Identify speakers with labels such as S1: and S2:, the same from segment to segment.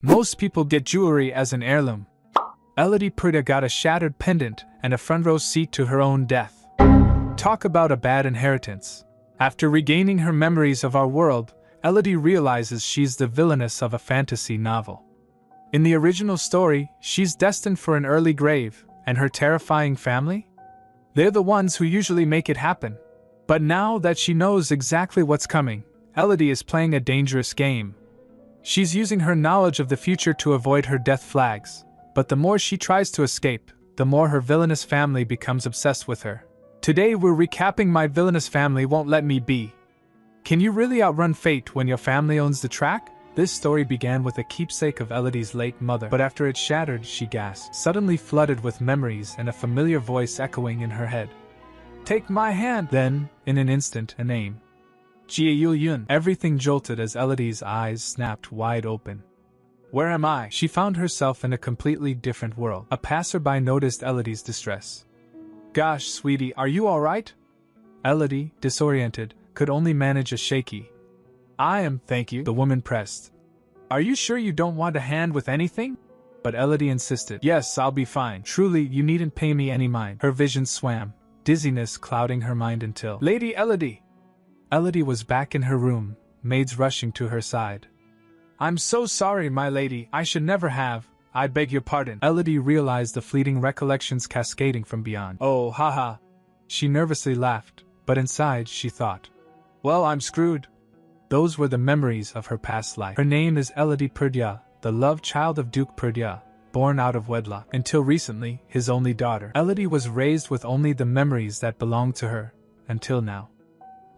S1: Most people get jewelry as an heirloom. Elodie Purdia got a shattered pendant and a front row seat to her own death. Talk about a bad inheritance. After regaining her memories of our world, Elodie realizes she's the villainess of a fantasy novel. In the original story, she's destined for an early grave, and her terrifying family? They're the ones who usually make it happen. But now that she knows exactly what's coming, Elodie is playing a dangerous game. She's using her knowledge of the future to avoid her death flags, but the more she tries to escape, the more her villainous family becomes obsessed with her. Today we're recapping My Villainous Family Won't Let Me Be. Can you really outrun fate when your family owns the track? This story began with a keepsake of Elodie's late mother, but after it shattered, she gasped, suddenly flooded with memories and a familiar voice echoing in her head. Take my hand! Then, in an instant, a name. Jia Yun. Everything jolted as Elodie's eyes snapped wide open. Where am I? She found herself in a completely different world. A passerby noticed Elodie's distress. Gosh, sweetie, are you alright? Elodie, disoriented, could only manage a shaky. I am, thank you, the woman pressed. Are you sure you don't want a hand with anything? But Elodie insisted. Yes, I'll be fine. Truly, you needn't pay me any mind. Her vision swam, dizziness clouding her mind until... Lady Elodie! Elodie was back in her room, maids rushing to her side. I'm so sorry, my lady, I should never have. I beg your pardon. Elodie realized the fleeting recollections cascading from beyond. Oh, haha. She nervously laughed, but inside she thought, well, I'm screwed. Those were the memories of her past life. Her name is Elodie Purdia, the love child of Duke Purdia, born out of wedlock. Until recently, his only daughter. Elodie was raised with only the memories that belonged to her, until now.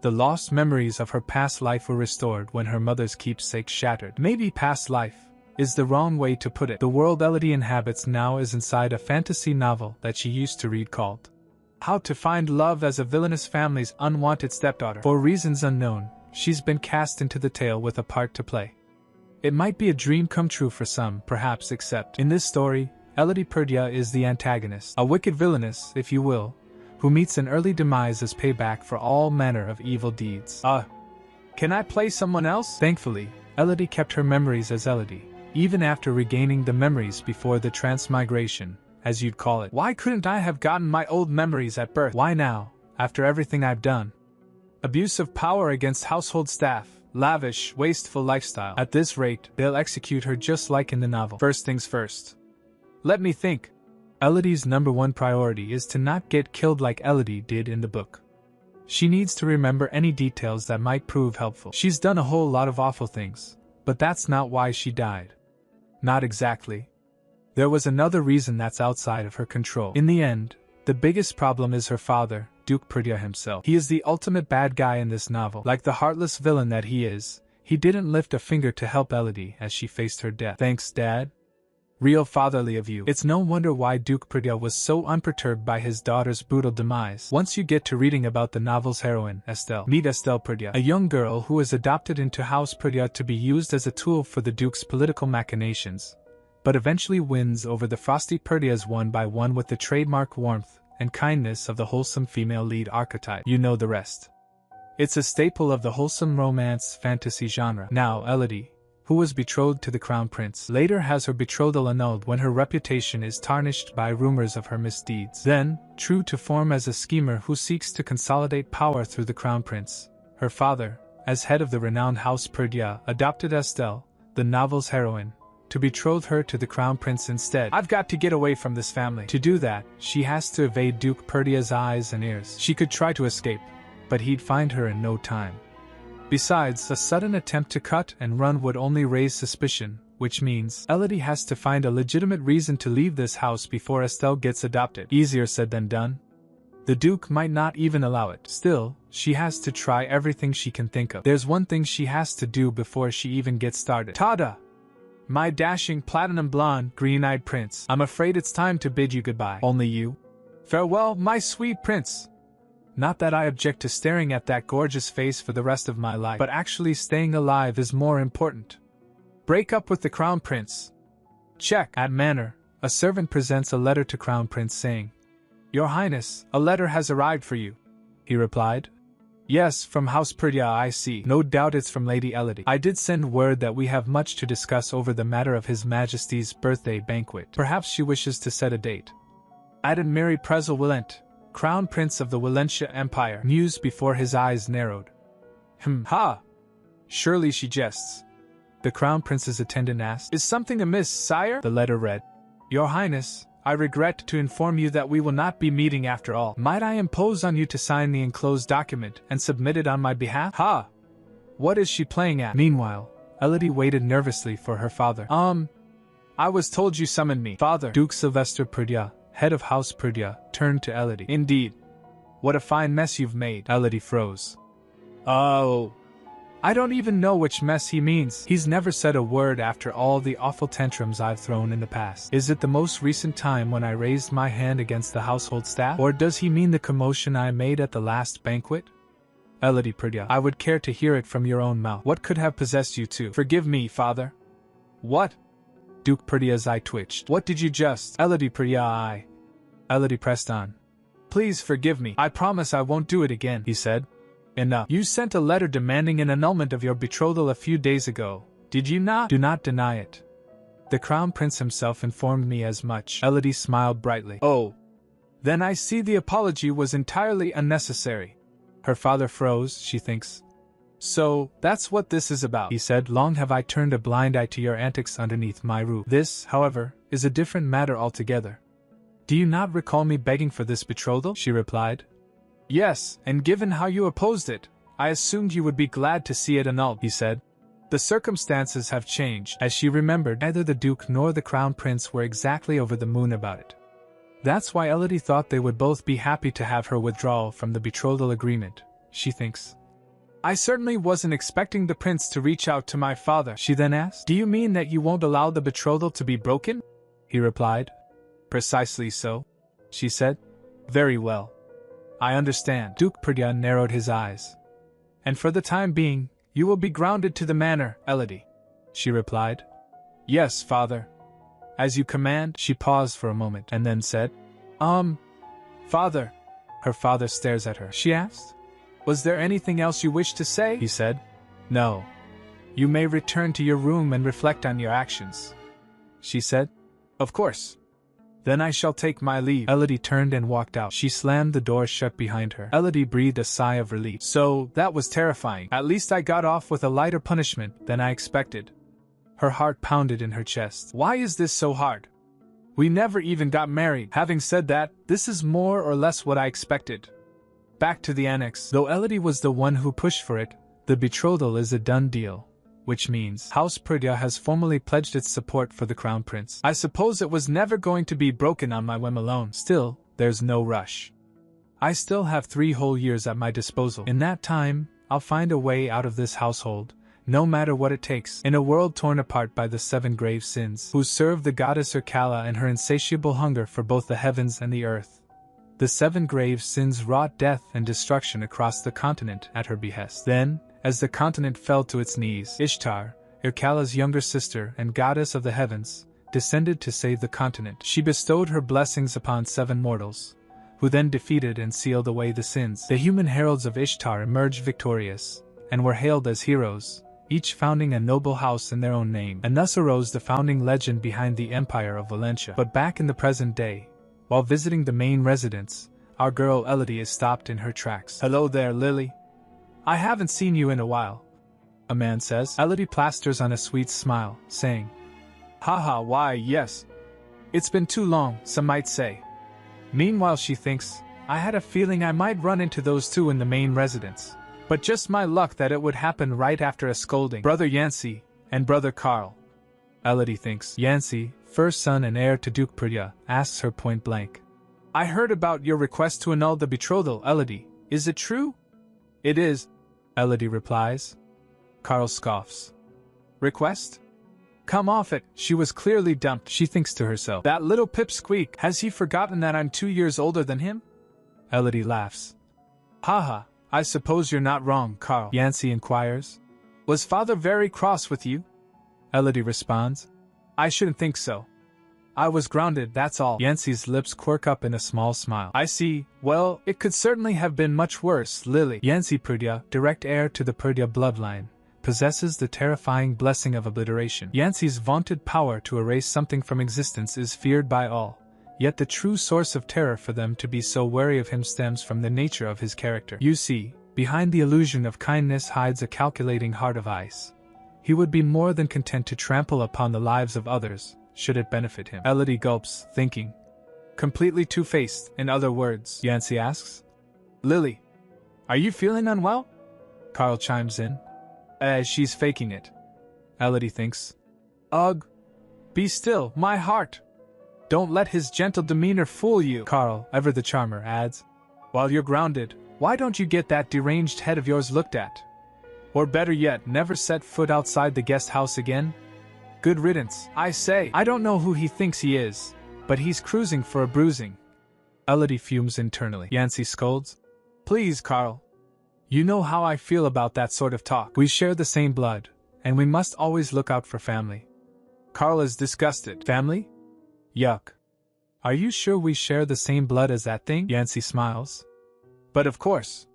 S1: The lost memories of her past life were restored when her mother's keepsake shattered. Maybe past life is the wrong way to put it. The world Elodie inhabits now is inside a fantasy novel that she used to read called How to Find Love as a Villainous Family's Unwanted Stepdaughter. For reasons unknown, she's been cast into the tale with a part to play. It might be a dream come true for some, perhaps, except in this story, Elodie Purdia is the antagonist, a wicked villainess, if you will, who meets an early demise as payback for all manner of evil deeds. Can I play someone else? Thankfully, Elodie kept her memories as Elodie, even after regaining the memories before the transmigration, as you'd call it. Why couldn't I have gotten my old memories at birth? Why now, after everything I've done? Abuse of power against household staff, lavish, wasteful lifestyle. At this rate, they'll execute her just like in the novel. First things first. Let me think. Elodie's number one priority is to not get killed like Elodie did in the book. She needs to remember any details that might prove helpful. She's done a whole lot of awful things, but that's not why she died. Not exactly. There was another reason that's outside of her control. In the end, the biggest problem is her father, Duke Purdia himself. He is the ultimate bad guy in this novel. Like the heartless villain that he is, he didn't lift a finger to help Elodie as she faced her death. Thanks, Dad. Real fatherly of you. It's no wonder why Duke Purdia was so unperturbed by his daughter's brutal demise. Once you get to reading about the novel's heroine, Estelle, meet Estelle Purdia, a young girl who was adopted into House Purdia to be used as a tool for the Duke's political machinations, but eventually wins over the frosty Purdias one by one with the trademark warmth and kindness of the wholesome female lead archetype. You know the rest. It's a staple of the wholesome romance fantasy genre. Now, Elodie, who was betrothed to the crown prince, later has her betrothal annulled when her reputation is tarnished by rumors of her misdeeds. Then, true to form as a schemer who seeks to consolidate power through the crown prince, her father, as head of the renowned House Purdia, adopted Estelle, the novel's heroine, to betroth her to the crown prince instead. I've got to get away from this family. To do that, she has to evade Duke Purdia's eyes and ears. She could try to escape, but he'd find her in no time. Besides, a sudden attempt to cut and run would only raise suspicion, which means Elodie has to find a legitimate reason to leave this house before Estelle gets adopted. Easier said than done. The Duke might not even allow it. Still, she has to try everything she can think of. There's one thing she has to do before she even gets started. Tada! My dashing platinum blonde, green-eyed prince, I'm afraid it's time to bid you goodbye. Only you? Farewell, my sweet prince! Not that I object to staring at that gorgeous face for the rest of my life, but actually staying alive is more important. Break up with the Crown Prince. Check. At Manor, a servant presents a letter to Crown Prince saying, Your Highness, a letter has arrived for you. He replied, Yes, from House Pridya, I see. No doubt it's from Lady Elodie. I did send word that we have much to discuss over the matter of His Majesty's birthday banquet. Perhaps she wishes to set a date. Added Mary Prezel Willent, Crown Prince of the Willentia Empire, mused before his eyes narrowed. Ha! Surely she jests. The Crown Prince's attendant asked. Is something amiss, sire? The letter read. Your Highness, I regret to inform you that we will not be meeting after all. Might I impose on you to sign the enclosed document and submit it on my behalf? Ha! What is she playing at? Meanwhile, Elodie waited nervously for her father. I was told you summoned me. Father. Duke Sylvester Pridya, head of House Pridya, turned to Elodie. Indeed. What a fine mess you've made. Elodie froze. Oh. I don't even know which mess he means. He's never said a word after all the awful tantrums I've thrown in the past. Is it the most recent time when I raised my hand against the household staff? Or does he mean the commotion I made at the last banquet? Elodie Pridya, I would care to hear it from your own mouth. What could have possessed you to forgive me, father? What? Duke Pridya's eye twitched. What did you just? Elodie Pridya, I. Elodie pressed on. Please forgive me. I promise I won't do it again, he said. Enough. You sent a letter demanding an annulment of your betrothal a few days ago, did you not? Do not deny it. The Crown Prince himself informed me as much. Elodie smiled brightly. Oh. Then I see the apology was entirely unnecessary. Her father froze, she thinks. So, that's what this is about, he said. Long have I turned a blind eye to your antics underneath my roof. This, however, is a different matter altogether. Do you not recall me begging for this betrothal? She replied. Yes, and given how you opposed it, I assumed you would be glad to see it annulled, he said. The circumstances have changed. As she remembered, neither the Duke nor the Crown Prince were exactly over the moon about it. That's why Elodie thought they would both be happy to have her withdrawal from the betrothal agreement, she thinks. I certainly wasn't expecting the prince to reach out to my father, she then asked. Do you mean that you won't allow the betrothal to be broken? He replied. Precisely so, she said. Very well. I understand. Duke Pridya narrowed his eyes. And for the time being, you will be grounded to the manor, Elodie, she replied. Yes, father. As you command. She paused for a moment and then said, Father. Her father stares at her. She asked. Was there anything else you wished to say? He said. No. You may return to your room and reflect on your actions, she said. Of course. Then I shall take my leave. Elodie turned and walked out. She slammed the door shut behind her. Elodie breathed a sigh of relief. So, that was terrifying. At least I got off with a lighter punishment than I expected. Her heart pounded in her chest. Why is this so hard? We never even got married. Having said that, this is more or less what I expected. Back to the annex. Though Elodie was the one who pushed for it, the betrothal is a done deal. Which means House Pridya has formally pledged its support for the Crown Prince. I suppose it was never going to be broken on my whim alone. Still, there's no rush. I still have 3 whole years at my disposal. In that time, I'll find a way out of this household, no matter what it takes. In a world torn apart by the 7 grave sins, who serve the goddess Urkala and her insatiable hunger for both the heavens and the earth. The 7 grave sins wrought death and destruction across the continent at her behest. Then, as the continent fell to its knees, Ishtar, Urkala's younger sister and goddess of the heavens, descended to save the continent. She bestowed her blessings upon 7 mortals, who then defeated and sealed away the sins. The human heralds of Ishtar emerged victorious, and were hailed as heroes, each founding a noble house in their own name. And thus arose the founding legend behind the Empire of Valentia. But back in the present day, while visiting the main residence, our girl Elodie is stopped in her tracks. Hello there, Lily. I haven't seen you in a while, a man says. Elodie plasters on a sweet smile, saying, Haha, why, yes. It's been too long, some might say. Meanwhile she thinks, I had a feeling I might run into those 2 in the main residence. But just my luck that it would happen right after a scolding. Brother Yancey, and Brother Carl. Elodie thinks. Yancey, first son and heir to Duke Pridya, asks her point blank. I heard about your request to annul the betrothal, Elodie. Is it true? It is, Elodie replies. Carl scoffs. Request? Come off it, she was clearly dumped, she thinks to herself. That little pipsqueak, has he forgotten that I'm 2 years older than him? Elodie laughs. Haha, I suppose you're not wrong, Carl, Yancey inquires. Was father very cross with you? Elodie responds. I shouldn't think so. I was grounded, that's all. Yancy's lips quirk up in a small smile. I see. Well, it could certainly have been much worse, Lily. Yancy Purdya, direct heir to the Purdya bloodline, possesses the terrifying blessing of obliteration. Yancy's vaunted power to erase something from existence is feared by all, yet the true source of terror for them to be so wary of him stems from the nature of his character. You see, behind the illusion of kindness hides a calculating heart of ice. He would be more than content to trample upon the lives of others, should it benefit him. Elodie gulps, thinking. Completely two-faced, in other words, Yancy asks. Lily, are you feeling unwell? Carl chimes in. She's faking it. Elodie thinks. Ugh. Be still, my heart. Don't let his gentle demeanor fool you, Carl, ever the charmer, adds. While you're grounded, why don't you get that deranged head of yours looked at? Or better yet, never set foot outside the guest house again? Good riddance, I say. I don't know who he thinks he is, but he's cruising for a bruising. Elodie fumes internally. Yancy scolds. Please, Carl. You know how I feel about that sort of talk. We share the same blood, and we must always look out for family. Carl is disgusted. Family? Yuck. Are you sure we share the same blood as that thing? Yancy smiles. But of course.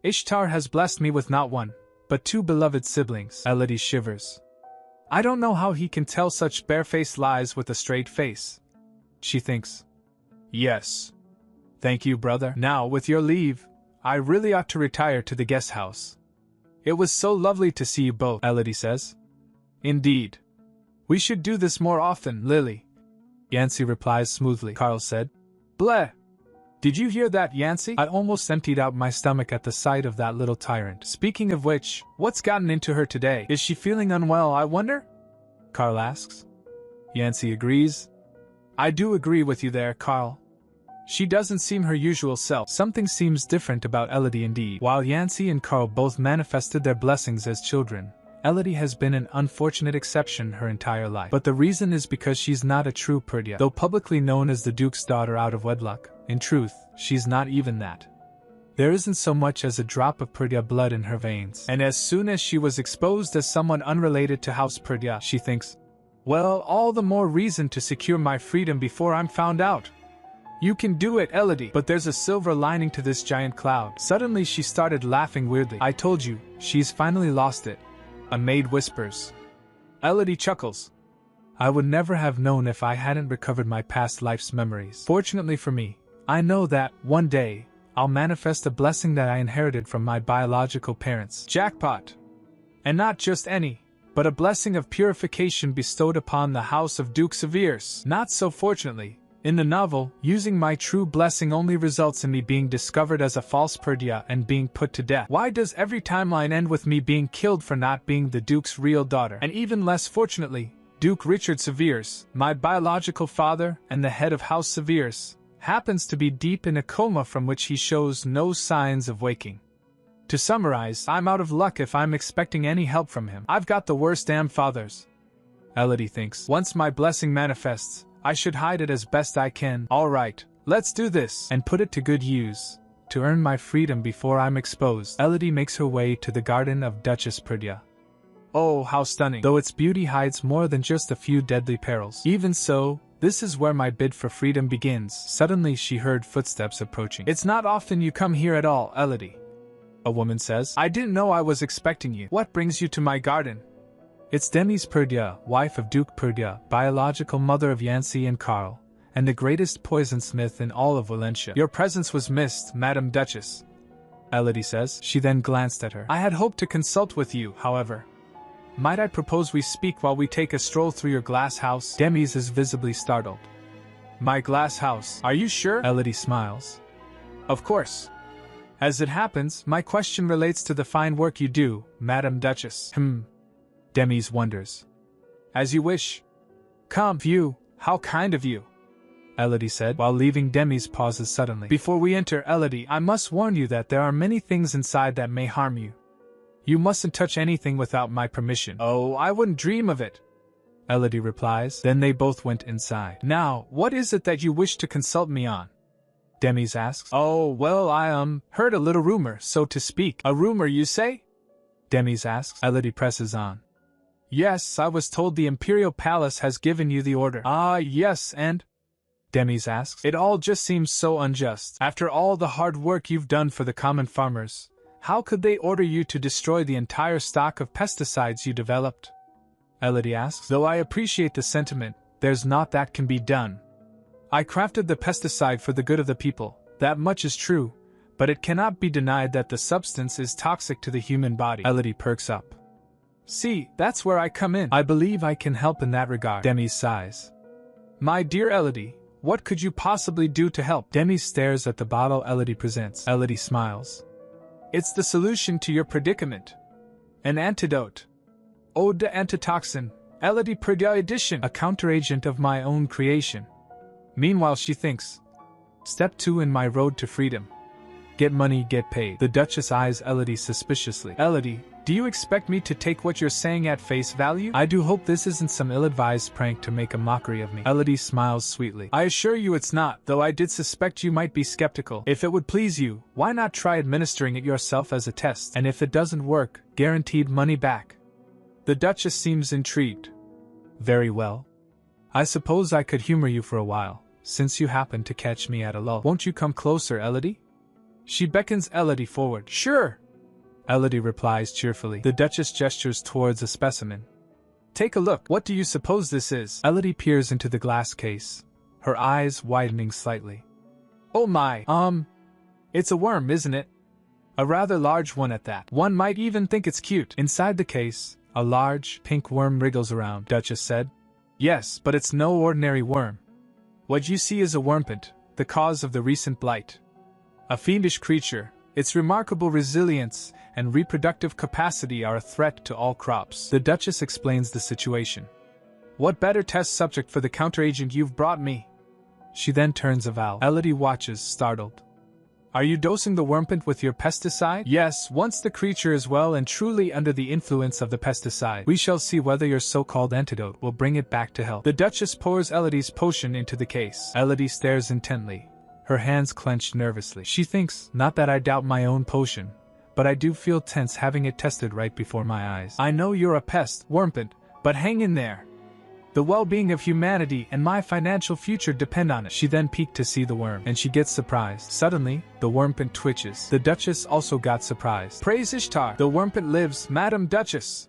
S1: Ishtar has blessed me with not one, but two beloved siblings. Elodie shivers. I don't know how he can tell such barefaced lies with a straight face. She thinks. Yes. Thank you, brother. Now, with your leave, I really ought to retire to the guest house. It was so lovely to see you both, Elodie says. Indeed. We should do this more often, Lily. Yancy replies smoothly. Carl said. Bleh. Did you hear that, Yancy? I almost emptied out my stomach at the sight of that little tyrant. Speaking of which, what's gotten into her today? Is she feeling unwell, I wonder? Carl asks. Yancy agrees. I do agree with you there, Carl. She doesn't seem her usual self. Something seems different about Elodie indeed. While Yancy and Carl both manifested their blessings as children, Elodie has been an unfortunate exception her entire life. But the reason is because she's not a true Purdya. Though publicly known as the Duke's daughter out of wedlock, in truth, she's not even that. There isn't so much as a drop of Purdya blood in her veins. And as soon as she was exposed as someone unrelated to House Purdya, she thinks, well, all the more reason to secure my freedom before I'm found out. You can do it, Elodie. But there's a silver lining to this giant cloud. Suddenly she started laughing weirdly. I told you, she's finally lost it. A maid whispers. Elodie chuckles. I would never have known if I hadn't recovered my past life's memories. Fortunately for me, I know that, one day, I'll manifest a blessing that I inherited from my biological parents. Jackpot! And not just any, but a blessing of purification bestowed upon the House of Duke Severus. Not so fortunately. In the novel, using my true blessing only results in me being discovered as a false Purdya and being put to death. Why does every timeline end with me being killed for not being the Duke's real daughter? And even less fortunately, Duke Richard Severus, my biological father and the head of House Severus, happens to be deep in a coma from which he shows no signs of waking. To summarize, I'm out of luck if I'm expecting any help from him. I've got the worst damn fathers. Elodie thinks. Once my blessing manifests, I should hide it as best I can. Alright, let's do this, and put it to good use, to earn my freedom before I'm exposed. Elodie makes her way to the garden of Duchess Purdya. Oh, how stunning, though its beauty hides more than just a few deadly perils. Even so, this is where my bid for freedom begins. Suddenly she heard footsteps approaching. It's not often you come here at all, Elodie, a woman says. I didn't know I was expecting you. What brings you to my garden? It's Demis Purdya, wife of Duke Purdya, biological mother of Yancy and Carl, and the greatest poisonsmith in all of Valentia. Your presence was missed, Madam Duchess, Elodie says. She then glanced at her. I had hoped to consult with you, however. Might I propose we speak while we take a stroll through your glass house? Demis is visibly startled. My glass house? Are you sure? Elodie smiles. Of course. As it happens, my question relates to the fine work you do, Madam Duchess. Demis wonders. As you wish. Come, you, how kind of you, Elodie said, while leaving. Demis pauses suddenly. Before we enter, Elodie, I must warn you that there are many things inside that may harm you. You mustn't touch anything without my permission. Oh, I wouldn't dream of it, Elodie replies. Then they both went inside. Now, what is it that you wish to consult me on? Demis asks. Oh, well, I heard a little rumor, so to speak. A rumor, you say? Demis asks. Elodie presses on. Yes, I was told the Imperial Palace has given you the order. Ah, yes, and? Demis asks. It all just seems so unjust. After all the hard work you've done for the common farmers, how could they order you to destroy the entire stock of pesticides you developed? Elodie asks. Though I appreciate the sentiment, there's not that can be done. I crafted the pesticide for the good of the people, that much is true, but it cannot be denied that the substance is toxic to the human body. Elodie perks up. See, that's where I come in. I believe I can help in that regard. Demis sighs. My dear Elodie, what could you possibly do to help? Demis stares at the bottle Elodie presents. Elodie smiles. It's the solution to your predicament. An antidote. Ode de antitoxin, Elodie Perdue edition, a counteragent of my own creation. Meanwhile she thinks. Step 2 in my road to freedom. Get money, get paid. The Duchess eyes Elodie suspiciously. Elodie, do you expect me to take what you're saying at face value? I do hope this isn't some ill-advised prank to make a mockery of me. Elodie smiles sweetly. I assure you it's not, though I did suspect you might be skeptical. If it would please you, why not try administering it yourself as a test? And if it doesn't work, guaranteed money back. The Duchess seems intrigued. Very well. I suppose I could humor you for a while, since you happen to catch me at a lull. Won't you come closer, Elodie? She beckons Elodie forward. Sure. Elodie replies cheerfully. The Duchess gestures towards a specimen. Take a look. What do you suppose this is? Elodie peers into the glass case, her eyes widening slightly. Oh my, it's a worm, isn't it? A rather large one at that. One might even think it's cute. Inside the case, a large, pink worm wriggles around, Duchess said. Yes, but it's no ordinary worm. What you see is a wormpent, the cause of the recent blight. A fiendish creature, its remarkable resilience and reproductive capacity are a threat to all crops. The Duchess explains the situation. What better test subject for the counteragent you've brought me? She then turns a valve. Elodie watches, startled. Are you dosing the wormpent with your pesticide? Yes, once the creature is well and truly under the influence of the pesticide, we shall see whether your so-called antidote will bring it back to health. The Duchess pours Elodie's potion into the case. Elodie stares intently, her hands clenched nervously. She thinks, not that I doubt my own potion, but I do feel tense having it tested right before my eyes. I know you're a pest, wormpent, but hang in there. The well-being of humanity and my financial future depend on it. She then peeked to see the worm, and she gets surprised. Suddenly, the wormpent twitches. The Duchess also got surprised. Praise Ishtar! The wormpent lives, Madam Duchess!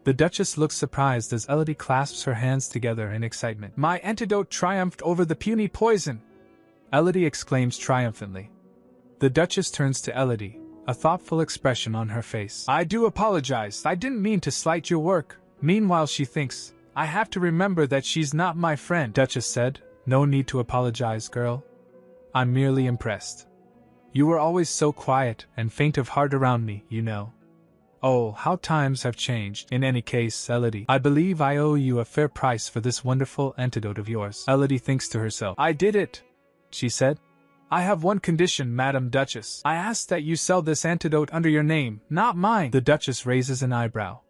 S1: The Duchess looks surprised as Elodie clasps her hands together in excitement. My antidote triumphed over the puny poison! Elodie exclaims triumphantly. The Duchess turns to Elodie, a thoughtful expression on her face. I do apologize, I didn't mean to slight your work. Meanwhile she thinks, I have to remember that she's not my friend. Duchess said, no need to apologize, girl. I'm merely impressed. You were always so quiet and faint of heart around me, you know. Oh, how times have changed. In any case, Elodie, I believe I owe you a fair price for this wonderful antidote of yours. Elodie thinks to herself. I did it, she said. I have one condition, Madam Duchess. I ask that you sell this antidote under your name, not mine. The Duchess raises an eyebrow.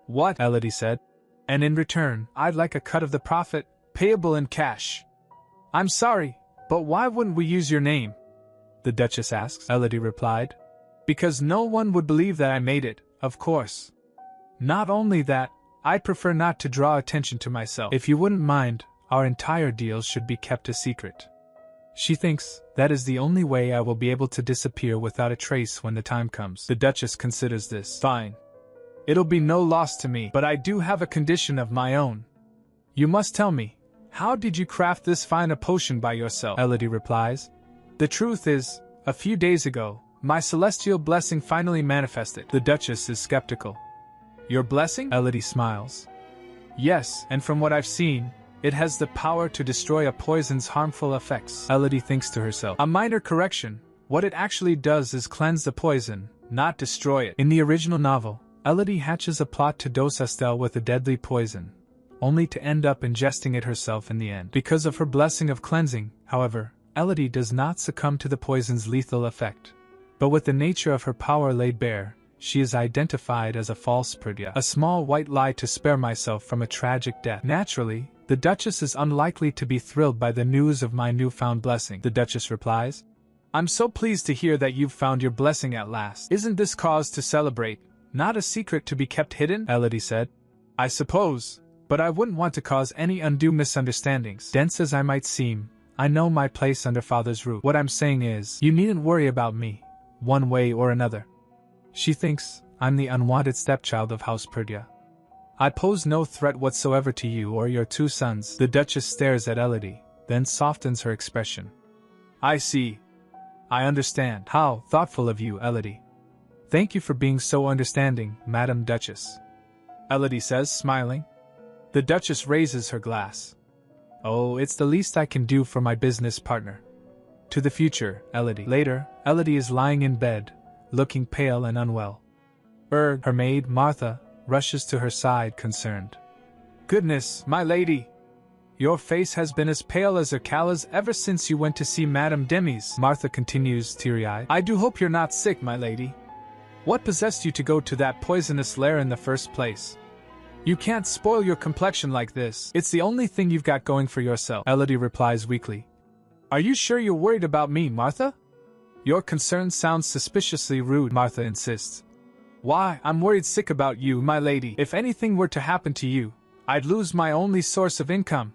S1: What? Elodie said. And in return, I'd like a cut of the profit, payable in cash. I'm sorry, but why wouldn't we use your name? The Duchess asks. Elodie replied. Because no one would believe that I made it, of course. Not only that, I'd prefer not to draw attention to myself. If you wouldn't mind, our entire deal should be kept a secret. She thinks, that is the only way I will be able to disappear without a trace when the time comes. The Duchess considers this. Fine. It'll be no loss to me, but I do have a condition of my own. You must tell me, how did you craft this fine a potion by yourself? Elodie replies. The truth is, a few days ago, my celestial blessing finally manifested. The Duchess is skeptical. Your blessing? Elodie smiles. Yes, and from what I've seen, it has the power to destroy a poison's harmful effects. Elodie thinks to herself. A minor correction, what it actually does is cleanse the poison, not destroy it. In the original novel, Elodie hatches a plot to dose Estelle with a deadly poison, only to end up ingesting it herself in the end. Because of her blessing of cleansing, however, Elodie does not succumb to the poison's lethal effect. But with the nature of her power laid bare, she is identified as a false perdue, a small white lie to spare myself from a tragic death. Naturally, the Duchess is unlikely to be thrilled by the news of my newfound blessing. The Duchess replies. I'm so pleased to hear that you've found your blessing at last. Isn't this cause to celebrate? Not a secret to be kept hidden? Elodie said. I suppose, but I wouldn't want to cause any undue misunderstandings. Dense as I might seem, I know my place under Father's roof. What I'm saying is, you needn't worry about me, one way or another. She thinks I'm the unwanted stepchild of House Perdua. I pose no threat whatsoever to you or your two sons. The Duchess stares at Elodie, then softens her expression. I see. I understand. How thoughtful of you, Elodie. Thank you for being so understanding, Madam Duchess. Elodie says, smiling. The Duchess raises her glass. Oh, it's the least I can do for my business partner. To the future, Elodie. Later, Elodie is lying in bed, looking pale and unwell. Her maid, Martha, rushes to her side, concerned. Goodness, my lady! Your face has been as pale as a callus ever since you went to see Madame Demi's, Martha continues, teary-eyed. I do hope you're not sick, my lady. What possessed you to go to that poisonous lair in the first place? You can't spoil your complexion like this. It's the only thing you've got going for yourself, Elodie replies weakly. Are you sure you're worried about me, Martha? Your concern sounds suspiciously rude, Martha insists. Why, I'm worried sick about you, my lady. If anything were to happen to you, I'd lose my only source of income,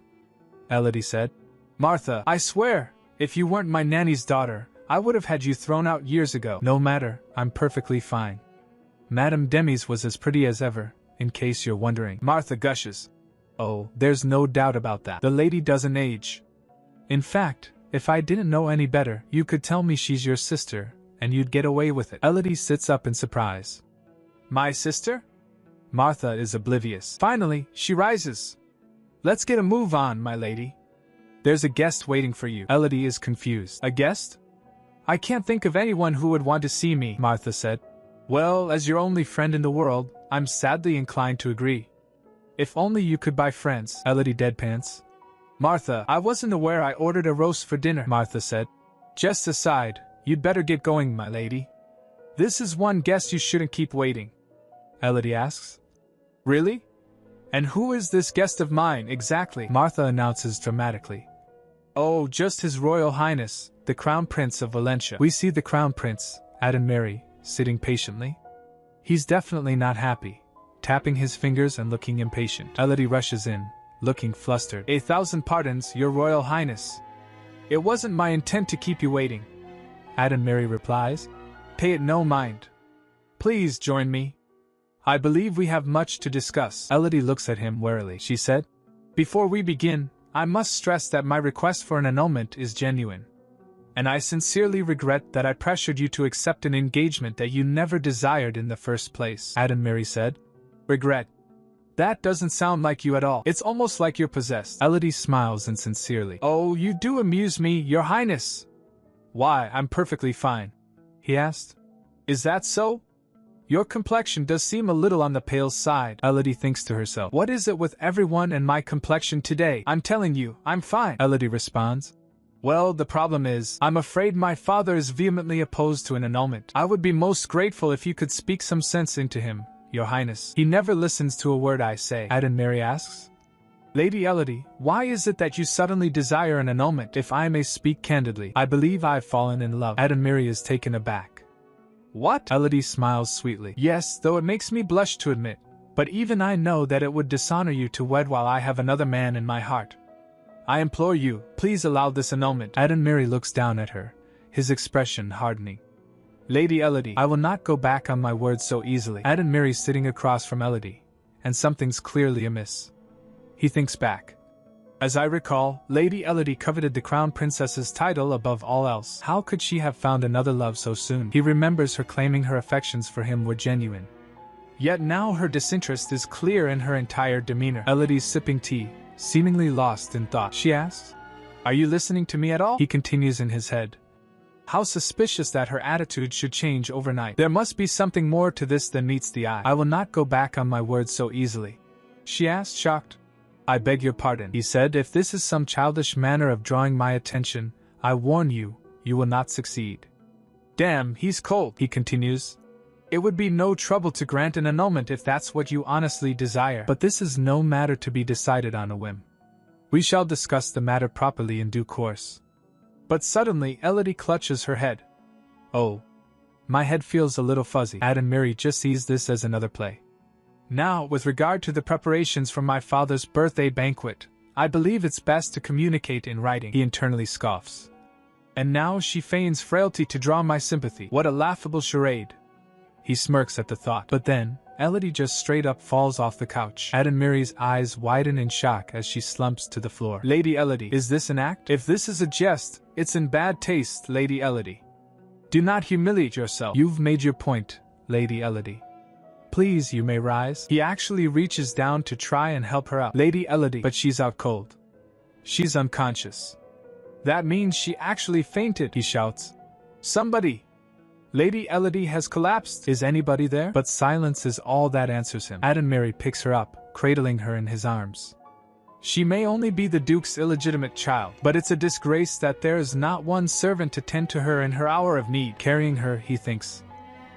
S1: Elodie said. Martha, I swear, if you weren't my nanny's daughter, I would have had you thrown out years ago. No matter, I'm perfectly fine. Madame Demi's was as pretty as ever, in case you're wondering. Martha gushes. Oh, there's no doubt about that. The lady doesn't age. In fact, if I didn't know any better, you could tell me she's your sister, and you'd get away with it. Elodie sits up in surprise. My sister? Martha is oblivious. Finally, she rises. Let's get a move on, my lady. There's a guest waiting for you. Elodie is confused. A guest? I can't think of anyone who would want to see me, Martha said. Well, as your only friend in the world, I'm sadly inclined to agree. If only you could buy friends, Elodie deadpans. Martha, I wasn't aware I ordered a roast for dinner, Martha said. Just aside, you'd better get going, my lady. This is one guest you shouldn't keep waiting, Elodie asks. Really? And who is this guest of mine, exactly? Martha announces dramatically. Oh, just His Royal Highness, the Crown Prince of Valencia. We see the Crown Prince, added Mary, sitting patiently. He's definitely not happy, tapping his fingers and looking impatient. Elodie rushes in, looking flustered. 1,000 pardons, Your Royal Highness. It wasn't my intent to keep you waiting, added Mary replies. Pay it no mind. Please join me. I believe we have much to discuss. Elodie looks at him warily. She said, Before we begin, I must stress that my request for an annulment is genuine. And I sincerely regret that I pressured you to accept an engagement that you never desired in the first place, Adam Mary said. Regret? That doesn't sound like you at all. It's almost like you're possessed. Elodie smiles insincerely. Oh, you do amuse me, Your Highness. Why, I'm perfectly fine, he asked. Is that so? Your complexion does seem a little on the pale side, Elodie thinks to herself. What is it with everyone and my complexion today? I'm telling you, I'm fine, Elodie responds. Well, the problem is, I'm afraid my father is vehemently opposed to an annulment. I would be most grateful if you could speak some sense into him, Your Highness. He never listens to a word I say, Adam Mary asks. Lady Elodie, why is it that you suddenly desire an annulment? If I may speak candidly, I believe I've fallen in love. Adam Mary is taken aback. What? Elodie smiles sweetly. Yes, though it makes me blush to admit, but even I know that it would dishonor you to wed while I have another man in my heart. I implore you, please allow this annulment. Adam Mary looks down at her, his expression hardening. Lady Elodie, I will not go back on my word so easily. Adam Mary's sitting across from Elodie, and something's clearly amiss. He thinks back. As I recall, Lady Elodie coveted the Crown Princess's title above all else. How could she have found another love so soon? He remembers her claiming her affections for him were genuine. Yet now her disinterest is clear in her entire demeanor. Elodie's sipping tea, seemingly lost in thought. She asks, Are you listening to me at all? He continues in his head. How suspicious that her attitude should change overnight. There must be something more to this than meets the eye. I will not go back on my word so easily. She asked, shocked. I beg your pardon, he said. If this is some childish manner of drawing my attention, I warn you, you will not succeed. Damn, he's cold, he continues. It would be no trouble to grant an annulment if that's what you honestly desire. But this is no matter to be decided on a whim. We shall discuss the matter properly in due course. But suddenly Elodie clutches her head. Oh. My head feels a little fuzzy. Adam Mary just sees this as another play. Now, with regard to the preparations for my father's birthday banquet, I believe it's best to communicate in writing, he internally scoffs. And now she feigns frailty to draw my sympathy. What a laughable charade. He smirks at the thought. But then, Elodie just straight up falls off the couch. Adenmiri's eyes widen in shock as she slumps to the floor. Lady Elodie, is this an act? If this is a jest, it's in bad taste, Lady Elodie. Do not humiliate yourself. You've made your point, Lady Elodie. Please, you may rise. He actually reaches down to try and help her out. Lady Elodie, but she's out cold. She's unconscious. That means she actually fainted, he shouts. Somebody! Lady Elodie has collapsed. Is anybody there? But silence is all that answers him. Adenmiri picks her up, cradling her in his arms. She may only be the Duke's illegitimate child, but it's a disgrace that there is not one servant to tend to her in her hour of need. Carrying her, he thinks.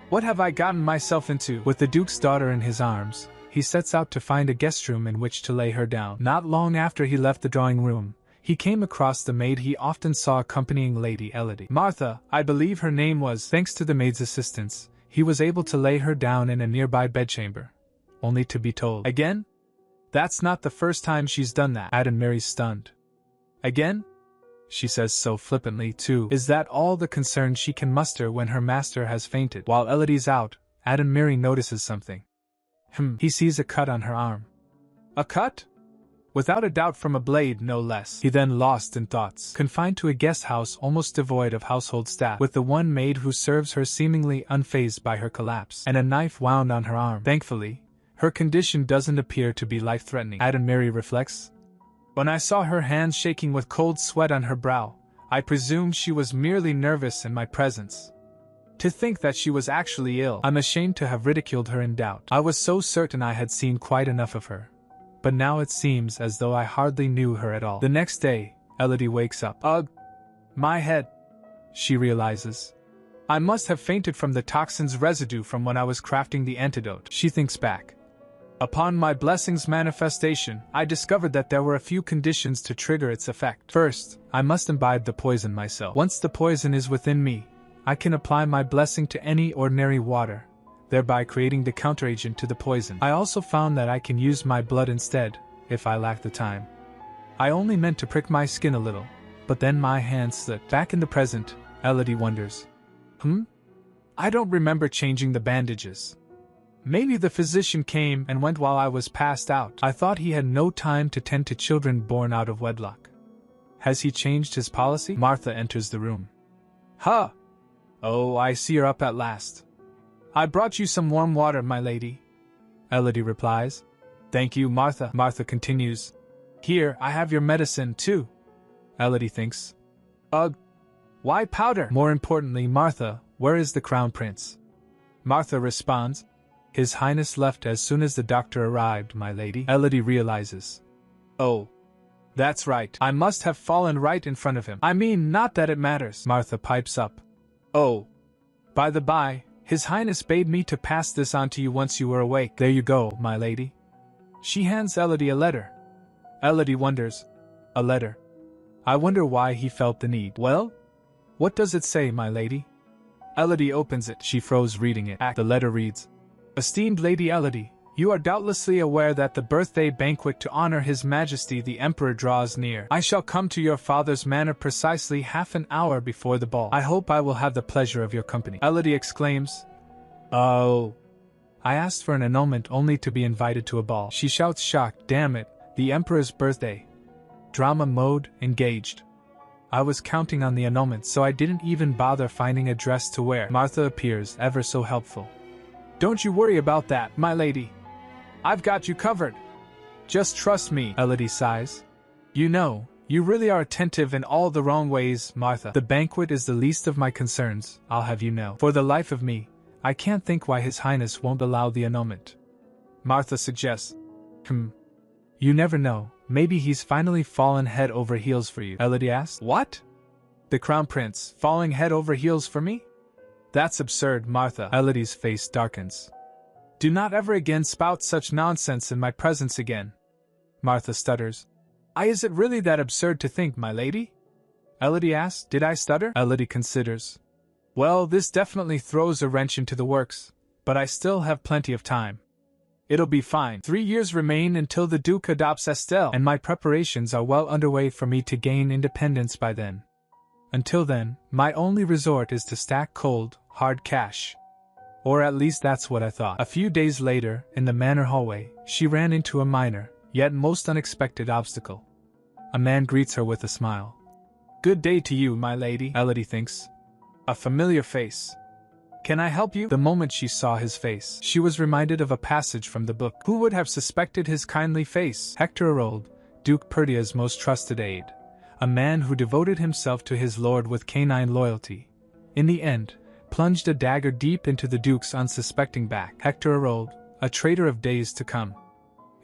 S1: What have I gotten myself into? With the Duke's daughter in his arms, he sets out to find a guest room in which to lay her down. Not long after he left the drawing room, he came across the maid he often saw accompanying Lady Elodie. Martha, I believe her name was. Thanks to the maid's assistance, he was able to lay her down in a nearby bedchamber, only to be told. Again? That's not the first time she's done that. Adenmiri's stunned. Again? She says so flippantly, too. Is that all the concern she can muster when her master has fainted? While Elodie's out, Adenmiri notices something. He sees a cut on her arm. A cut? Without a doubt from a blade, no less. He then lost in thoughts. Confined to a guest house almost devoid of household staff, with the one maid who serves her seemingly unfazed by her collapse, and a knife wound on her arm. Thankfully, her condition doesn't appear to be life-threatening. Adenmiri reflects. When I saw her hands shaking with cold sweat on her brow, I presumed she was merely nervous in my presence. To think that she was actually ill, I'm ashamed to have ridiculed her in doubt. I was so certain I had seen quite enough of her. But now it seems as though I hardly knew her at all. The next day, Elodie wakes up. Ugh! My head! She realizes. I must have fainted from the toxin's residue from when I was crafting the antidote. She thinks back. Upon my blessing's manifestation, I discovered that there were a few conditions to trigger its effect. First, I must imbibe the poison myself. Once the poison is within me, I can apply my blessing to any ordinary water, thereby creating the counteragent to the poison. I also found that I can use my blood instead, if I lack the time. I only meant to prick my skin a little, but then my hand slipped. Back in the present, Elodie wonders. I don't remember changing the bandages. Maybe the physician came and went while I was passed out. I thought he had no time to tend to children born out of wedlock. Has he changed his policy? Martha enters the room. Huh! Oh, I see you're up at last. I brought you some warm water, my lady. Elodie replies. Thank you, Martha. Martha continues. Here, I have your medicine, too. Elodie thinks. Ugh! Why powder? More importantly, Martha, where is the Crown Prince? Martha responds. His Highness left as soon as the doctor arrived, my lady. Elodie realizes. Oh. That's right. I must have fallen right in front of him. I mean, not that it matters. Martha pipes up. Oh. By the by, His Highness bade me to pass this on to you once you were awake. There you go, my lady. She hands Elodie a letter. Elodie wonders. A letter. I wonder why he felt the need. Well? What does it say, my lady? Elodie opens it. She froze reading it. The letter reads. Esteemed Lady Elodie, you are doubtlessly aware that the birthday banquet to honor His Majesty the Emperor draws near. I shall come to your father's manor precisely half an hour before the ball. I hope I will have the pleasure of your company. Elodie exclaims. Oh. I asked for an annulment only to be invited to a ball. She shouts shocked. Damn it, the Emperor's birthday. Drama mode engaged. I was counting on the annulment, so I didn't even bother finding a dress to wear. Martha appears ever so helpful. Don't you worry about that, my lady. I've got you covered. Just trust me, Elodie sighs. You know, you really are attentive in all the wrong ways, Martha. The banquet is the least of my concerns, I'll have you know. For the life of me, I can't think why His Highness won't allow the annulment. Martha suggests. You never know, maybe he's finally fallen head over heels for you. Elodie asks. What? The Crown Prince, falling head over heels for me? That's absurd, Martha. Elodie's face darkens. Do not ever again spout such nonsense in my presence again. Martha stutters. Is it really that absurd to think, my lady? Elodie asks. Did I stutter? Elodie considers. Well, this definitely throws a wrench into the works, but I still have plenty of time. It'll be fine. 3 years remain until the Duke adopts Estelle, and my preparations are well underway for me to gain independence by then. Until then, my only resort is to stack cold, hard cash. Or at least that's what I thought. A few days later, in the manor hallway, she ran into a minor, yet most unexpected obstacle. A man greets her with a smile. Good day to you, my lady, Elodie thinks. A familiar face. Can I help you? The moment she saw his face, she was reminded of a passage from the book. Who would have suspected his kindly face? Hector Arold, Duke Perdia's most trusted aide. A man who devoted himself to his lord with canine loyalty. In the end, plunged a dagger deep into the Duke's unsuspecting back. Hector Arold, a traitor of days to come.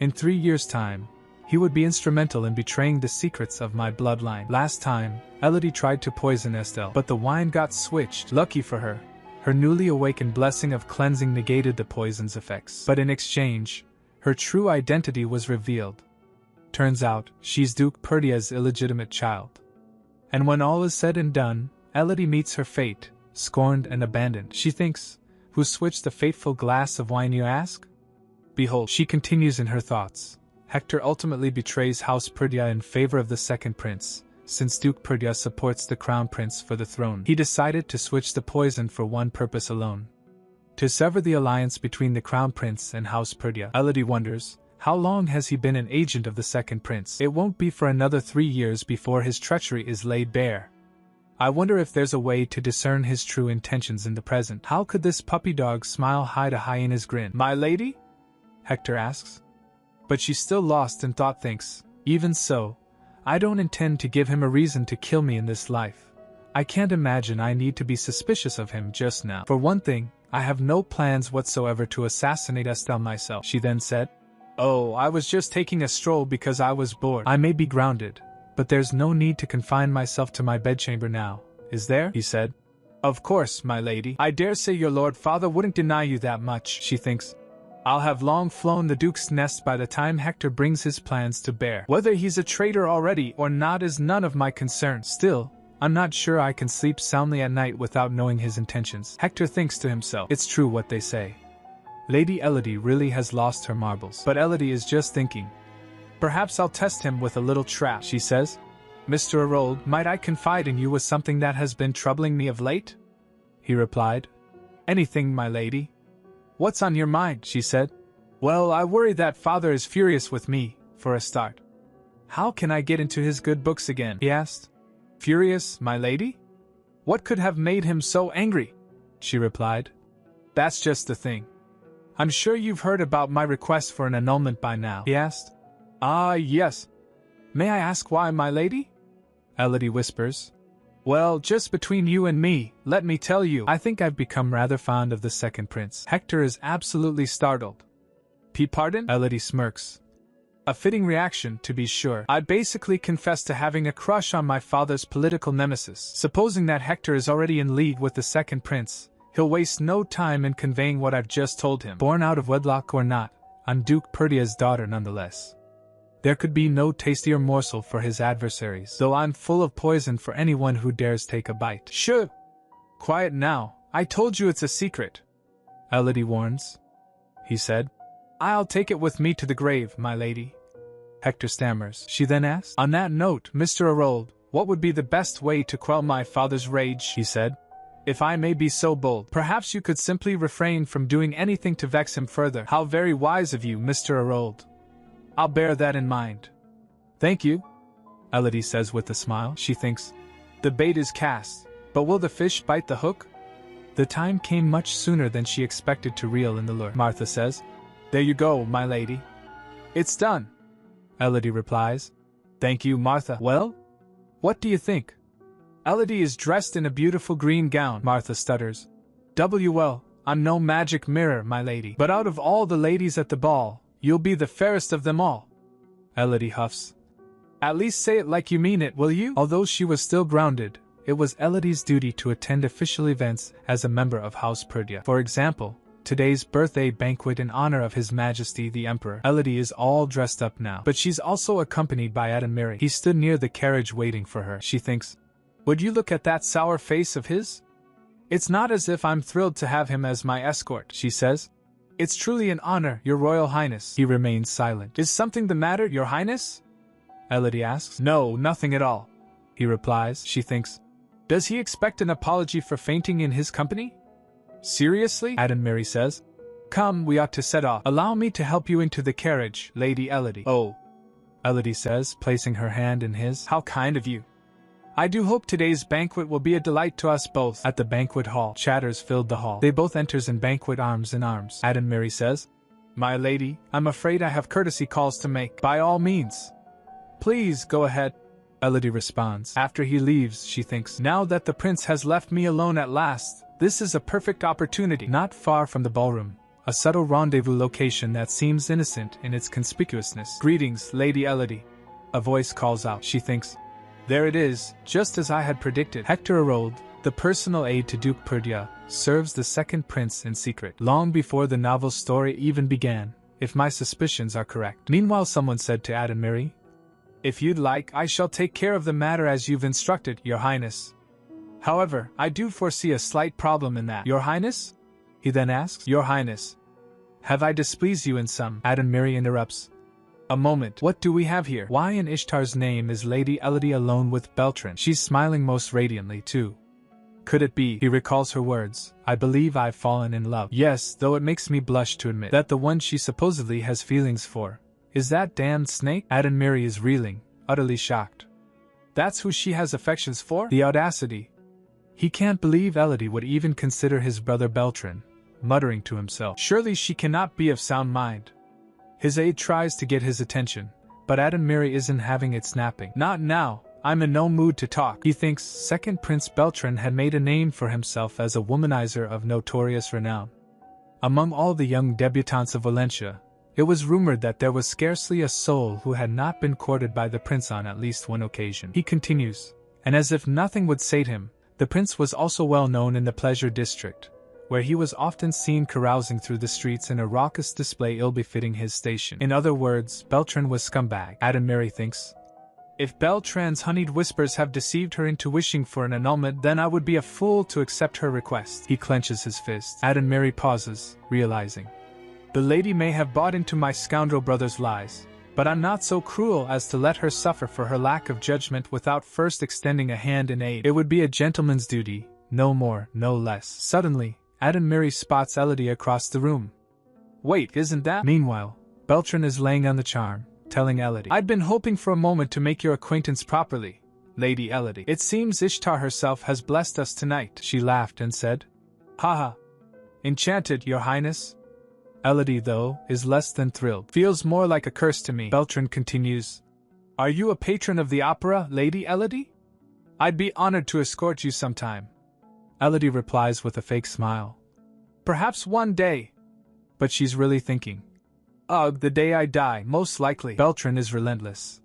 S1: In 3 years' time, he would be instrumental in betraying the secrets of my bloodline. Last time, Elodie tried to poison Estelle, but the wine got switched. Lucky for her, her newly awakened blessing of cleansing negated the poison's effects. But in exchange, her true identity was revealed. Turns out, she's Duke Perdia's illegitimate child. And when all is said and done, Elodie meets her fate, scorned and abandoned. She thinks, who switched the fateful glass of wine, you ask? Behold, she continues in her thoughts. Hector ultimately betrays House Perdia in favor of the second prince. Since Duke Perdia supports the crown prince for the throne, he decided to switch the poison for one purpose alone. To sever the alliance between the crown prince and House Perdia. Elodie wonders, how long has he been an agent of the second prince? It won't be for another 3 years before his treachery is laid bare. I wonder if there's a way to discern his true intentions in the present. How could this puppy dog smile hide a hyena's grin? My lady? Hector asks. But she's still lost in thought, thinks, even so, I don't intend to give him a reason to kill me in this life. I can't imagine I need to be suspicious of him just now. For one thing, I have no plans whatsoever to assassinate Estelle myself, she then said. Oh, I was just taking a stroll because I was bored. I may be grounded, but there's no need to confine myself to my bedchamber now, is there? He said. Of course, my lady. I dare say your lord father wouldn't deny you that much, she thinks. I'll have long flown the Duke's nest by the time Hector brings his plans to bear. Whether he's a traitor already or not is none of my concern. Still, I'm not sure I can sleep soundly at night without knowing his intentions. Hector thinks to himself, it's true what they say. Lady Elodie really has lost her marbles. But Elodie is just thinking. Perhaps I'll test him with a little trap, she says. Mr. Arold, might I confide in you with something that has been troubling me of late? He replied. Anything, my lady. What's on your mind? She said. Well, I worry that father is furious with me, for a start. How can I get into his good books again? He asked. Furious, my lady? What could have made him so angry? She replied. That's just the thing. I'm sure you've heard about my request for an annulment by now, he asked. Ah, yes. May I ask why, my lady? Elodie whispers. Well, just between you and me, let me tell you, I think I've become rather fond of the second prince. Hector is absolutely startled. Pardon? Elodie smirks. A fitting reaction, to be sure. I basically confess to having a crush on my father's political nemesis. Supposing that Hector is already in league with the second prince, he'll waste no time in conveying what I've just told him. Born out of wedlock or not, I'm Duke Perdia's daughter nonetheless. There could be no tastier morsel for his adversaries, though I'm full of poison for anyone who dares take a bite. Shh! Quiet now, I told you it's a secret. Elodie warns. He said. I'll take it with me to the grave, my lady. Hector stammers. She then asked. On that note, Mr. Arold, what would be the best way to quell my father's rage? He said. If I may be so bold, perhaps you could simply refrain from doing anything to vex him further. How very wise of you, Mr. Arold. I'll bear that in mind. Thank you, Elodie says with a smile. She thinks, the bait is cast, but will the fish bite the hook? The time came much sooner than she expected to reel in the lure. Martha says, there you go, my lady. It's done, Elodie replies. Thank you, Martha. Well, what do you think? Elodie is dressed in a beautiful green gown, Martha stutters. Well, I'm no magic mirror, my lady, but out of all the ladies at the ball, you'll be the fairest of them all. Elodie huffs. At least say it like you mean it, will you? Although she was still grounded, it was Elodie's duty to attend official events as a member of House Perdia. For example, today's birthday banquet in honor of His Majesty the Emperor. Elodie is all dressed up now, but she's also accompanied by Adamiri. He stood near the carriage waiting for her. She thinks, would you look at that sour face of his? It's not as if I'm thrilled to have him as my escort, she says. It's truly an honor, Your Royal Highness. He remains silent. Is something the matter, Your Highness? Elodie asks. No, nothing at all, he replies. She thinks. Does he expect an apology for fainting in his company? Seriously? Adenmary says. Come, we ought to set off. Allow me to help you into the carriage, Lady Elodie. Oh, Elodie says, placing her hand in his. How kind of you. I do hope today's banquet will be a delight to us both. At the banquet hall, chatters filled the hall. They both enters in banquet arms in arms. Adenmary says, My lady, I'm afraid I have courtesy calls to make. By all means. Please, go ahead. Elodie responds. After he leaves, she thinks, now that the prince has left me alone at last, this is a perfect opportunity. Not far from the ballroom, a subtle rendezvous location that seems innocent in its conspicuousness. Greetings, Lady Elodie. A voice calls out. She thinks, there it is, just as I had predicted. Hector Arold, the personal aide to Duke Perdia, serves the second prince in secret. Long before the novel's story even began, if my suspicions are correct. Meanwhile, someone said to Adenmary, if you'd like, I shall take care of the matter as you've instructed, Your Highness. However, I do foresee a slight problem in that. Your Highness? He then asks. Your Highness. Have I displeased you in some? Adenmary interrupts. A moment, what do we have here? Why in Ishtar's name is Lady Elodie alone with Beltran? She's smiling most radiantly too. Could it be, he recalls her words, I believe I've fallen in love. Yes, though it makes me blush to admit that the one she supposedly has feelings for is that damned snake? Adenmary is reeling, utterly shocked. That's who she has affections for? The audacity. He can't believe Elodie would even consider his brother Beltran, muttering to himself. Surely she cannot be of sound mind. His aide tries to get his attention, but Adenmary isn't having it snapping. Not now, I'm in no mood to talk. He thinks second Prince Beltran had made a name for himself as a womanizer of notorious renown. Among all the young debutantes of Valencia, it was rumored that there was scarcely a soul who had not been courted by the prince on at least one occasion. He continues, and as if nothing would sate him, the prince was also well known in the pleasure district, where he was often seen carousing through the streets in a raucous display ill-befitting his station. In other words, Beltran was scumbag. Adenmary thinks, if Beltran's honeyed whispers have deceived her into wishing for an annulment, then I would be a fool to accept her request. He clenches his fist. Adenmary pauses, realizing, the lady may have bought into my scoundrel brother's lies, but I'm not so cruel as to let her suffer for her lack of judgment without first extending a hand in aid. It would be a gentleman's duty, no more, no less. Suddenly, Adenmary spots Elodie across the room. Wait, isn't that? Meanwhile, Beltran is laying on the charm, telling Elodie, I'd been hoping for a moment to make your acquaintance properly, Lady Elodie. It seems Ishtar herself has blessed us tonight. She laughed and said, haha. Enchanted, Your Highness. Elodie, though, is less than thrilled. Feels more like a curse to me. Beltran continues, are you a patron of the opera, Lady Elodie? I'd be honored to escort you sometime. Elodie replies with a fake smile. Perhaps one day. But she's really thinking, ugh, the day I die, most likely. Beltran is relentless.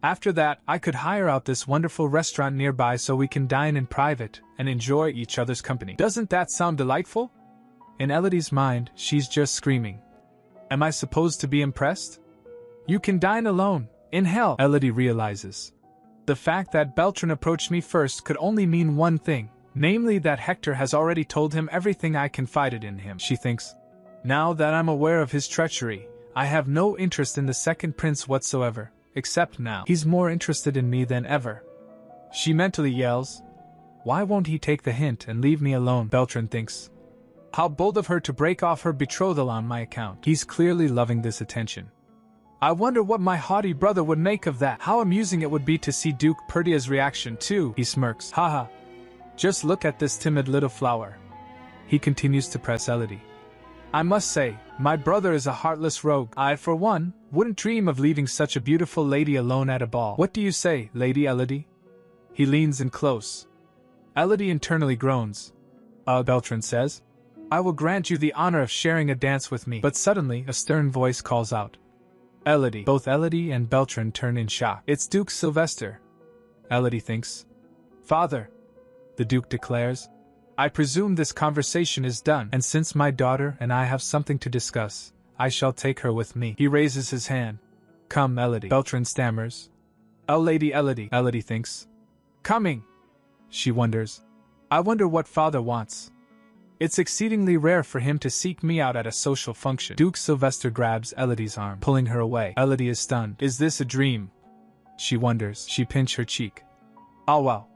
S1: After that, I could hire out this wonderful restaurant nearby so we can dine in private and enjoy each other's company. Doesn't that sound delightful? In Elodie's mind, she's just screaming. Am I supposed to be impressed? You can dine alone, in hell, Elodie realizes. The fact that Beltran approached me first could only mean one thing, namely that Hector has already told him everything I confided in him. She thinks, now that I'm aware of his treachery, I have no interest in the second prince whatsoever, except now. He's more interested in me than ever. She mentally yells, why won't he take the hint and leave me alone? Beltran thinks, how bold of her to break off her betrothal on my account. He's clearly loving this attention. I wonder what my haughty brother would make of that. How amusing it would be to see Duke Perdia's reaction too. He smirks. Haha. Just look at this timid little flower. He continues to press Elodie. I must say, my brother is a heartless rogue. I, for one, wouldn't dream of leaving such a beautiful lady alone at a ball. What do you say, Lady Elodie? He leans in close. Elodie internally groans. Beltran says, I will grant you the honor of sharing a dance with me. But suddenly, a stern voice calls out, Elodie. Both Elodie and Beltran turn in shock. It's Duke Sylvester. Elodie thinks, Father. The Duke declares, I presume this conversation is done, and since my daughter and I have something to discuss, I shall take her with me. He raises his hand. Come, Elodie. Beltran stammers. Oh, Lady Elodie. Elodie thinks. Coming. She wonders. I wonder what father wants. It's exceedingly rare for him to seek me out at a social function. Duke Sylvester grabs Elodie's arm, pulling her away. Elodie is stunned. Is this a dream? She wonders. She pinched her cheek. Oh wow.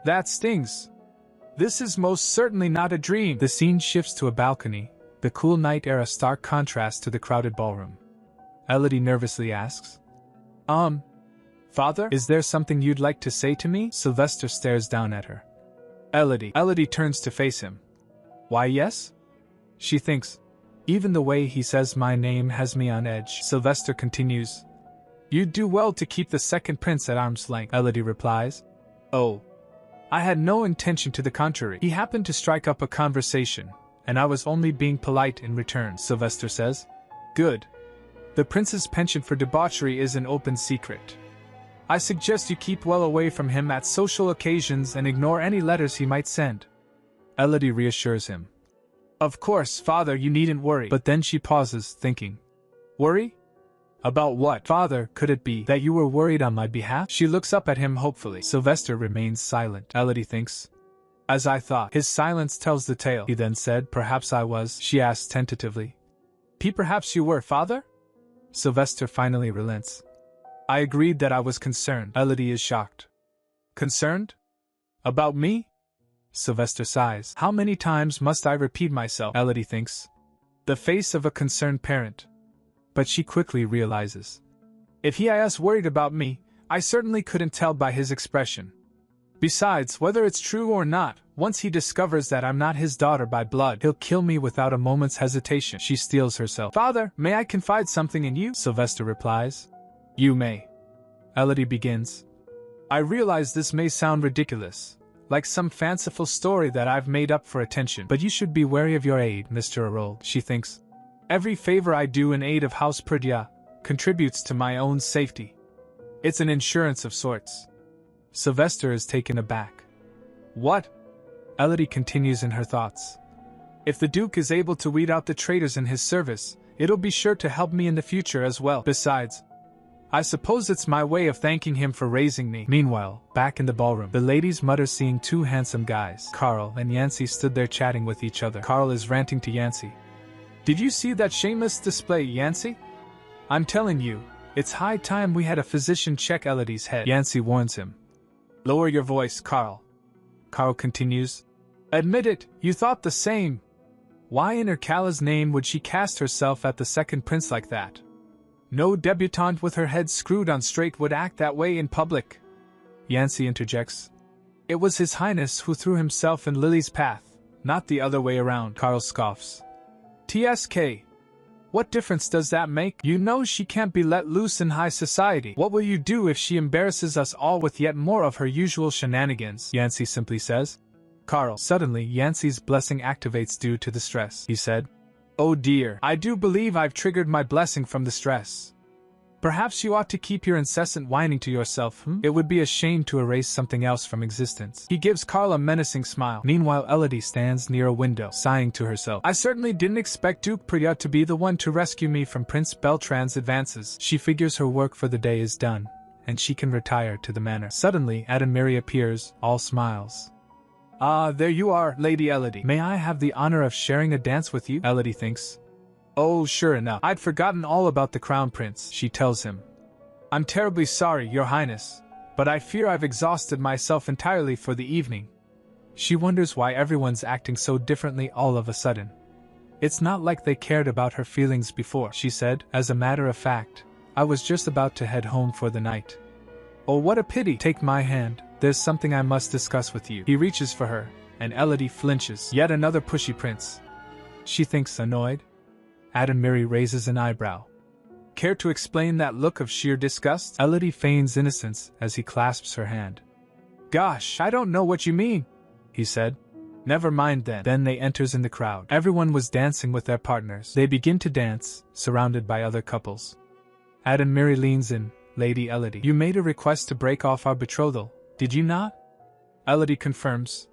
S1: That stings. This is most certainly not a dream. The scene shifts to a balcony, the cool night air a stark contrast to the crowded ballroom. Elodie nervously asks, Father, is there something you'd like to say to me? Sylvester stares down at her. Elodie turns to face him. Why yes? She thinks. Even the way he says my name has me on edge. Sylvester continues. You'd do well to keep the second prince at arm's length, Elodie replies. Oh. I had no intention to the contrary. He happened to strike up a conversation, and I was only being polite in return, Sylvester says. Good. The prince's penchant for debauchery is an open secret. I suggest you keep well away from him at social occasions and ignore any letters he might send. Elodie reassures him. Of course, Father, you needn't worry. But then she pauses, thinking. Worry? About what? Father, could it be that you were worried on my behalf? She looks up at him hopefully. Sylvester remains silent. Elodie thinks. As I thought. His silence tells the tale. He then said, Perhaps I was. She asked tentatively. Perhaps you were, Father? Sylvester finally relents. I agreed that I was concerned. Elodie is shocked. Concerned? About me? Sylvester sighs. How many times must I repeat myself? Elodie thinks. The face of a concerned parent. But she quickly realizes. If he is worried about me, I certainly couldn't tell by his expression. Besides, whether it's true or not, once he discovers that I'm not his daughter by blood, he'll kill me without a moment's hesitation. She steels herself. Father, may I confide something in you? Sylvester replies. You may. Elodie begins. I realize this may sound ridiculous, like some fanciful story that I've made up for attention, but you should be wary of your aid, Mr. Arold. She thinks. Every favor I do in aid of House Perdya contributes to my own safety. It's an insurance of sorts. Sylvester is taken aback. What? Elodie continues in her thoughts. If the Duke is able to weed out the traitors in his service, it'll be sure to help me in the future as well. Besides, I suppose it's my way of thanking him for raising me. Meanwhile, back in the ballroom, the ladies mutter seeing two handsome guys. Carl and Yancey stood there chatting with each other. Carl is ranting to Yancey. Did you see that shameless display, Yancey? I'm telling you, it's high time we had a physician check Elodie's head. Yancey warns him. Lower your voice, Carl. Carl continues. Admit it, you thought the same. Why in Ercala's name would she cast herself at the second prince like that? No debutante with her head screwed on straight would act that way in public. Yancey interjects. It was His Highness who threw himself in Lily's path, not the other way around. Carl scoffs. TSK. What difference does that make? You know she can't be let loose in high society. What will you do if she embarrasses us all with yet more of her usual shenanigans? Yancey simply says. Carl. Suddenly, Yancey's blessing activates due to the stress. He said, Oh dear, I do believe I've triggered my blessing from the stress. Perhaps you ought to keep your incessant whining to yourself, It would be a shame to erase something else from existence. He gives Carl a menacing smile. Meanwhile, Elodie stands near a window, sighing to herself. I certainly didn't expect Duke Perdya to be the one to rescue me from Prince Beltran's advances. She figures her work for the day is done, and she can retire to the manor. Suddenly, Adamiri appears, all smiles. Ah, there you are, Lady Elodie. May I have the honor of sharing a dance with you? Elodie thinks. Oh, sure enough. I'd forgotten all about the Crown Prince, she tells him. I'm terribly sorry, Your Highness, but I fear I've exhausted myself entirely for the evening. She wonders why everyone's acting so differently all of a sudden. It's not like they cared about her feelings before, she said. As a matter of fact, I was just about to head home for the night. Oh, what a pity. Take my hand. There's something I must discuss with you. He reaches for her, and Elodie flinches. Yet another pushy prince. She thinks annoyed. Adamiri raises an eyebrow. Care to explain that look of sheer disgust? Elodie feigns innocence as he clasps her hand. Gosh, I don't know what you mean, he said. Never mind then. Then they enters in the crowd. Everyone was dancing with their partners. They begin to dance, surrounded by other couples. Adamiri leans in. Lady Elodie, you made a request to break off our betrothal, did you not? Elodie confirms.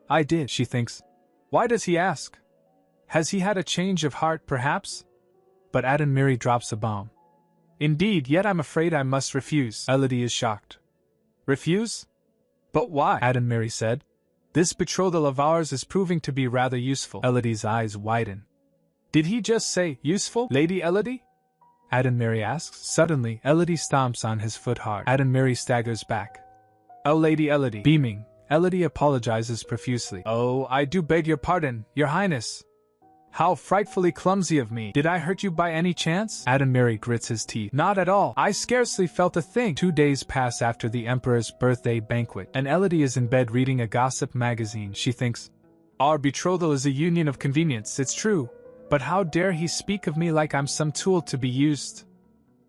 S1: I did, she thinks. Why does he ask? Has he had a change of heart, perhaps? But Adamiri drops a bomb. Indeed, yet I'm afraid I must refuse. Elodie is shocked. Refuse? But why? Adamiri said. This betrothal of ours is proving to be rather useful. Elodie's eyes widen. Did he just say, useful, Lady Elodie? Adenmary asks. Suddenly, Elodie stomps on his foot hard. Adenmary staggers back. Oh, Lady Elodie. Beaming, Elodie apologizes profusely. Oh, I do beg your pardon, Your Highness. How frightfully clumsy of me. Did I hurt you by any chance? Adenmary grits his teeth. Not at all. I scarcely felt a thing. 2 days pass after the Emperor's birthday banquet, and Elodie is in bed reading a gossip magazine. She thinks, our betrothal is a union of convenience, it's true. But how dare he speak of me like I'm some tool to be used?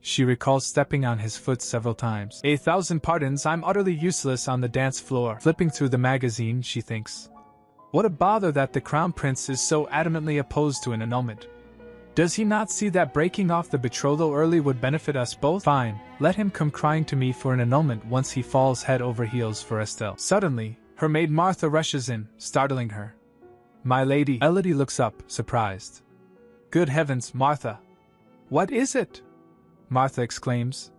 S1: She recalls stepping on his foot several times. 1,000 pardons, I'm utterly useless on the dance floor. Flipping through the magazine, she thinks, what a bother that the Crown Prince is so adamantly opposed to an annulment. Does he not see that breaking off the betrothal early would benefit us both? Fine, let him come crying to me for an annulment once he falls head over heels for Estelle. Suddenly, her maid Martha rushes in, startling her. My lady. Elodie looks up, surprised. Good heavens, Martha. What is it? Martha exclaims.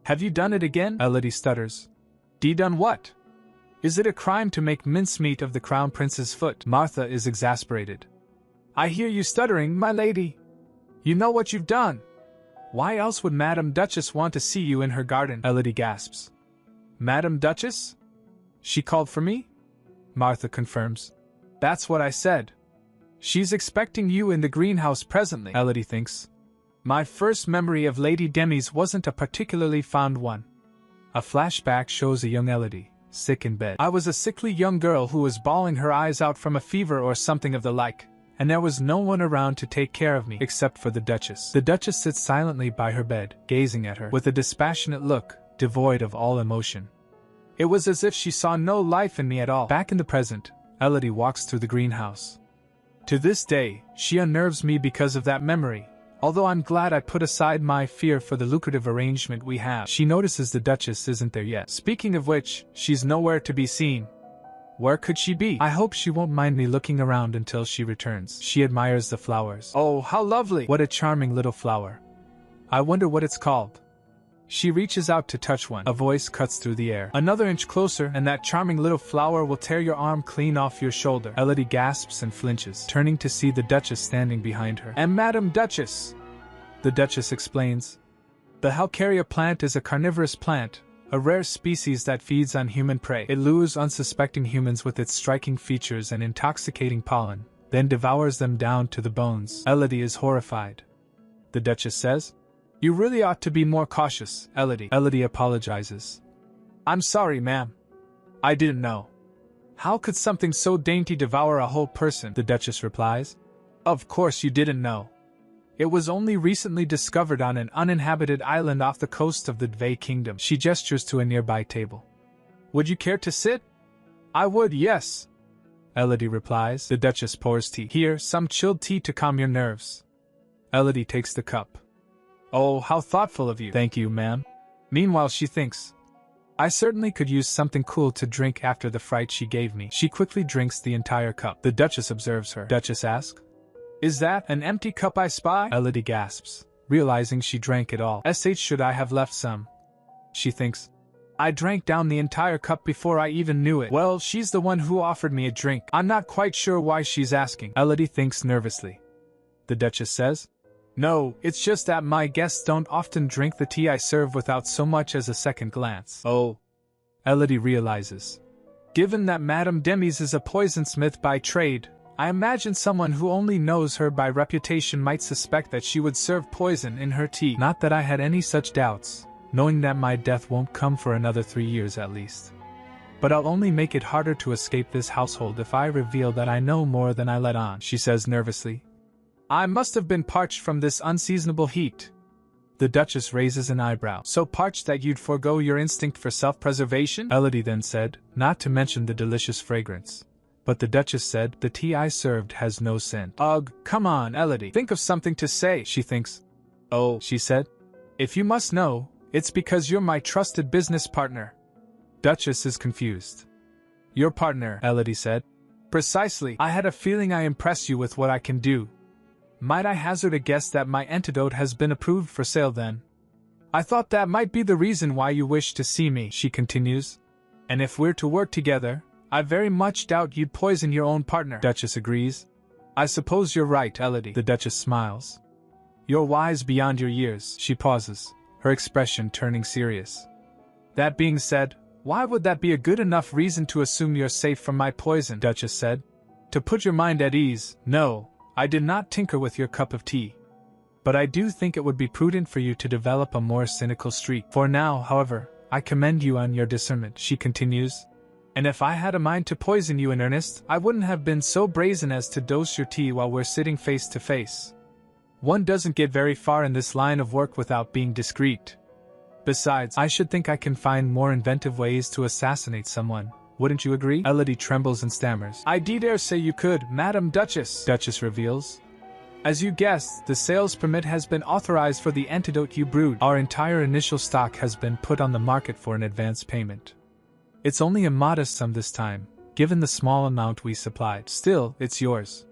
S1: Have you done it again? Elodie stutters. Done what? Is it a crime to make mincemeat of the Crown Prince's foot? Martha is exasperated. I hear you stuttering, my lady. You know what you've done. Why else would Madame Duchess want to see you in her garden? Elodie gasps. Madame Duchess? She called for me? Martha confirms. That's what I said. She's expecting you in the greenhouse presently, Elodie thinks. My first memory of Lady Demys wasn't a particularly fond one. A flashback shows a young Elodie, sick in bed. I was a sickly young girl who was bawling her eyes out from a fever or something of the like, and there was no one around to take care of me except for the Duchess. The Duchess sits silently by her bed, gazing at her with a dispassionate look, devoid of all emotion. It was as if she saw no life in me at all. Back in the present, Elodie walks through the greenhouse. To this day, she unnerves me because of that memory, although I'm glad I put aside my fear for the lucrative arrangement we have. She notices the Duchess isn't there yet. Speaking of which, she's nowhere to be seen. Where could she be? I hope she won't mind me looking around until she returns. She admires the flowers. Oh, how lovely! What a charming little flower. I wonder what it's called. She reaches out to touch one. A voice cuts through the air. Another inch closer, and that charming little flower will tear your arm clean off your shoulder. Elodie gasps and flinches, turning to see the Duchess standing behind her. And Madame Duchess! The Duchess explains. The Halcaria plant is a carnivorous plant, a rare species that feeds on human prey. It lures unsuspecting humans with its striking features and intoxicating pollen, then devours them down to the bones. Elodie is horrified. The Duchess says, You really ought to be more cautious, Elodie. Elodie apologizes. I'm sorry, ma'am. I didn't know. How could something so dainty devour a whole person? The Duchess replies. Of course you didn't know. It was only recently discovered on an uninhabited island off the coast of the Dvei Kingdom. She gestures to a nearby table. Would you care to sit? I would, yes. Elodie replies. The Duchess pours tea. Here, some chilled tea to calm your nerves. Elodie takes the cup. Oh, how thoughtful of you. Thank you, ma'am. Meanwhile, she thinks, I certainly could use something cool to drink after the fright she gave me. She quickly drinks the entire cup. The Duchess observes her. Duchess asks, Is that an empty cup I spy? Elodie gasps, realizing she drank it all. Should I have left some? She thinks, I drank down the entire cup before I even knew it. Well, she's the one who offered me a drink. I'm not quite sure why she's asking. Elodie thinks nervously. The Duchess says, No, it's just that my guests don't often drink the tea I serve without so much as a second glance. Oh. Elodie realizes. Given that Madame Demys is a poisonsmith by trade, I imagine someone who only knows her by reputation might suspect that she would serve poison in her tea. Not that I had any such doubts, knowing that my death won't come for another 3 years at least. But I'll only make it harder to escape this household if I reveal that I know more than I let on, she says nervously. I must have been parched from this unseasonable heat. The Duchess raises an eyebrow. So parched that you'd forego your instinct for self-preservation? Elodie then said, not to mention the delicious fragrance. But the Duchess said, the tea I served has no scent. Ugh, come on, Elodie. Think of something to say, she thinks. Oh, she said. If you must know, it's because you're my trusted business partner. Duchess is confused. Your partner, Elodie said. Precisely. I had a feeling I impress you with what I can do. Might I hazard a guess that my antidote has been approved for sale then? I thought that might be the reason why you wished to see me, she continues. And if we're to work together, I very much doubt you'd poison your own partner, Duchess agrees. I suppose you're right, Elodie, the Duchess smiles. You're wise beyond your years. She pauses, her expression turning serious. That being said, why would that be a good enough reason to assume you're safe from my poison, Duchess said. To put your mind at ease, no, I did not tinker with your cup of tea. But I do think it would be prudent for you to develop a more cynical streak. For now, however, I commend you on your discernment, she continues. And if I had a mind to poison you in earnest, I wouldn't have been so brazen as to dose your tea while we're sitting face to face. One doesn't get very far in this line of work without being discreet. Besides, I should think I can find more inventive ways to assassinate someone. Wouldn't you agree? Elodie trembles and stammers. I dare say you could, Madam Duchess, Duchess reveals. As you guessed, the sales permit has been authorized for the antidote you brewed. Our entire initial stock has been put on the market for an advance payment. It's only a modest sum this time, given the small amount we supplied. Still, it's yours.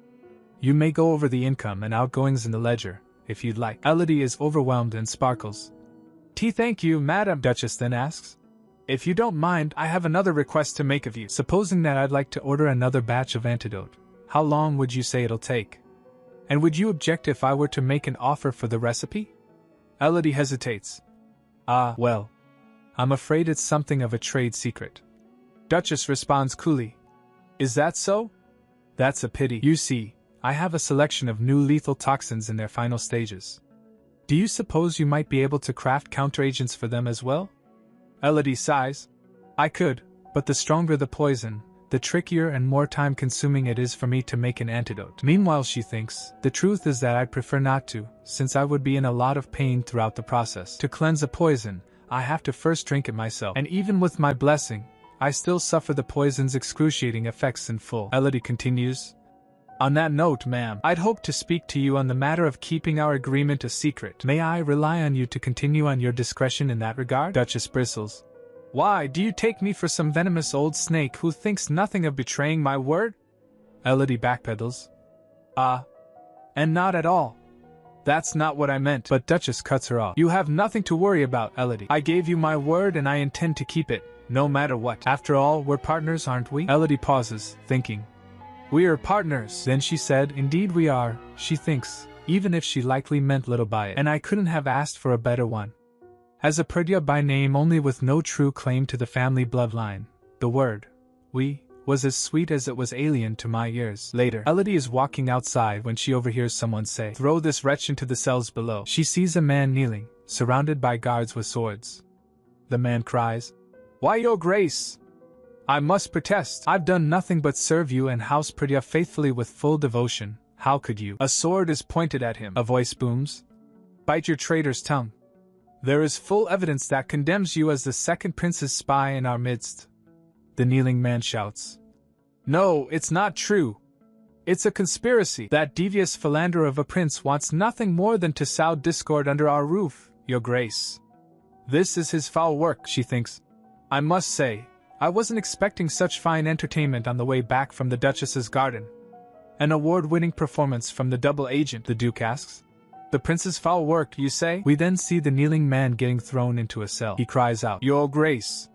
S1: You may go over the income and outgoings in the ledger, if you'd like. Elodie is overwhelmed and sparkles. Thank you, Madam Duchess then asks. If you don't mind, I have another request to make of you. Supposing that I'd like to order another batch of antidote, how long would you say it'll take? And would you object if I were to make an offer for the recipe? Elodie hesitates. Well, I'm afraid it's something of a trade secret. Duchess responds coolly. Is that so? That's a pity. You see, I have a selection of new lethal toxins in their final stages. Do you suppose you might be able to craft counteragents for them as well? Elodie sighs. I could, but the stronger the poison, the trickier and more time-consuming it is for me to make an antidote. Meanwhile, she thinks, the truth is that I'd prefer not to, since I would be in a lot of pain throughout the process. To cleanse a poison, I have to first drink it myself, and even with my blessing, I still suffer the poison's excruciating effects in full. Elodie continues. On that note, ma'am, I'd hoped to speak to you on the matter of keeping our agreement a secret. May I rely on you to continue on your discretion in that regard? Duchess bristles. Why, do you take me for some venomous old snake who thinks nothing of betraying my word? Elodie backpedals. And not at all. That's not what I meant. But Duchess cuts her off. You have nothing to worry about, Elodie. I gave you my word and I intend to keep it, no matter what. After all, we're partners, aren't we? Elodie pauses, thinking. We are partners. Then she said, indeed we are, she thinks, even if she likely meant little by it. And I couldn't have asked for a better one. As a Perdua by name only with no true claim to the family bloodline, the word, we, was as sweet as it was alien to my ears. Later, Elodie is walking outside when she overhears someone say, throw this wretch into the cells below. She sees a man kneeling, surrounded by guards with swords. The man cries, Why, your grace! I must protest. I've done nothing but serve you and House Perdua faithfully with full devotion. How could you? A sword is pointed at him. A voice booms. Bite your traitor's tongue. There is full evidence that condemns you as the second prince's spy in our midst. The kneeling man shouts. No, it's not true. It's a conspiracy. That devious philanderer of a prince wants nothing more than to sow discord under our roof, your grace. This is his foul work, she thinks. I must say, I wasn't expecting such fine entertainment on the way back from the Duchess's garden. An award-winning performance from the double agent, the Duke asks. The prince's foul work, you say? We then see the kneeling man getting thrown into a cell. He cries out, Your grace!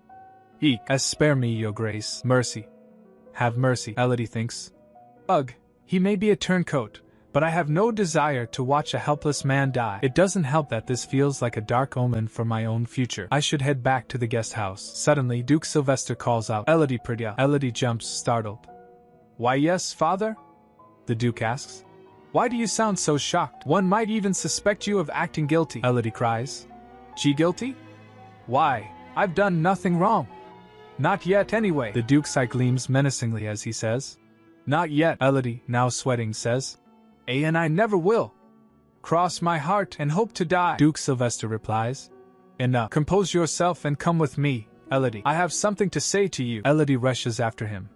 S1: Eek, spare me, your grace. Mercy. Have mercy, Elodie thinks. Ugh, he may be a turncoat, but I have no desire to watch a helpless man die. It doesn't help that this feels like a dark omen for my own future. I should head back to the guest house. Suddenly, Duke Sylvester calls out, Elodie Perdua. Elodie jumps, startled. Why yes, father? The Duke asks. Why do you sound so shocked? One might even suspect you of acting guilty, Elodie cries. She guilty? Why, I've done nothing wrong. Not yet anyway. The Duke's eye gleams menacingly as he says. Not yet, Elodie, now sweating, says. And I never will. Cross my heart and hope to die, Duke Sylvester replies. Enough. Compose yourself and come with me, Elodie. I have something to say to you. Elodie rushes after him.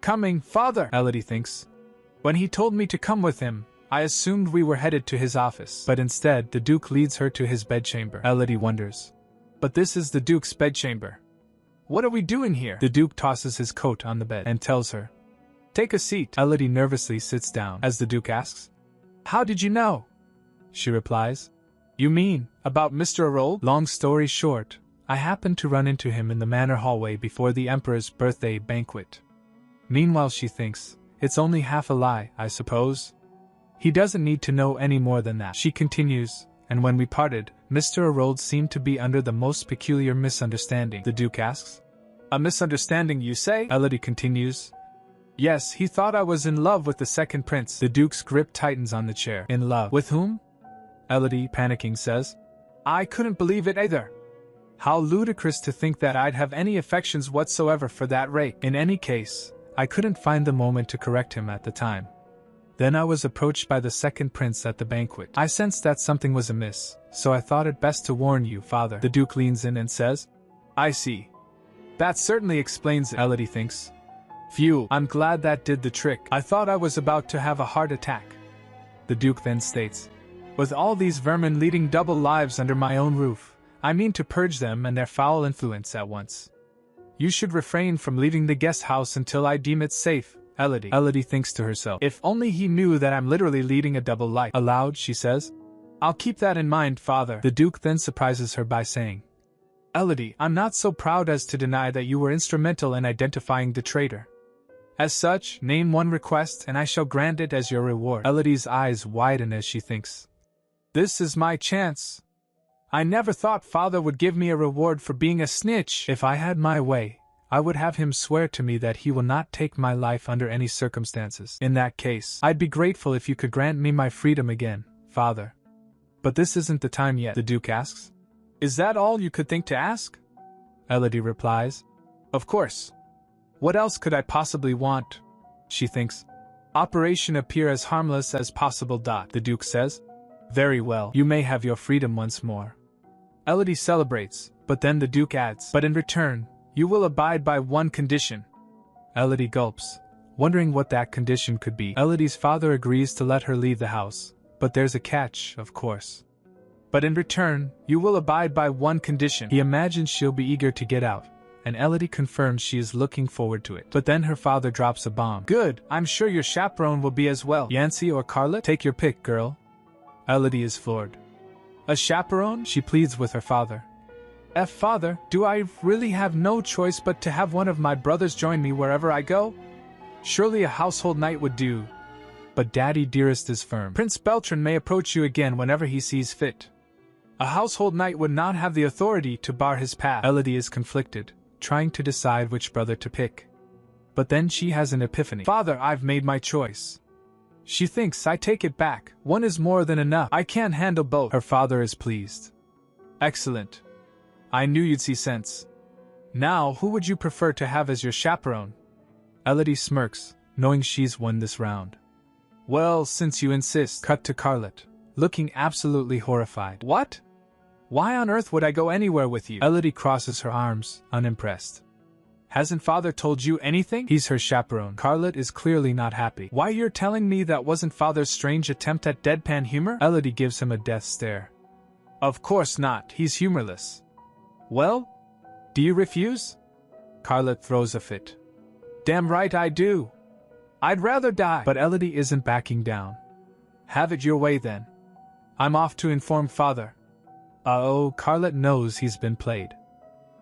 S1: Coming, father, Elodie thinks. When he told me to come with him, I assumed we were headed to his office. But instead, the Duke leads her to his bedchamber. Elodie wonders. But this is the Duke's bedchamber. What are we doing here? The Duke tosses his coat on the bed and tells her. Take a seat. Elodie nervously sits down as the Duke asks. How did you know? She replies. You mean, about Mr. Arold? Long story short, I happened to run into him in the manor hallway before the Emperor's birthday banquet. Meanwhile she thinks, it's only half a lie, I suppose. He doesn't need to know any more than that. She continues, and when we parted, Mr. Arold seemed to be under the most peculiar misunderstanding. The Duke asks. A misunderstanding, you say? Elodie continues. Yes, he thought I was in love with the second prince. The Duke's grip tightens on the chair. In love? With whom? Elodie, panicking, says. I couldn't believe it either. How ludicrous to think that I'd have any affections whatsoever for that rake. In any case, I couldn't find the moment to correct him at the time. Then I was approached by the second prince at the banquet. I sensed that something was amiss, so I thought it best to warn you, father. The Duke leans in and says, I see. That certainly explains it, Elodie thinks. Phew, I'm glad that did the trick. I thought I was about to have a heart attack. The Duke then states, with all these vermin leading double lives under my own roof, I mean to purge them and their foul influence at once. You should refrain from leaving the guest house until I deem it safe, Elodie. Elodie thinks to herself, if only he knew that I'm literally leading a double life. Aloud, she says, I'll keep that in mind, father. The Duke then surprises her by saying, Elodie, I'm not so proud as to deny that you were instrumental in identifying the traitor. As such, name one request and I shall grant it as your reward. Elodie's eyes widen as she thinks, this is my chance. I never thought father would give me a reward for being a snitch. If I had my way, I would have him swear to me that he will not take my life under any circumstances. In that case, I'd be grateful if you could grant me my freedom again, father. But this isn't the time yet, the Duke asks. Is that all you could think to ask? Elodie replies, of course. What else could I possibly want? She thinks. Operation appear as harmless as possible. The Duke says, very well, you may have your freedom once more. Elodie celebrates, but then the Duke adds, but in return, you will abide by one condition. Elodie gulps, wondering what that condition could be. Elodie's father agrees to let her leave the house, but there's a catch, of course. But in return, you will abide by one condition. He imagines she'll be eager to get out, and Elodie confirms she is looking forward to it. But then her father drops a bomb. Good, I'm sure your chaperone will be as well. Yancy or Carlet? Take your pick, girl. Elodie is floored. A chaperone? She pleads with her father. Father, do I really have no choice but to have one of my brothers join me wherever I go? Surely a household knight would do. But Daddy dearest is firm. Prince Beltran may approach you again whenever he sees fit. A household knight would not have the authority to bar his path. Elodie is conflicted, trying to decide which brother to pick. But then she has an epiphany. Father, I've made my choice. She thinks, I take it back, one is more than enough. I can't handle both. Her father is pleased. Excellent. I knew you'd see sense. Now, who would you prefer to have as your chaperone? Elodie smirks, knowing she's won this round. Well, since you insist. Cut to Carlet, looking absolutely horrified. What? Why on earth would I go anywhere with you? Elodie crosses her arms, unimpressed. Hasn't father told you anything? He's her chaperone. Carlet is clearly not happy. Why, you're telling me that wasn't father's strange attempt at deadpan humor? Elodie gives him a death stare. Of course not, he's humorless. Well? Do you refuse? Carlet throws a fit. Damn right I do. I'd rather die. But Elodie isn't backing down. Have it your way then. I'm off to inform father. Oh, Carlet knows he's been played.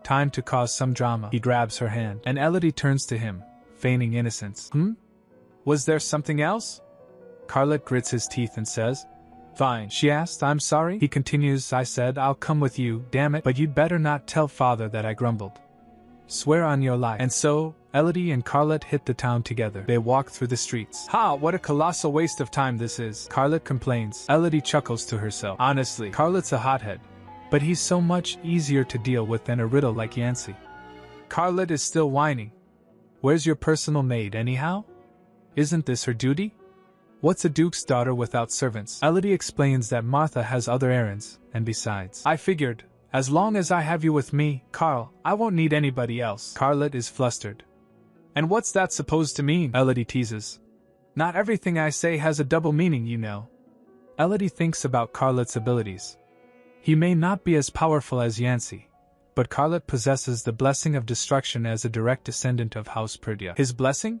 S1: Time to cause some drama. He grabs her hand, and Elodie turns to him, feigning innocence. Was there something else? Carlet grits his teeth and says, Fine. She asked, I'm sorry? He continues, I said I'll come with you, damn it, but you'd better not tell father that I grumbled. Swear on your life. And so, Elodie and Carlet hit the town together. They walk through the streets. Ha, what a colossal waste of time this is. Carlet complains. Elodie chuckles to herself. Honestly, Carlet's a hothead. But he's so much easier to deal with than a riddle like Yancy. Carlet is still whining. Where's your personal maid, anyhow? Isn't this her duty? What's a duke's daughter without servants? Elodie explains that Martha has other errands, and besides, I figured, as long as I have you with me, Carl, I won't need anybody else. Carlet is flustered. And what's that supposed to mean? Elodie teases. Not everything I say has a double meaning, you know. Elodie thinks about Carlet's abilities. He may not be as powerful as Yancy, but Carlet possesses the blessing of destruction as a direct descendant of House Perdea. His blessing?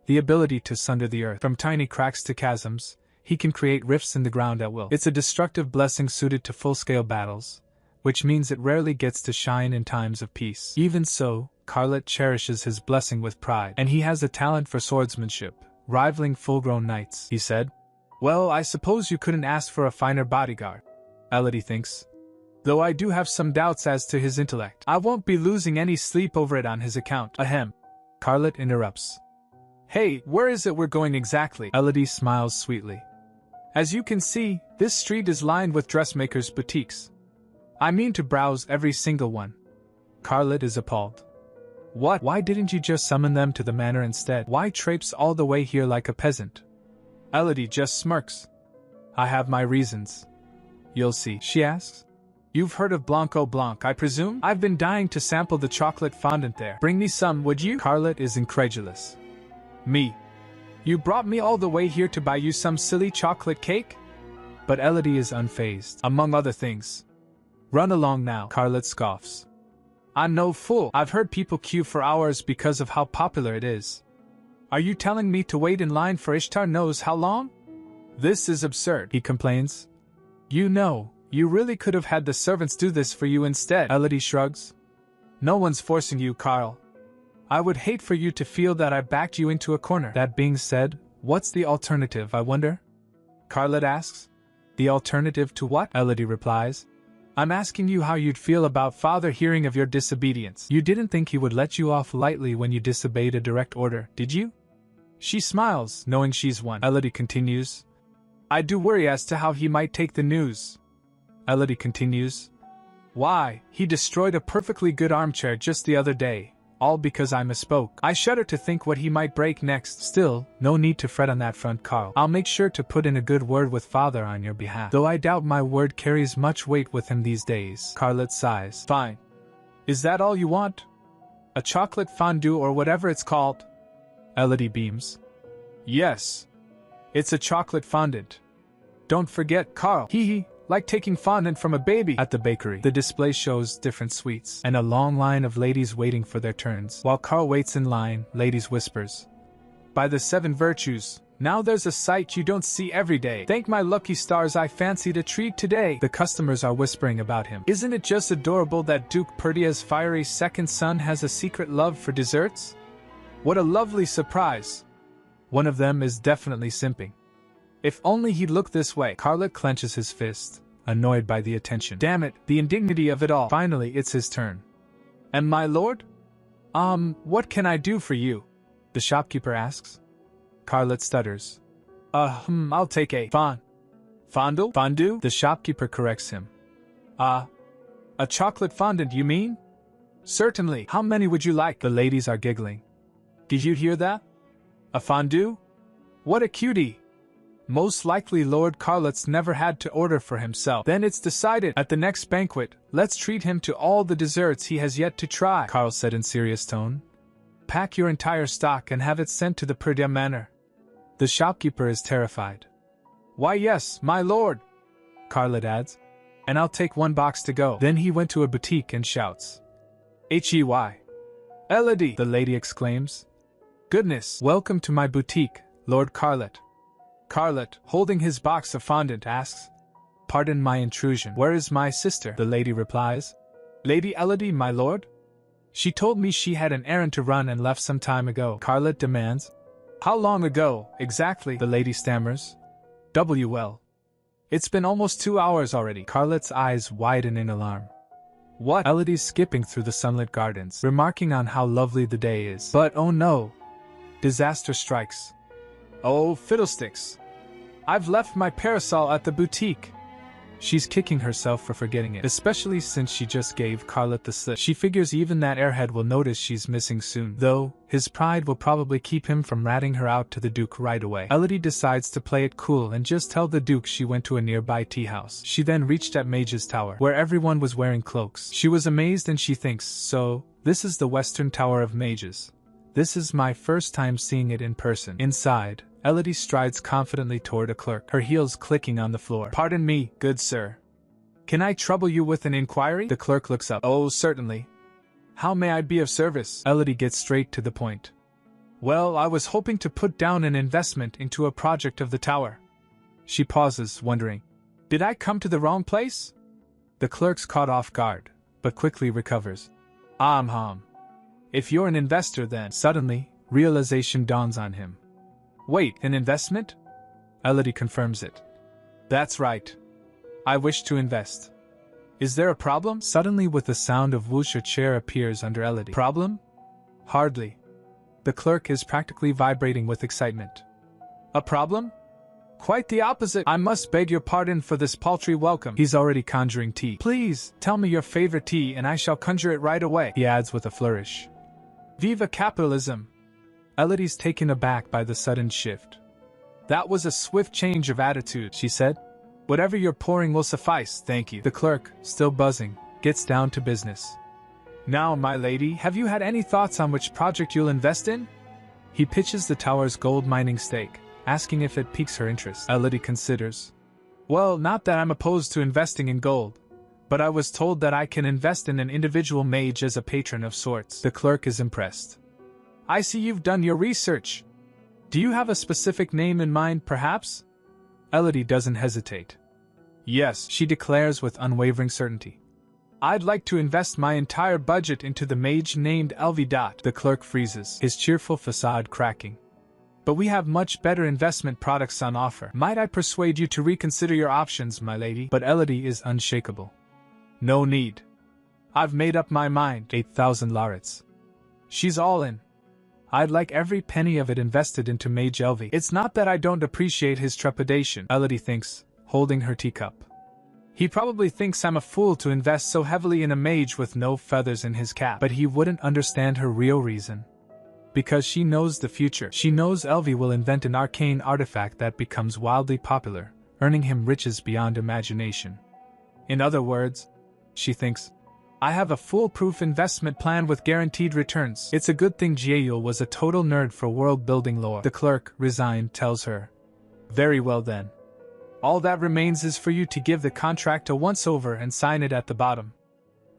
S1: The ability to sunder the earth. From tiny cracks to chasms, he can create rifts in the ground at will. It's a destructive blessing suited to full-scale battles, which means it rarely gets to shine in times of peace. Even so, Carlet cherishes his blessing with pride, and he has a talent for swordsmanship, rivaling full-grown knights, he said. Well, I suppose you couldn't ask for a finer bodyguard, Elodie thinks. Though I do have some doubts as to his intellect. I won't be losing any sleep over it on his account. Ahem. Carlet interrupts. Hey, where is it we're going exactly? Elodie smiles sweetly. As you can see, this street is lined with dressmakers' boutiques. I mean to browse every single one. Carlet is appalled. What? Why didn't you just summon them to the manor instead? Why traipse all the way here like a peasant? Elodie just smirks. I have my reasons. You'll see, she asks. You've heard of Blanco Blanc, I presume? I've been dying to sample the chocolate fondant there. Bring me some, would you? Carlet is incredulous. Me? You brought me all the way here to buy you some silly chocolate cake? But Elodie is unfazed, among other things. Run along now, Carlet scoffs. I'm no fool. I've heard people queue for hours because of how popular it is. Are you telling me to wait in line for Ishtar knows how long? This is absurd, he complains. You know, you really could have had the servants do this for you instead. Elodie shrugs. No one's forcing you, Carl. I would hate for you to feel that I backed you into a corner. That being said, what's the alternative, I wonder? Carlet asks. The alternative to what? Elodie replies. I'm asking you how you'd feel about Father hearing of your disobedience. You didn't think he would let you off lightly when you disobeyed a direct order, did you? She smiles, knowing she's won. Elodie continues. I do worry as to how he might take the news. Elodie continues. Why, he destroyed a perfectly good armchair just the other day, all because I misspoke. I shudder to think what he might break next. Still, no need to fret on that front, Carl. I'll make sure to put in a good word with Father on your behalf. Though I doubt my word carries much weight with him these days. Carlet sighs. Fine. Is that all you want? A chocolate fondue or whatever it's called? Elodie beams. Yes. It's a chocolate fondant. Don't forget, Carl. Hee. Like taking fondant from a baby. At the bakery, the display shows different sweets, and a long line of ladies waiting for their turns. While Carl waits in line, ladies whispers. By the 7 virtues, now there's a sight you don't see every day. Thank my lucky stars I fancied a treat today. The customers are whispering about him. Isn't it just adorable that Duke Perdia's fiery second son has a secret love for desserts? What a lovely surprise. One of them is definitely simping. If only he'd look this way. Carlet clenches his fist, annoyed by the attention. Damn it, the indignity of it all. Finally, it's his turn. And my lord? What can I do for you? The shopkeeper asks. Carlet stutters. I'll take a fondue? Fondue? The shopkeeper corrects him. A chocolate fondant, you mean? Certainly. How many would you like? The ladies are giggling. Did you hear that? A fondue? What a cutie! Most likely Lord Carlet's never had to order for himself. Then it's decided. At the next banquet, let's treat him to all the desserts he has yet to try, Carl said in serious tone. Pack your entire stock and have it sent to the Perdia Manor. The shopkeeper is terrified. Why yes, my lord, Carlet adds. And I'll take 1 box to go. Then he went to a boutique and shouts. Hey! Elodie, the lady exclaims. Goodness, welcome to my boutique, Lord Carlet. Carlet, holding his box of fondant, asks. Pardon my intrusion. Where is my sister? The lady replies. Lady Elodie, my lord? She told me she had an errand to run and left some time ago. Carlet demands. How long ago, exactly? The lady stammers. Well. It's been almost 2 hours already. Carlet's eyes widen in alarm. What? Elodie's skipping through the sunlit gardens, remarking on how lovely the day is. But oh no! Disaster strikes. Oh, fiddlesticks. I've left my parasol at the boutique. She's kicking herself for forgetting it, especially since she just gave Carlet the slip. She figures even that airhead will notice she's missing soon, though his pride will probably keep him from ratting her out to the Duke right away. Elodie decides to play it cool and just tell the Duke she went to a nearby tea house. She then reached at Mage's Tower, where everyone was wearing cloaks. She was amazed and she thinks, so, this is the Western Tower of Mages. This is my first time seeing it in person. Inside, Elodie strides confidently toward a clerk, her heels clicking on the floor. Pardon me, good sir. Can I trouble you with an inquiry? The clerk looks up. Oh, certainly. How may I be of service? Elodie gets straight to the point. Well, I was hoping to put down an investment into a project of the tower. She pauses, wondering. Did I come to the wrong place? The clerk's caught off guard, but quickly recovers. If you're an investor then, suddenly, realization dawns on him. Wait, an investment? Elodie confirms it. That's right. I wish to invest. Is there a problem? Suddenly with the sound of whoosh a chair appears under Elodie. Problem? Hardly. The clerk is practically vibrating with excitement. A problem? Quite the opposite. I must beg your pardon for this paltry welcome. He's already conjuring tea. Please, tell me your favorite tea and I shall conjure it right away, he adds with a flourish. Viva capitalism! Elodie's taken aback by the sudden shift. That was a swift change of attitude, she said. Whatever you're pouring will suffice, thank you. The clerk, still buzzing, gets down to business. Now, my lady, have you had any thoughts on which project you'll invest in? He pitches the tower's gold mining stake, asking if it piques her interest. Elodie considers. Well, not that I'm opposed to investing in gold, but I was told that I can invest in an individual mage as a patron of sorts. The clerk is impressed. I see you've done your research. Do you have a specific name in mind, perhaps? Elodie doesn't hesitate. Yes, she declares with unwavering certainty. I'd like to invest my entire budget into the mage named Elvi. The clerk freezes, his cheerful facade cracking. But we have much better investment products on offer. Might I persuade you to reconsider your options, my lady? But Elodie is unshakable. No need. I've made up my mind. 8,000 larets. She's all in. I'd like every penny of it invested into Mage Elvi. It's not that I don't appreciate his trepidation, Elodie thinks, holding her teacup. He probably thinks I'm a fool to invest so heavily in a mage with no feathers in his cap. But he wouldn't understand her real reason. Because she knows the future. She knows Elvi will invent an arcane artifact that becomes wildly popular, earning him riches beyond imagination. In other words, she thinks, I have a foolproof investment plan with guaranteed returns. It's a good thing Jieyul was a total nerd for world-building lore. The clerk, resigned, tells her. Very well then. All that remains is for you to give the contract a once-over and sign it at the bottom.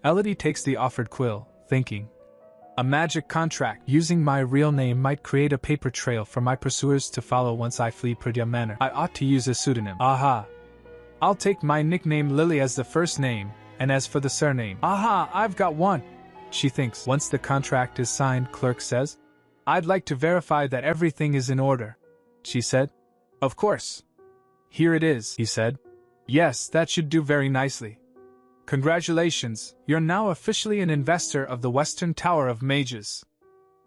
S1: Elodie takes the offered quill, thinking. A magic contract using my real name might create a paper trail for my pursuers to follow once I flee Pridya Manor. I ought to use a pseudonym. Aha! I'll take my nickname Lily as the first name, and as for the surname, aha, I've got one, she thinks. Once the contract is signed, clerk says, I'd like to verify that everything is in order, she said. Of course. Here it is, he said. Yes, that should do very nicely. Congratulations, you're now officially an investor of the Western Tower of Mages.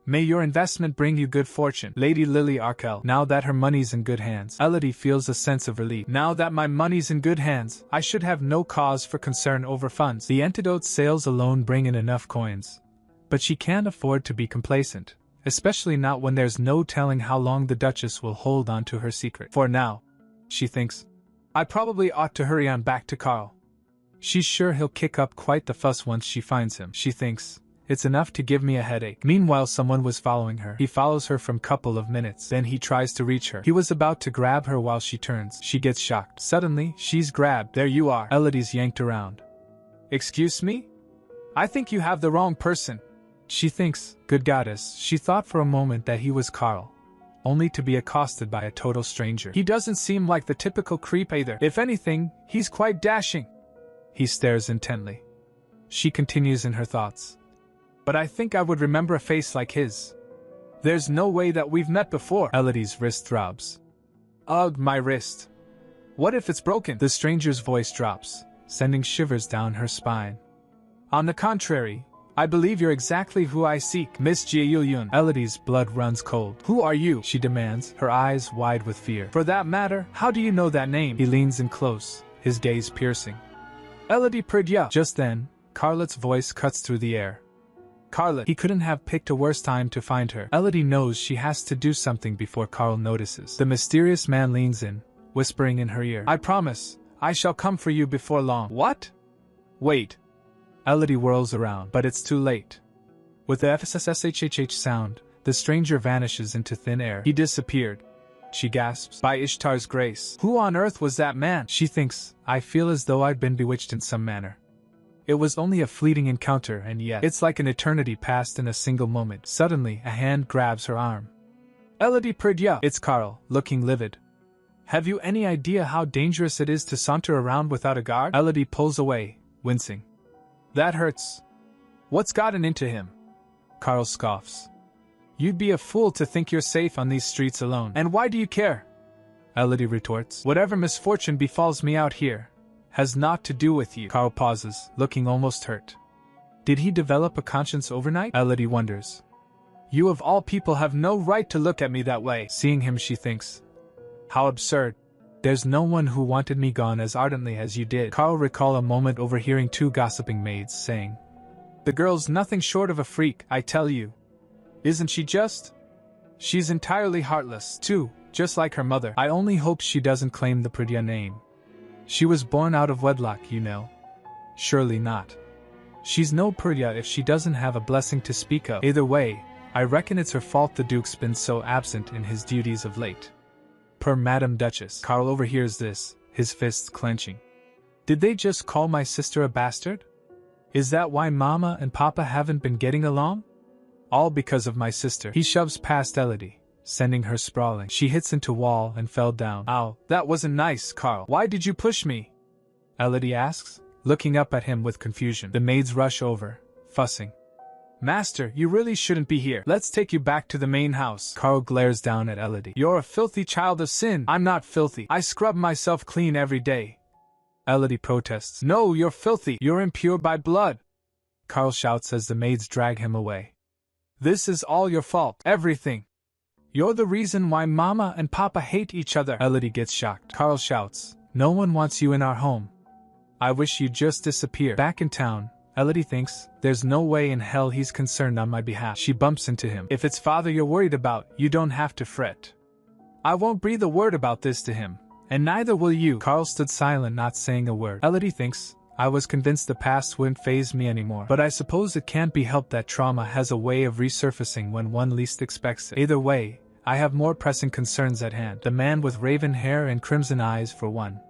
S1: May your investment bring you good fortune, Lady Lily Arkell. Now that her money's in good hands, Elodie feels a sense of relief. Now that my money's in good hands, I should have no cause for concern over funds. The antidote sales alone bring in enough coins. But she can't afford to be complacent, especially not when there's no telling how long the Duchess will hold on to her secret. For now, she thinks, I probably ought to hurry on back to Carl. She's sure he'll kick up quite the fuss once she finds him, she thinks. It's enough to give me a headache. Meanwhile, someone was following her. He follows her from couple of minutes. Then he tries to reach her. He was about to grab her while she turns. She gets shocked. Suddenly, she's grabbed. There you are. Elodie's yanked around. Excuse me? I think you have the wrong person. She thinks, good goddess, she thought for a moment that he was Carl. Only to be accosted by a total stranger. He doesn't seem like the typical creep either. If anything, he's quite dashing. He stares intently. She continues in her thoughts. But I think I would remember a face like his. There's no way that we've met before. Elodie's wrist throbs. Ugh, my wrist. What if it's broken? The stranger's voice drops, sending shivers down her spine. On the contrary, I believe you're exactly who I seek, Miss Jieyul. Elodie's blood runs cold. Who are you? She demands, her eyes wide with fear. For that matter, how do you know that name? He leans in close, his gaze piercing. Elodie Pridya. Just then, Carlet's voice cuts through the air. Carlet. He couldn't have picked a worse time to find her. Elodie knows she has to do something before Carl notices. The mysterious man leans in, whispering in her ear. I promise, I shall come for you before long. What? Wait. Elodie whirls around, but it's too late. With the FSSSHHH sound, the stranger vanishes into thin air. He disappeared. She gasps. By Ishtar's grace. Who on earth was that man? She thinks, I feel as though I'd been bewitched in some manner. It was only a fleeting encounter, and yet it's like an eternity passed in a single moment. Suddenly, a hand grabs her arm. Elodie Pridya. It's Carl, looking livid. Have you any idea how dangerous it is to saunter around without a guard? Elodie pulls away, wincing. That hurts. What's gotten into him? Carl scoffs. You'd be a fool to think you're safe on these streets alone. And why do you care? Elodie retorts. Whatever misfortune befalls me out here has naught to do with you. Carl pauses, looking almost hurt. Did he develop a conscience overnight? Elodie wonders. You of all people have no right to look at me that way. Seeing him, she thinks. How absurd. There's no one who wanted me gone as ardently as you did. Carl recalls a moment overhearing two gossiping maids saying, The girl's nothing short of a freak, I tell you. Isn't she just? She's entirely heartless, too, just like her mother. I only hope she doesn't claim the Pridya name. She was born out of wedlock, you know. Surely not. She's no Pridya if she doesn't have a blessing to speak of. Either way, I reckon it's her fault the Duke's been so absent in his duties of late. Per Madam Duchess. Carl overhears this, his fists clenching. Did they just call my sister a bastard? Is that why Mama and Papa haven't been getting along? All because of my sister. He shoves past Elodie, sending her sprawling. She hits into wall and fell down. Ow, that wasn't nice, Carl. Why did you push me? Elodie asks, looking up at him with confusion. The maids rush over, fussing. Master, you really shouldn't be here. Let's take you back to the main house. Carl glares down at Elodie. You're a filthy child of sin. I'm not filthy. I scrub myself clean every day. Elodie protests. No, you're filthy. You're impure by blood. Carl shouts as the maids drag him away. This is all your fault. Everything. You're the reason why Mama and Papa hate each other. Elodie gets shocked. Carl shouts. No one wants you in our home. I wish you'd just disappear. Back in town, Elodie thinks, there's no way in hell he's concerned on my behalf. She bumps into him. If it's father you're worried about, you don't have to fret. I won't breathe a word about this to him, and neither will you. Carl stood silent, not saying a word. Elodie thinks, I was convinced the past wouldn't faze me anymore. But I suppose it can't be helped that trauma has a way of resurfacing when one least expects it. Either way, I have more pressing concerns at hand. The man with raven hair and crimson eyes for one.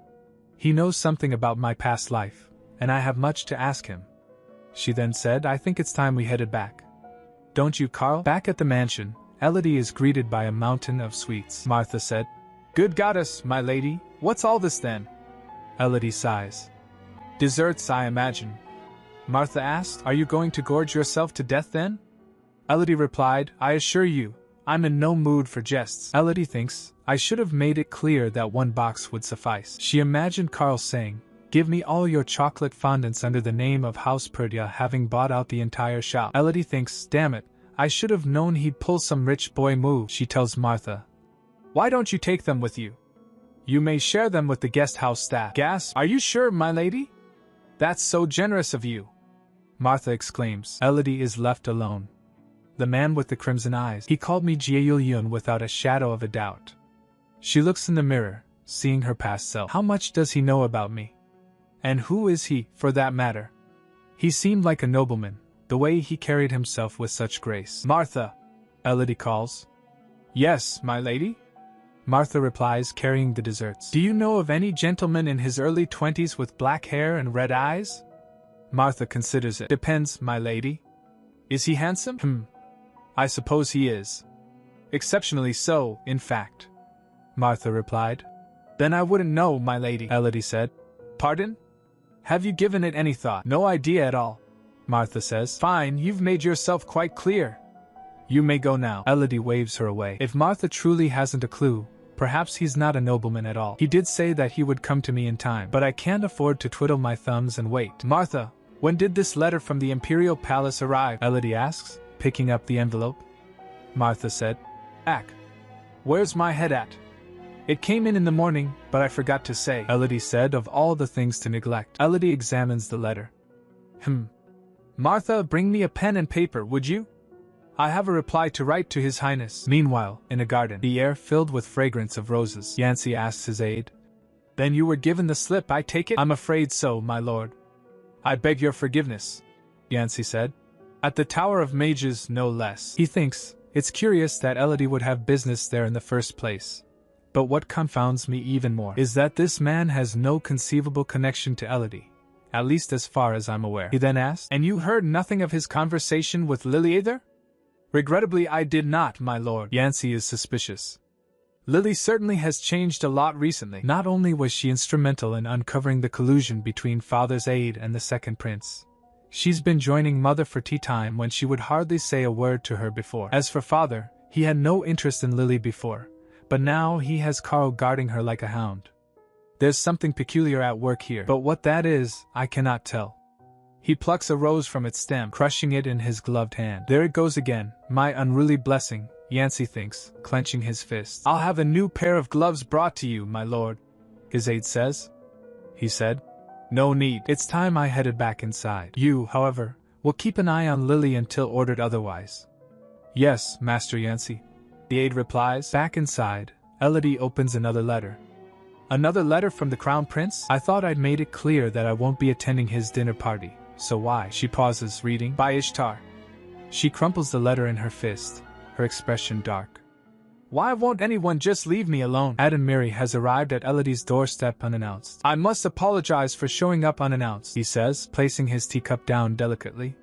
S1: He knows something about my past life, and I have much to ask him. She then said, I think it's time we headed back. Don't you, Carl? Back at the mansion, Elodie is greeted by a mountain of sweets. Martha said, Good goddess, my lady, what's all this then? Elodie sighs. Desserts, I imagine. Martha asked, Are you going to gorge yourself to death then? Elodie replied, I assure you, I'm in no mood for jests. Elodie thinks, I should have made it clear that one box would suffice. She imagined Carl saying, Give me all your chocolate fondants under the name of House Pridya, having bought out the entire shop. Elodie thinks, damn it, I should have known he'd pull some rich boy move. She tells Martha, Why don't you take them with you? You may share them with the guest house staff. Gasp, Are you sure, my lady? That's so generous of you. Martha exclaims. Elodie is left alone. The man with the crimson eyes. He called me Jieyulyun without a shadow of a doubt. She looks in the mirror, seeing her past self. How much does he know about me? And who is he, for that matter? He seemed like a nobleman, the way he carried himself with such grace. Martha, Elodie calls. Yes, my lady? Martha replies, carrying the desserts. Do you know of any gentleman in his early 20s with black hair and red eyes? Martha considers it. Depends, my lady. Is he handsome? I suppose he is. Exceptionally so, in fact. Martha replied. Then I wouldn't know, my lady, Elodie said. Pardon? Have you given it any thought? No idea at all, Martha says. Fine, you've made yourself quite clear. You may go now. Elodie waves her away. If Martha truly hasn't a clue, perhaps he's not a nobleman at all. He did say that he would come to me in time, but I can't afford to twiddle my thumbs and wait. Martha, when did this letter from the Imperial Palace arrive? Elodie asks, picking up the envelope. Martha said, Ack. Where's my head at? It came in the morning, but I forgot to say, Elodie said, of all the things to neglect. Elodie examines the letter. Martha, bring me a pen and paper, would you? I have a reply to write to His Highness. Meanwhile, in a garden, the air filled with fragrance of roses, Yancey asks his aide. Then you were given the slip, I take it? I'm afraid so, my lord. I beg your forgiveness, Yancey said. At the Tower of Mages, no less. He thinks, it's curious that Elodie would have business there in the first place. But what confounds me even more is that this man has no conceivable connection to Elodie, at least as far as I'm aware. He then asked, And you heard nothing of his conversation with Lily either? Regrettably I did not, my lord. Yancey is suspicious. Lily certainly has changed a lot recently. Not only was she instrumental in uncovering the collusion between Father's aide and the second prince, She's been joining Mother for tea time when she would hardly say a word to her before. As for Father, he had no interest in Lily before, but now he has Carl guarding her like a hound. There's something peculiar at work here, but what that is, I cannot tell. He plucks a rose from its stem, crushing it in his gloved hand. There it goes again, my unruly blessing, Yancey thinks, clenching his fist. I'll have a new pair of gloves brought to you, my lord, his aide says. He said. No need, it's time I headed back inside. You, however, will keep an eye on Lily until ordered otherwise. Yes, Master Yancey, the aide replies. Back inside, Elodie opens another letter. Another letter from the Crown Prince? I thought I'd made it clear that I won't be attending his dinner party. So why? She pauses, reading. By Ishtar. She crumples the letter in her fist, her expression dark. Why won't anyone just leave me alone? Adonmiri has arrived at Elodie's doorstep unannounced. I must apologize for showing up unannounced, he says, placing his teacup down delicately.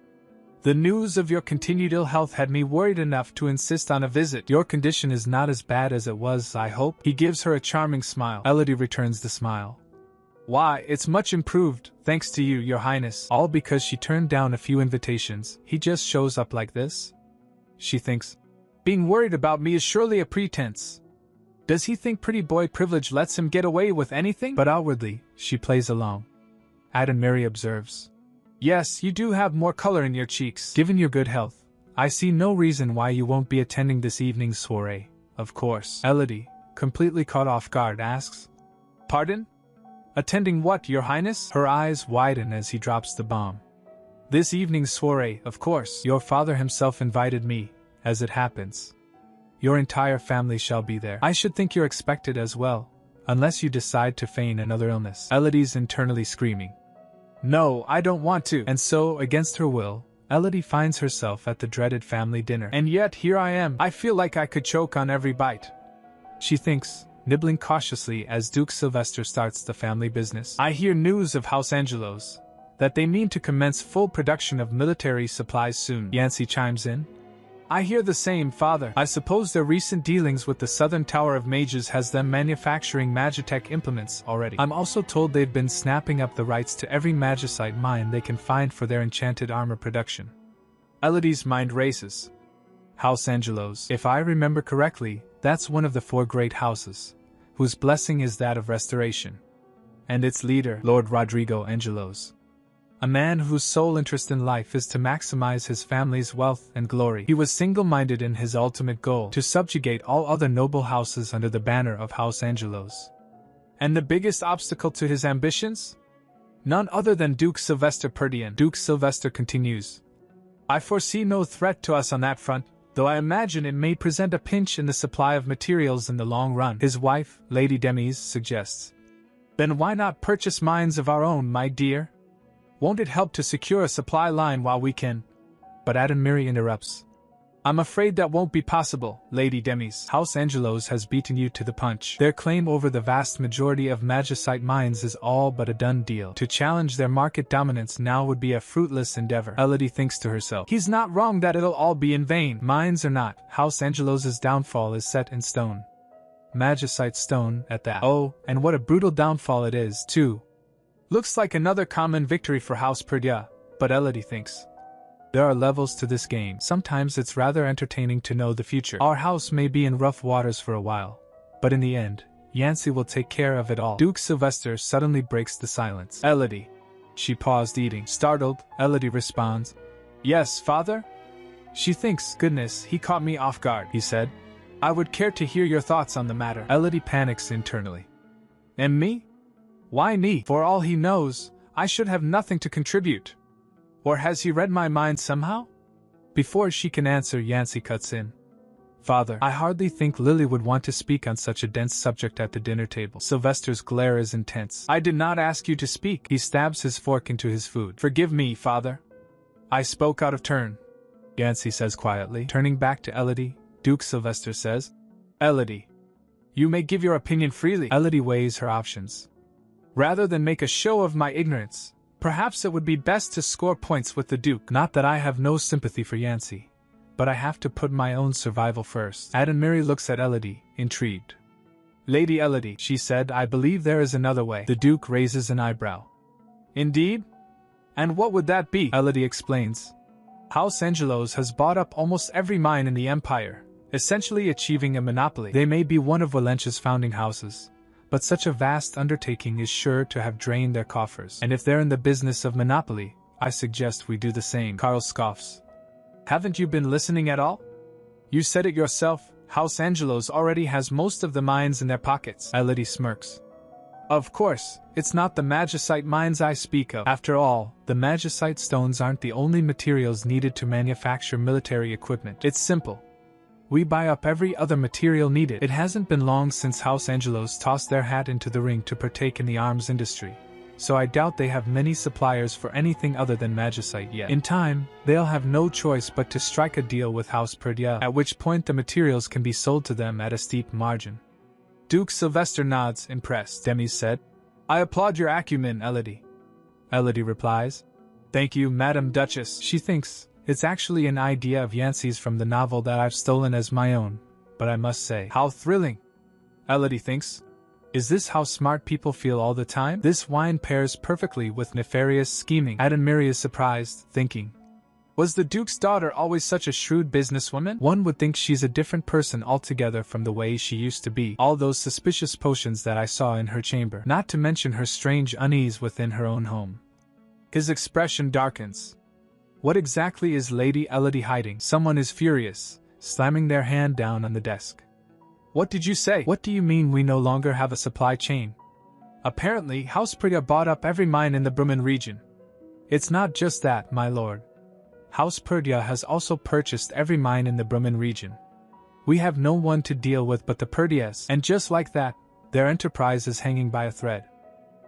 S1: The news of your continued ill health had me worried enough to insist on a visit. Your condition is not as bad as it was, I hope. He gives her a charming smile. Elodie returns the smile. Why, it's much improved, thanks to you, Your Highness. All because she turned down a few invitations. He just shows up like this? She thinks. Being worried about me is surely a pretense. Does he think pretty boy privilege lets him get away with anything? But outwardly, she plays along. Adonmiri observes. Yes, you do have more color in your cheeks. Given your good health, I see no reason why you won't be attending this evening's soiree, of course. Elodie, completely caught off guard, asks. Pardon? Attending what, Your Highness? Her eyes widen as he drops the bomb. This evening's soiree, of course. Your father himself invited me, as it happens. Your entire family shall be there. I should think you're expected as well, unless you decide to feign another illness. Elodie's internally screaming. No, I don't want to. And so, against her will, Elodie finds herself at the dreaded family dinner. And yet, here I am. I feel like I could choke on every bite. She thinks, nibbling cautiously as Duke Sylvester starts the family business. I hear news of House Angelos, that they mean to commence full production of military supplies soon. Yancey chimes in. I hear the same, Father. I suppose their recent dealings with the Southern Tower of Mages has them manufacturing Magitech implements already. I'm also told they've been snapping up the rights to every Magicite mine they can find for their enchanted armor production. Elodie's mind races. House Angelos. If I remember correctly, that's one of the 4 great houses, whose blessing is that of restoration. And its leader, Lord Rodrigo Angelos. A man whose sole interest in life is to maximize his family's wealth and glory. He was single-minded in his ultimate goal, to subjugate all other noble houses under the banner of House Angelos. And the biggest obstacle to his ambitions? None other than Duke Sylvester Perdian. Duke Sylvester continues. I foresee no threat to us on that front, though I imagine it may present a pinch in the supply of materials in the long run. His wife, Lady Demise, suggests. Then why not purchase mines of our own, my dear? Won't it help to secure a supply line while we can? But Adonmiri interrupts. I'm afraid that won't be possible, Lady Demise. House Angelos has beaten you to the punch. Their claim over the vast majority of Magicite mines is all but a done deal. To challenge their market dominance now would be a fruitless endeavor. Elodie thinks to herself. He's not wrong that it'll all be in vain. Mines or not, House Angelos' downfall is set in stone. Magicite stone, at that. Oh, and what a brutal downfall it is, too. Looks like another common victory for House Perdia, but Elodie thinks. There are levels to this game. Sometimes it's rather entertaining to know the future. Our house may be in rough waters for a while, but in the end, Yancey will take care of it all. Duke Sylvester suddenly breaks the silence. Elodie. She paused eating. Startled, Elodie responds. Yes, Father? She thinks, goodness, he caught me off guard, he said. I would care to hear your thoughts on the matter. Elodie panics internally. And me? Why me? For all he knows, I should have nothing to contribute. Or has he read my mind somehow? Before she can answer, Yancey cuts in. Father, I hardly think Lily would want to speak on such a dense subject at the dinner table. Sylvester's glare is intense. I did not ask you to speak. He stabs his fork into his food. Forgive me, Father. I spoke out of turn, Yancey says quietly. Turning back to Elodie, Duke Sylvester says, Elodie, you may give your opinion freely. Elodie weighs her options. Rather than make a show of my ignorance, perhaps it would be best to score points with the Duke. Not that I have no sympathy for Yancey, but I have to put my own survival first. Adonmiri looks at Elodie, intrigued. Lady Elodie, she said, I believe there is another way. The Duke raises an eyebrow. Indeed? And what would that be? Elodie explains. House Angelos has bought up almost every mine in the empire, essentially achieving a monopoly. They may be one of Valencia's founding houses, but such a vast undertaking is sure to have drained their coffers. And if they're in the business of monopoly, I suggest we do the same. Carl scoffs. Haven't you been listening at all? You said it yourself, House Angelos already has most of the mines in their pockets. Elodie smirks. Of course, it's not the magicite mines I speak of. After all, the magicite stones aren't the only materials needed to manufacture military equipment. It's simple. We buy up every other material needed. It hasn't been long since House Angelos tossed their hat into the ring to partake in the arms industry, so I doubt they have many suppliers for anything other than magicite yet. In time, they'll have no choice but to strike a deal with House Perdea, at which point the materials can be sold to them at a steep margin. Duke Sylvester nods, impressed. Demis said, I applaud your acumen, Elodie. Elodie replies, Thank you, Madam Duchess. She thinks it's actually an idea of Yancey's from the novel that I've stolen as my own, but I must say, how thrilling. Elodie thinks, Is this how smart people feel all the time? This wine pairs perfectly with nefarious scheming. Adamiri is surprised, thinking, Was the Duke's daughter always such a shrewd businesswoman? One would think she's a different person altogether from the way she used to be. All those suspicious potions that I saw in her chamber, not to mention her strange unease within her own home. His expression darkens. What exactly is Lady Elodie hiding? Someone is furious, slamming their hand down on the desk. What did you say? What do you mean we no longer have a supply chain? Apparently, House Perdea bought up every mine in the Bremen region. It's not just that, my lord. House Perdea has also purchased every mine in the Bremen region. We have no one to deal with but the Perdeas, and just like that, their enterprise is hanging by a thread.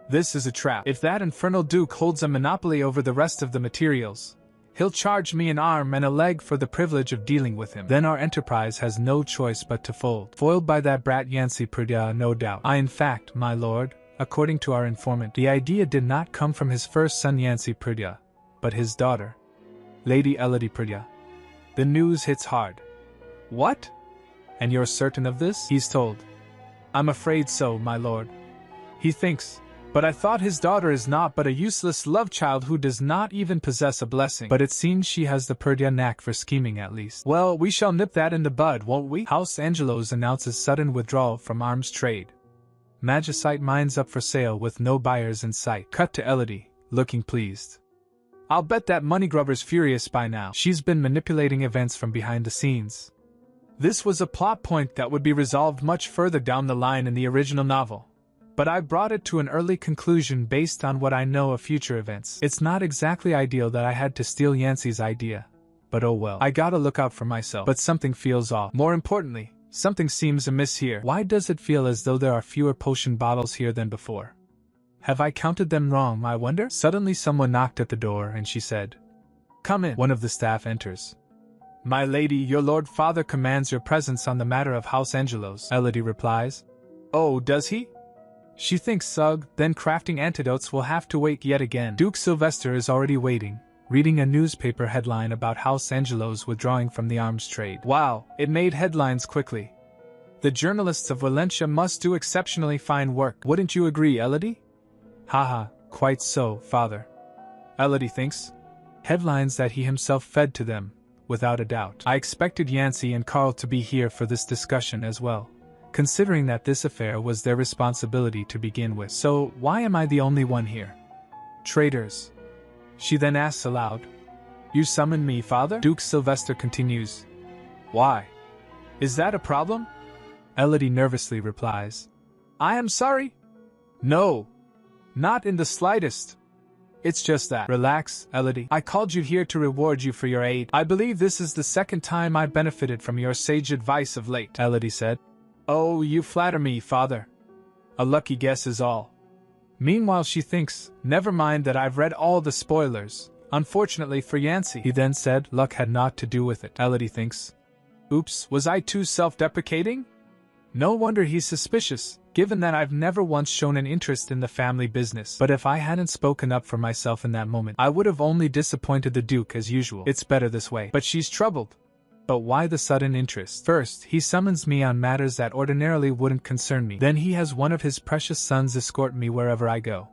S1: This is a trap. If that infernal Duke holds a monopoly over the rest of the materials, he'll charge me an arm and a leg for the privilege of dealing with him. Then our enterprise has no choice but to fold. Foiled by that brat Yancey Perdea, no doubt. In fact, my lord, according to our informant, the idea did not come from his first son Yancey Perdea, but his daughter, Lady Elodie Perdea. The news hits hard. What? And you're certain of this? He's told. I'm afraid so, my lord. He thinks, but I thought his daughter is not but a useless love child who does not even possess a blessing. But it seems she has the Perdea knack for scheming at least. Well, we shall nip that in the bud, won't we? House Angelos announces sudden withdrawal from arms trade. Magicite mines up for sale with no buyers in sight. Cut to Elodie, looking pleased. I'll bet that moneygrubber's furious by now. She's been manipulating events from behind the scenes. This was a plot point that would be resolved much further down the line in the original novel, but I brought it to an early conclusion based on what I know of future events. It's not exactly ideal that I had to steal Yancey's idea, but oh well. I gotta look out for myself. But something feels off. More importantly, something seems amiss here. Why does it feel as though there are fewer potion bottles here than before? Have I counted them wrong, I wonder? Suddenly someone knocked at the door and she said, Come in. One of the staff enters. My lady, your lord father commands your presence on the matter of House Angelos, Elodie replies. Oh, does he? She thinks Sugg, then crafting antidotes will have to wait yet again. Duke Sylvester is already waiting, reading a newspaper headline about House Angelos withdrawing from the arms trade. Wow, it made headlines quickly. The journalists of Valencia must do exceptionally fine work. Wouldn't you agree, Elodie? Haha, quite so, father. Elodie thinks. Headlines that he himself fed to them, without a doubt. I expected Yancey and Carl to be here for this discussion as well, considering that this affair was their responsibility to begin with. So, why am I the only one here? Traitors. She then asks aloud. You summoned me, father? Duke Sylvester continues. Why? Is that a problem? Elodie nervously replies. I am sorry. No. Not in the slightest. It's just that. Relax, Elodie. I called you here to reward you for your aid. I believe this is the second time I've benefited from your sage advice of late, Elodie said. Oh, you flatter me, father. A lucky guess is all. Meanwhile she thinks, never mind that I've read all the spoilers, unfortunately for Yancey. He then said, luck had naught to do with it. Elodie thinks. Oops, was I too self-deprecating? No wonder he's suspicious, given that I've never once shown an interest in the family business. But if I hadn't spoken up for myself in that moment, I would have only disappointed the Duke as usual. It's better this way. But she's troubled. But why the sudden interest? First, he summons me on matters that ordinarily wouldn't concern me. Then he has one of his precious sons escort me wherever I go.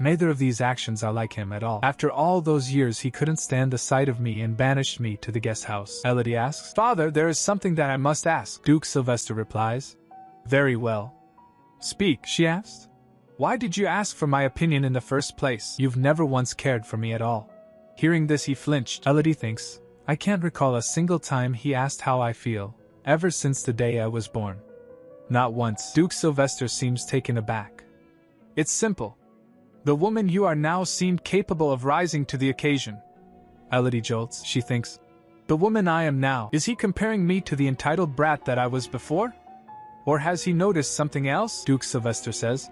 S1: Neither of these actions are like him at all. After all those years he couldn't stand the sight of me and banished me to the guest house. Elodie asks. Father, there is something that I must ask. Duke Sylvester replies. Very well. Speak, she asked. Why did you ask for my opinion in the first place? You've never once cared for me at all. Hearing this he flinched. Elodie thinks. I can't recall a single time he asked how I feel, ever since the day I was born. Not once. Duke Sylvester seems taken aback. It's simple. The woman you are now seemed capable of rising to the occasion. Elodie jolts. She thinks. The woman I am now, is he comparing me to the entitled brat that I was before? Or has he noticed something else? Duke Sylvester says.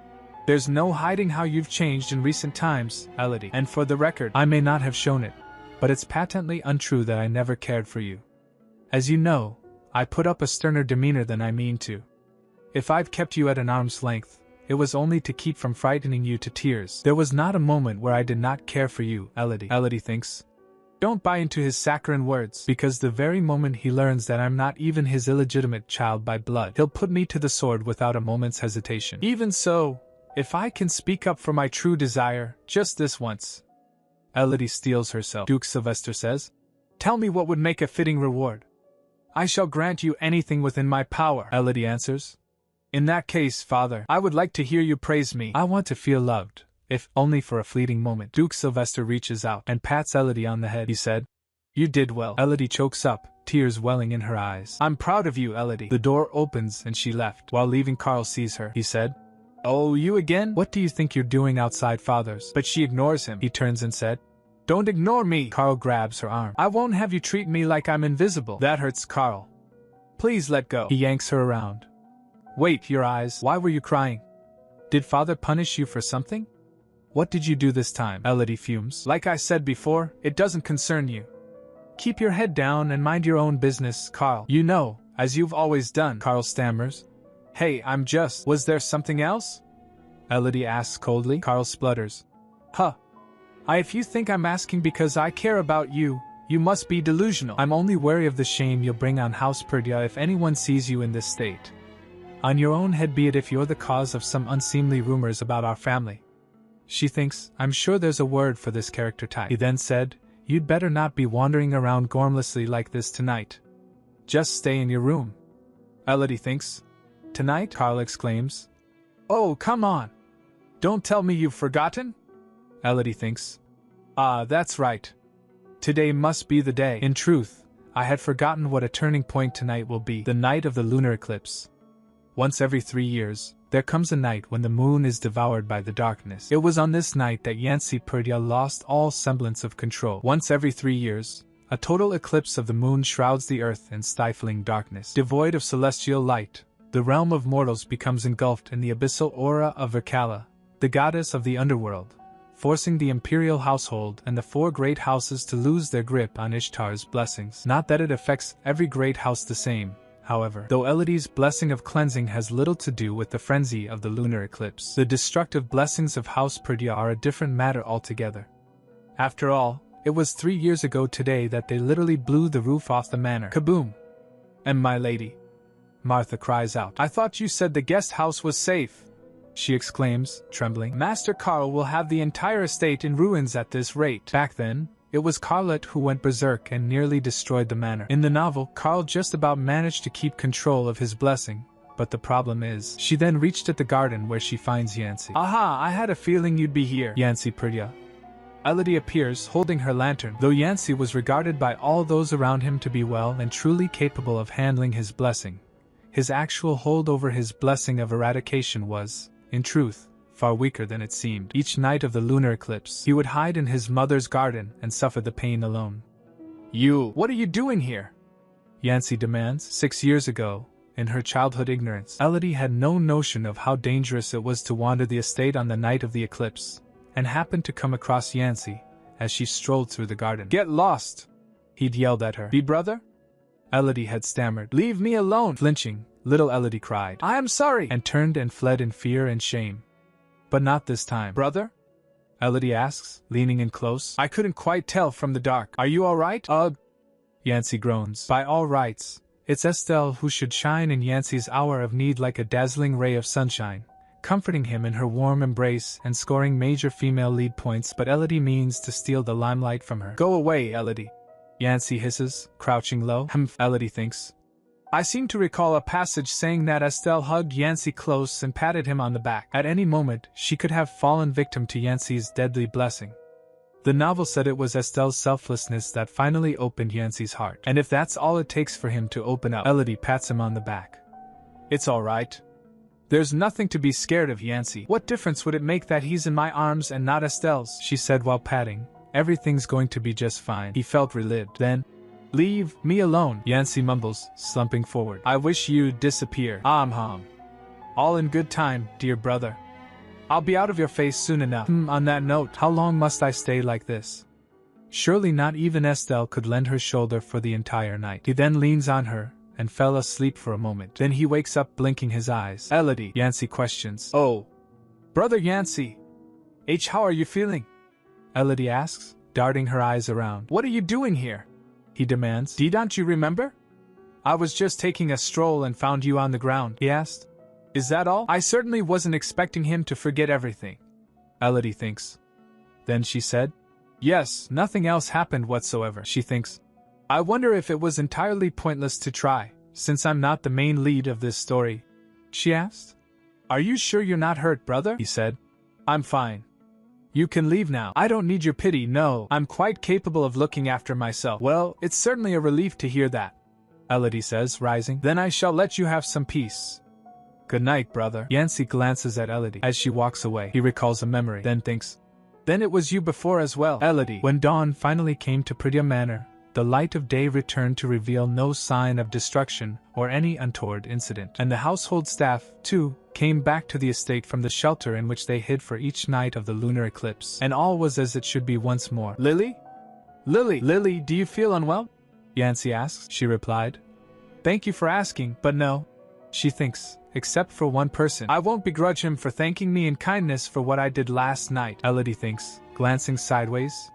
S1: There's no hiding how you've changed in recent times, Elodie. And for the record, I may not have shown it, but it's patently untrue that I never cared for you. As you know, I put up a sterner demeanor than I mean to. If I've kept you at an arm's length, it was only to keep from frightening you to tears. There was not a moment where I did not care for you, Elodie. Elodie thinks. Don't buy into his saccharine words, because the very moment he learns that I'm not even his illegitimate child by blood, he'll put me to the sword without a moment's hesitation. Even so, if I can speak up for my true desire, just this once. Elodie steels herself. Duke Sylvester says. Tell me what would make a fitting reward. I shall grant you anything within my power, Elodie answers. In that case, father, I would like to hear you praise me. I want to feel loved, if only for a fleeting moment. Duke Sylvester reaches out and pats Elodie on the head. He said, You did well. Elodie chokes up, tears welling in her eyes. I'm proud of you, Elodie. The door opens and she left. While leaving, Carl sees her. He said, Oh, you again? What do you think you're doing outside father's? But she ignores him. He turns and said, Don't ignore me. Carl grabs her arm. I won't have you treat me like I'm invisible. That hurts, Carl. Please let go. He yanks her around. Wait, your eyes. Why were you crying? Did father punish you for something? What did you do this time? Elodie fumes. Like I said before, it doesn't concern you. Keep your head down and mind your own business, Carl. You know, as you've always done. Carl stammers. Hey, I'm just... Was there something else? Elodie asks coldly. Carl splutters. Huh. If you think I'm asking because I care about you, you must be delusional. I'm only wary of the shame you'll bring on House Perdea if anyone sees you in this state. On your own head be it if you're the cause of some unseemly rumors about our family. She thinks, I'm sure there's a word for this character type. He then said, You'd better not be wandering around gormlessly like this tonight. Just stay in your room. Elodie thinks. Tonight? Carl exclaims. Oh, come on. Don't tell me you've forgotten? Elodie thinks. That's right. Today must be the day. In truth, I had forgotten what a turning point tonight will be. The night of the lunar eclipse. Once every 3 years, there comes a night when the moon is devoured by the darkness. It was on this night that Yancy Perdea lost all semblance of control. Once every 3 years, a total eclipse of the moon shrouds the earth in stifling darkness. Devoid of celestial light, the realm of mortals becomes engulfed in the abyssal aura of Virkala, the goddess of the underworld, forcing the imperial household and the 4 great houses to lose their grip on Ishtar's blessings. Not that it affects every great house the same, however, though Elodie's blessing of cleansing has little to do with the frenzy of the lunar eclipse. The destructive blessings of House Perdea are a different matter altogether. After all, it was 3 years ago today that they literally blew the roof off the manor. Kaboom! And my lady, Martha cries out. I thought you said the guest house was safe, she exclaims, trembling. Master Carl will have the entire estate in ruins at this rate. Back then, it was Carlette who went berserk and nearly destroyed the manor. In the novel, Carl just about managed to keep control of his blessing, but the problem is, she then reached at the garden where she finds Yancy. Aha, I had a feeling you'd be here, Yancy Perdea. Elodie appears, holding her lantern. Though Yancy was regarded by all those around him to be well and truly capable of handling his blessing, his actual hold over his blessing of eradication was, in truth, far weaker than it seemed. Each night of the lunar eclipse, he would hide in his mother's garden and suffer the pain alone. What are you doing here? Yancy demands. 6 years ago, in her childhood ignorance, Elodie had no notion of how dangerous it was to wander the estate on the night of the eclipse, and happened to come across Yancy as she strolled through the garden. Get lost! He'd yelled at her. Be brother? Elodie had stammered. Leave me alone! Flinching, little Elodie cried, I am sorry! And turned and fled in fear and shame. But not this time. Brother? Elodie asks, leaning in close. I couldn't quite tell from the dark. Are you alright? Yancy groans. By all rights, it's Estelle who should shine in Yancy's hour of need like a dazzling ray of sunshine, comforting him in her warm embrace and scoring major female lead points, but Elodie means to steal the limelight from her. Go away, Elodie, Yancy hisses, crouching low. Elodie thinks. I seem to recall a passage saying that Estelle hugged Yancy close and patted him on the back. At any moment, she could have fallen victim to Yancy's deadly blessing. The novel said it was Estelle's selflessness that finally opened Yancy's heart. And if that's all it takes for him to open up, Elodie pats him on the back. It's alright. There's nothing to be scared of, Yancy. What difference would it make that he's in my arms and not Estelle's? She said while patting. Everything's going to be just fine. He felt relieved. Then, leave me alone, Yancy mumbles, slumping forward. I wish you'd disappear. All in good time, dear brother. I'll be out of your face soon enough. On that note, how long must I stay like this? Surely not even Estelle could lend her shoulder for the entire night. He then leans on her and fell asleep for a moment. Then he wakes up blinking his eyes. Elodie, Yancy questions. Oh. Brother Yancy. How are you feeling? Elodie asks, darting her eyes around. What are you doing here? He demands. Don't you remember? I was just taking a stroll and found you on the ground, he asked. Is that all? I certainly wasn't expecting him to forget everything. Elodie thinks. Then she said. Yes, nothing else happened whatsoever, she thinks. I wonder if it was entirely pointless to try, since I'm not the main lead of this story, she asked. Are you sure you're not hurt, brother? He said. I'm fine. You can leave now. I don't need your pity, no. I'm quite capable of looking after myself. Well, it's certainly a relief to hear that, Elodie says, rising. Then I shall let you have some peace. Good night, brother. Yancy glances at Elodie as she walks away. He recalls a memory, then thinks. Then it was you before as well, Elodie. When dawn finally came to Pretty Manor, the light of day returned to reveal no sign of destruction or any untoward incident. And the household staff, too, came back to the estate from the shelter in which they hid for each night of the lunar eclipse. And all was as it should be once more. Lily? Lily, do you feel unwell? Yancy asks. She replied. Thank you for asking, but no. She thinks, except for one person. I won't begrudge him for thanking me in kindness for what I did last night, Elodie thinks, glancing sideways.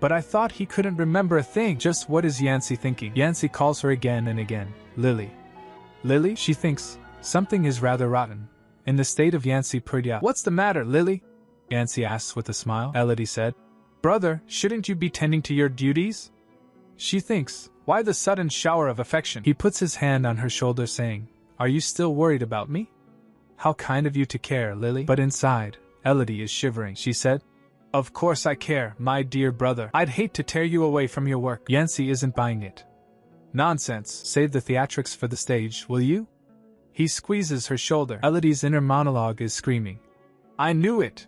S1: But I thought he couldn't remember a thing. Just what is Yancy thinking? Yancy calls her again and again. Lily. Lily? She thinks. Something is rather rotten. In the state of Yancy Purdia. What's the matter, Lily? Yancy asks with a smile. Elodie said. Brother, shouldn't you be tending to your duties? She thinks. Why the sudden shower of affection? He puts his hand on her shoulder saying, Are you still worried about me? How kind of you to care, Lily. But inside, Elodie is shivering. She said. Of course I care, my dear brother. I'd hate to tear you away from your work. Yancy isn't buying it. Nonsense. Save the theatrics for the stage, will you? He squeezes her shoulder. Elodie's inner monologue is screaming. I knew it.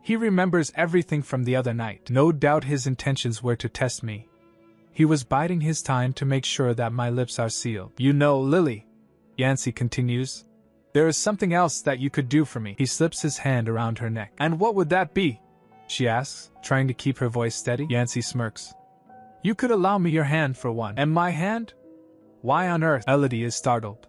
S1: He remembers everything from the other night. No doubt his intentions were to test me. He was biding his time to make sure that my lips are sealed. You know, Lily, Yancy continues, there is something else that you could do for me. He slips his hand around her neck. And what would that be? She asks, trying to keep her voice steady. Yancy smirks. You could allow me your hand for one. And my hand? Why on earth? Elodie is startled.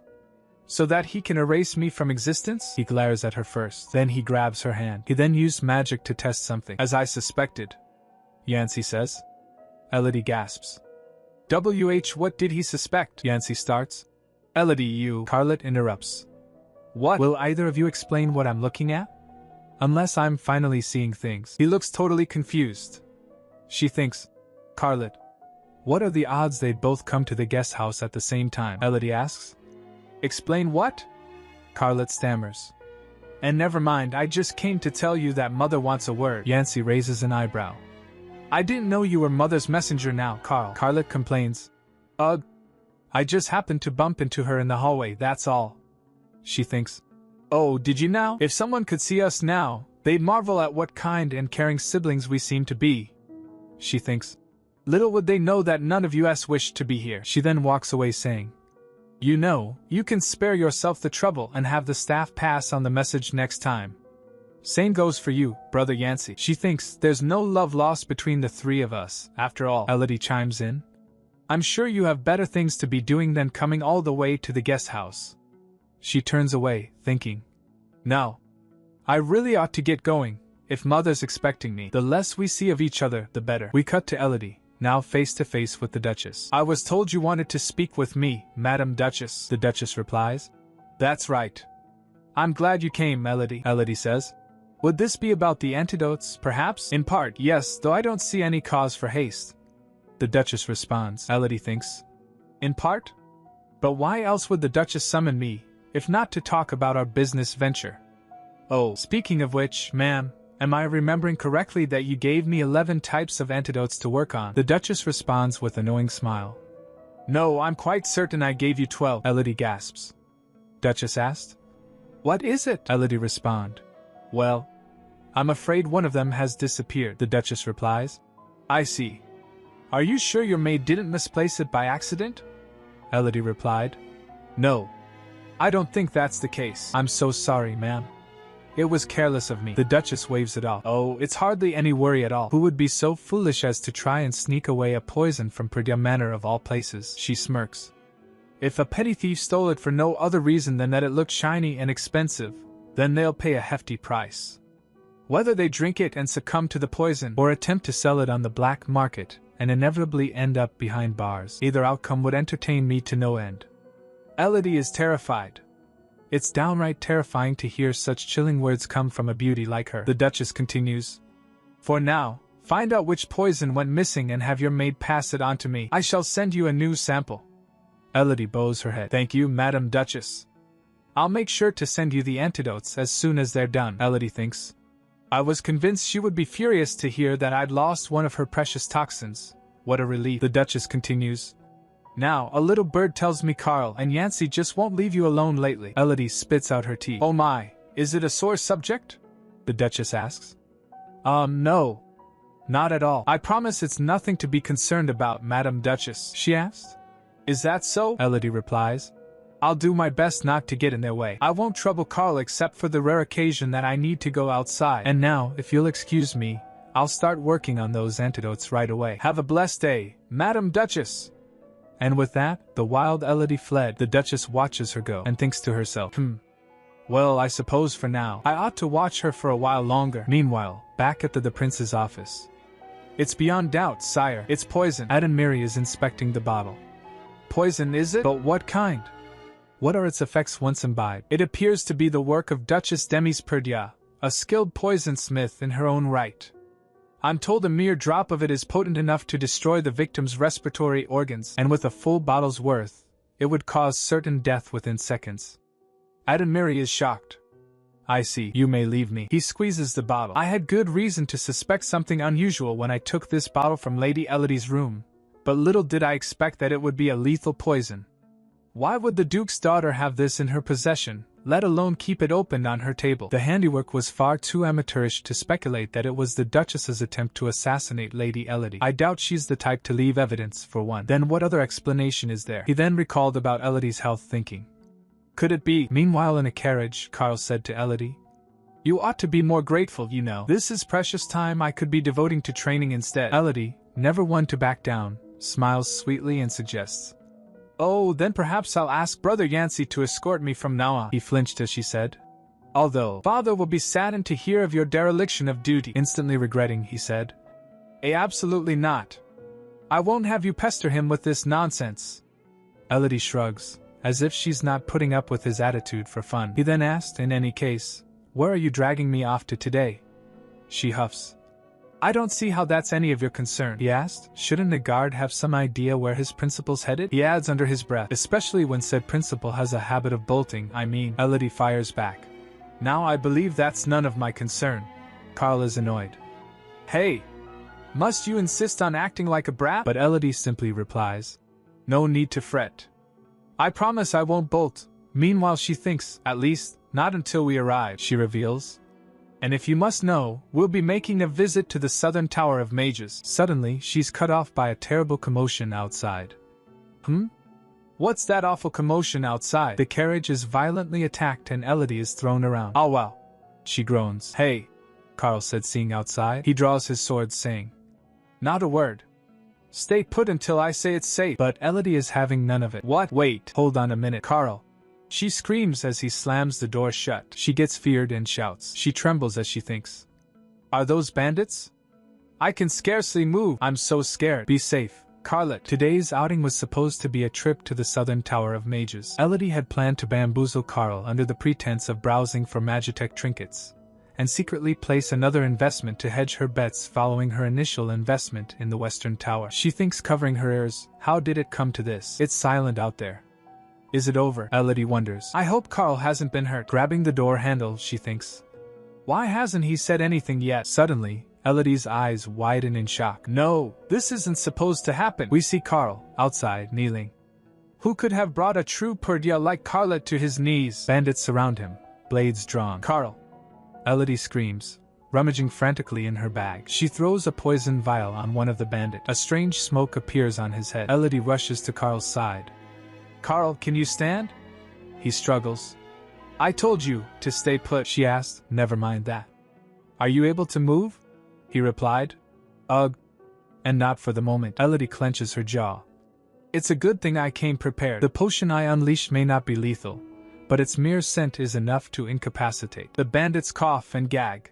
S1: So that he can erase me from existence? He glares at her first. Then he grabs her hand. He then used magic to test something. As I suspected, Yancy says. Elodie gasps. What did he suspect? Yancy starts. Elodie, you. Carlet interrupts. What? Will either of you explain what I'm looking at? Unless I'm finally seeing things. He looks totally confused. She thinks. Carlet. What are the odds they'd both come to the guest house at the same time? Elodie asks. Explain what? Carlet stammers. And never mind, I just came to tell you that Mother wants a word. Yancy raises an eyebrow. I didn't know you were Mother's messenger now, Carl. Carlet complains. Ugh. I just happened to bump into her in the hallway, that's all. She thinks. Oh, did you now? If someone could see us now, they'd marvel at what kind and caring siblings we seem to be. She thinks. Little would they know that none of us wished to be here. She then walks away saying, You know, you can spare yourself the trouble and have the staff pass on the message next time. Same goes for you, Brother Yancy. She thinks there's no love lost between the three of us, after all. Elodie chimes in. I'm sure you have better things to be doing than coming all the way to the guest house. She turns away, thinking. No. I really ought to get going, if Mother's expecting me. The less we see of each other, the better. We cut to Elodie, now face to face with the Duchess. I was told you wanted to speak with me, Madam Duchess, the Duchess replies. That's right. I'm glad you came, Elodie, Elodie says. Would this be about the antidotes, perhaps? In part, yes, though I don't see any cause for haste. The Duchess responds. Elodie thinks. In part? But why else would the Duchess summon me, if not to talk about our business venture? Oh, speaking of which, ma'am, am I remembering correctly that you gave me 11 types of antidotes to work on? The Duchess responds with a knowing smile. No, I'm quite certain I gave you 12, Elodie gasps. Duchess asked. What is it? Elodie responds. Well, I'm afraid one of them has disappeared, the Duchess replies. I see. Are you sure your maid didn't misplace it by accident? Elodie replied. No. I don't think that's the case. I'm so sorry, ma'am. It was careless of me. The Duchess waves it off. Oh, it's hardly any worry at all. Who would be so foolish as to try and sneak away a poison from Perdua Manor of all places? She smirks. If a petty thief stole it for no other reason than that it looked shiny and expensive, then they'll pay a hefty price. Whether they drink it and succumb to the poison, or attempt to sell it on the black market, and inevitably end up behind bars, either outcome would entertain me to no end. Elodie is terrified. It's downright terrifying to hear such chilling words come from a beauty like her. The Duchess continues. For now, find out which poison went missing and have your maid pass it on to me. I shall send you a new sample. Elodie bows her head. Thank you, Madam Duchess. I'll make sure to send you the antidotes as soon as they're done, Elodie thinks. I was convinced she would be furious to hear that I'd lost one of her precious toxins. What a relief. The Duchess continues. Now, a little bird tells me Carl and Yancey just won't leave you alone lately. Elodie spits out her tea. Oh my, is it a sore subject? The Duchess asks. No. Not at all. I promise it's nothing to be concerned about, Madam Duchess, she asked. Is that so? Elodie replies. I'll do my best not to get in their way. I won't trouble Carl except for the rare occasion that I need to go outside. And now, if you'll excuse me, I'll start working on those antidotes right away. Have a blessed day, Madam Duchess. And with that, the wild Elodie fled. The Duchess watches her go and thinks to herself, Well, I suppose for now, I ought to watch her for a while longer. Meanwhile, back at the prince's office. It's beyond doubt, sire. It's poison. Adonmiri is inspecting the bottle. Poison, is it? But what kind? What are its effects once imbibed? It appears to be the work of Duchess Demis Perdua, a skilled poisonsmith in her own right. I'm told a mere drop of it is potent enough to destroy the victim's respiratory organs, and with a full bottle's worth, it would cause certain death within seconds. Adonmiri is shocked. I see. You may leave me. He squeezes the bottle. I had good reason to suspect something unusual when I took this bottle from Lady Elodie's room, but little did I expect that it would be a lethal poison. Why would the Duke's daughter have this in her possession, let alone keep it opened on her table? The handiwork was far too amateurish to speculate that it was the Duchess's attempt to assassinate Lady Elodie. I doubt she's the type to leave evidence, for one. Then what other explanation is there? He then recalled about Elodie's health, thinking. Could it be? Meanwhile in a carriage, Carl said to Elodie. You ought to be more grateful, you know. This is precious time I could be devoting to training instead. Elodie, never one to back down, smiles sweetly and suggests. Oh, then perhaps I'll ask Brother Yancey to escort me from now on. He flinched as she said. Although, Father will be saddened to hear of your dereliction of duty. Instantly regretting, he said. Absolutely not. I won't have you pester him with this nonsense. Elodie shrugs, as if she's not putting up with his attitude for fun. He then asked, in any case, where are you dragging me off to today? She huffs. I don't see how that's any of your concern, he asked. Shouldn't a guard have some idea where his principal's headed? He adds under his breath, especially when said principal has a habit of bolting, I mean. Elodie fires back. Now I believe that's none of my concern. Carl is annoyed. Hey! Must you insist on acting like a brat? But Elodie simply replies. No need to fret. I promise I won't bolt. Meanwhile she thinks, at least, not until we arrive, she reveals. And if you must know, we'll be making a visit to the southern tower of mages. Suddenly, she's cut off by a terrible commotion outside. What's that awful commotion outside? The carriage is violently attacked and Elodie is thrown around. Oh wow! She groans. Hey! Carl said, seeing outside. He draws his sword, saying. Not a word. Stay put until I say it's safe. But Elodie is having none of it. What? Wait! Hold on a minute, Carl. She screams as he slams the door shut. She gets feared and shouts. She trembles as she thinks. Are those bandits? I can scarcely move. I'm so scared. Be safe, Carlet. Today's outing was supposed to be a trip to the Southern Tower of Mages. Elodie had planned to bamboozle Carl under the pretense of browsing for Magitech trinkets, and secretly place another investment to hedge her bets following her initial investment in the Western Tower. She thinks, covering her ears, how did it come to this? It's silent out there. Is it over? Elodie wonders. I hope Carl hasn't been hurt. Grabbing the door handle, she thinks. Why hasn't he said anything yet? Suddenly, Elodie's eyes widen in shock. No, this isn't supposed to happen. We see Carl, outside, kneeling. Who could have brought a true Purdia like Carlet to his knees? Bandits surround him, blades drawn. Carl! Elodie screams, rummaging frantically in her bag. She throws a poison vial on one of the bandits. A strange smoke appears on his head. Elodie rushes to Carl's side. Carl, can you stand? He struggles. I told you to stay put, she asked. Never mind that. Are you able to move? He replied. Ugh. And not for the moment. Elodie clenches her jaw. It's a good thing I came prepared. The potion I unleashed may not be lethal, but its mere scent is enough to incapacitate. The bandits cough and gag.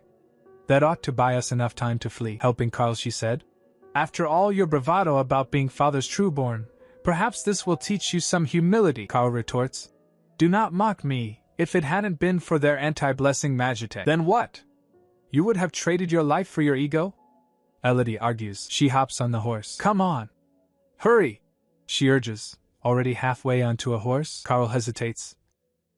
S1: That ought to buy us enough time to flee. Helping Carl, she said. After all your bravado about being father's trueborn, perhaps this will teach you some humility, Carl retorts. Do not mock me. If it hadn't been for their anti-blessing Magitech, then what? You would have traded your life for your ego? Elodie argues. She hops on the horse. Come on. Hurry, she urges, already halfway onto a horse. Carl hesitates.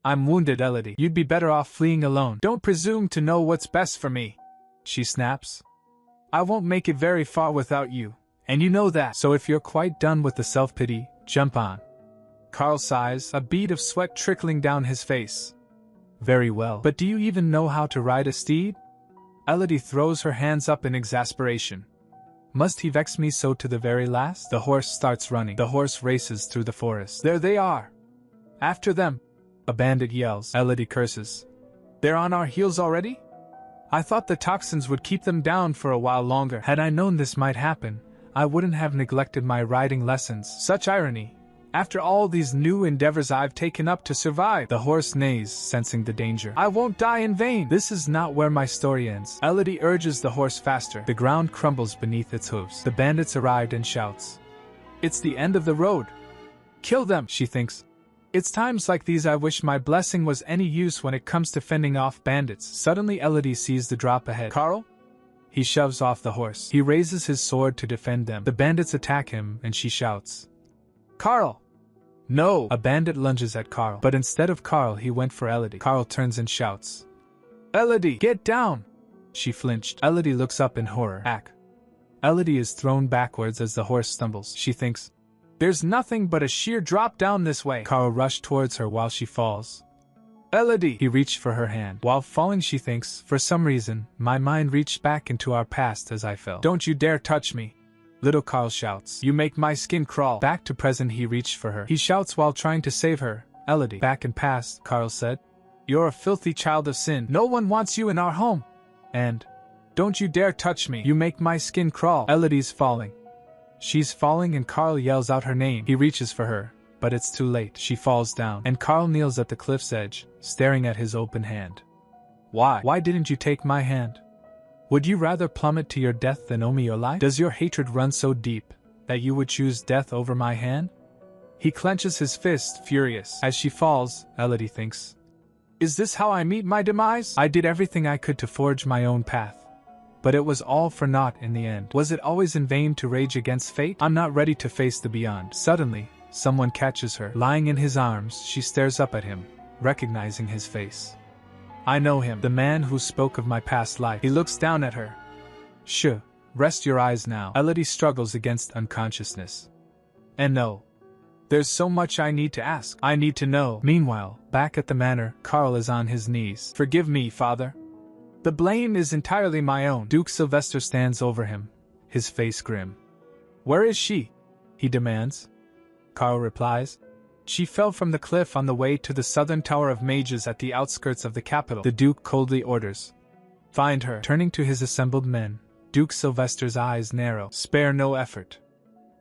S1: I'm wounded, Elodie. You'd be better off fleeing alone. Don't presume to know what's best for me, she snaps. I won't make it very far without you, and you know that. So if you're quite done with the self-pity, jump on. Carl sighs, a bead of sweat trickling down his face. Very well. But do you even know how to ride a steed? Elodie throws her hands up in exasperation. Must he vex me so to the very last? The horse starts running. The horse races through the forest. There they are! After them! A bandit yells. Elodie curses. They're on our heels already? I thought the toxins would keep them down for a while longer. Had I known this might happen, I wouldn't have neglected my riding lessons. Such irony. After all these new endeavors I've taken up to survive. The horse neighs, sensing the danger. I won't die in vain. This is not where my story ends. Elodie urges the horse faster. The ground crumbles beneath its hooves. The bandits arrived and shouts. It's the end of the road. Kill them, she thinks. It's times like these I wish my blessing was any use when it comes to fending off bandits. Suddenly Elodie sees the drop ahead. Carl? He shoves off the horse. He raises his sword to defend them. The bandits attack him and she shouts. Carl! No! A bandit lunges at Carl, but instead of Carl he went for Elodie. Carl turns and shouts. Elodie, get down! She flinched. Elodie looks up in horror. Ack. Elodie is thrown backwards as the horse stumbles. She thinks, there's nothing but a sheer drop down this way. Carl rushed towards her while she falls. Elodie! He reached for her hand. While falling she thinks, for some reason, my mind reached back into our past as I fell. Don't you dare touch me! Little Carl shouts. You make my skin crawl. Back to present he reached for her. He shouts while trying to save her. Elodie. Back and past, Carl said. You're a filthy child of sin. No one wants you in our home. And, don't you dare touch me. You make my skin crawl. Elodie's falling. She's falling and Carl yells out her name. He reaches for her, but it's too late. She falls down, and Carl kneels at the cliff's edge, staring at his open hand. Why? Why didn't you take my hand? Would you rather plummet to your death than owe me your life? Does your hatred run so deep that you would choose death over my hand? He clenches his fist, furious. As she falls, Elodie thinks, is this how I meet my demise? I did everything I could to forge my own path, but it was all for naught in the end. Was it always in vain to rage against fate? I'm not ready to face the beyond. Suddenly, someone catches her. Lying in his arms, she stares up at him, recognizing his face. I know him, the man who spoke of my past life. He looks down at her. Shh, rest your eyes now. Elodie struggles against unconsciousness. And no. There's so much I need to ask. I need to know. Meanwhile, back at the manor, Carl is on his knees. Forgive me, father. The blame is entirely my own. Duke Sylvester stands over him, his face grim. Where is she? He demands. Carl replies. She fell from the cliff on the way to the Southern Tower of Mages at the outskirts of the capital. The Duke coldly orders. Find her. Turning to his assembled men, Duke Sylvester's eyes narrow. Spare no effort.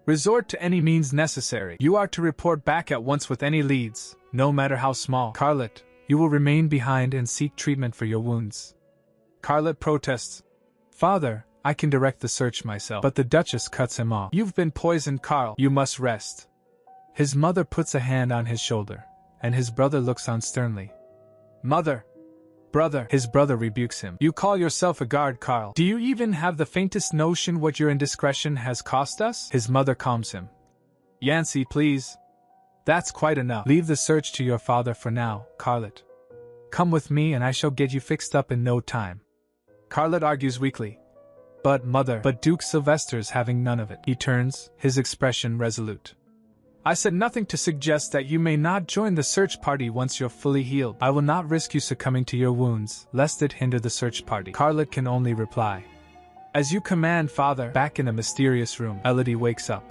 S1: Resort to any means necessary. You are to report back at once with any leads, no matter how small. Carlet, you will remain behind and seek treatment for your wounds. Carlet protests. Father, I can direct the search myself. But the Duchess cuts him off. You've been poisoned, Carl. You must rest. His mother puts a hand on his shoulder, and his brother looks on sternly. Mother! Brother! His brother rebukes him. You call yourself a guard, Carl. Do you even have the faintest notion what your indiscretion has cost us? His mother calms him. Yancy, please. That's quite enough. Leave the search to your father for now, Carlet. Come with me and I shall get you fixed up in no time. Carlet argues weakly. But mother, but Duke Sylvester's having none of it. He turns, his expression resolute. I said nothing to suggest that you may not join the search party once you're fully healed. I will not risk you succumbing to your wounds, lest it hinder the search party. Carlet can only reply. As you command, father. Back in a mysterious room, Elodie wakes up.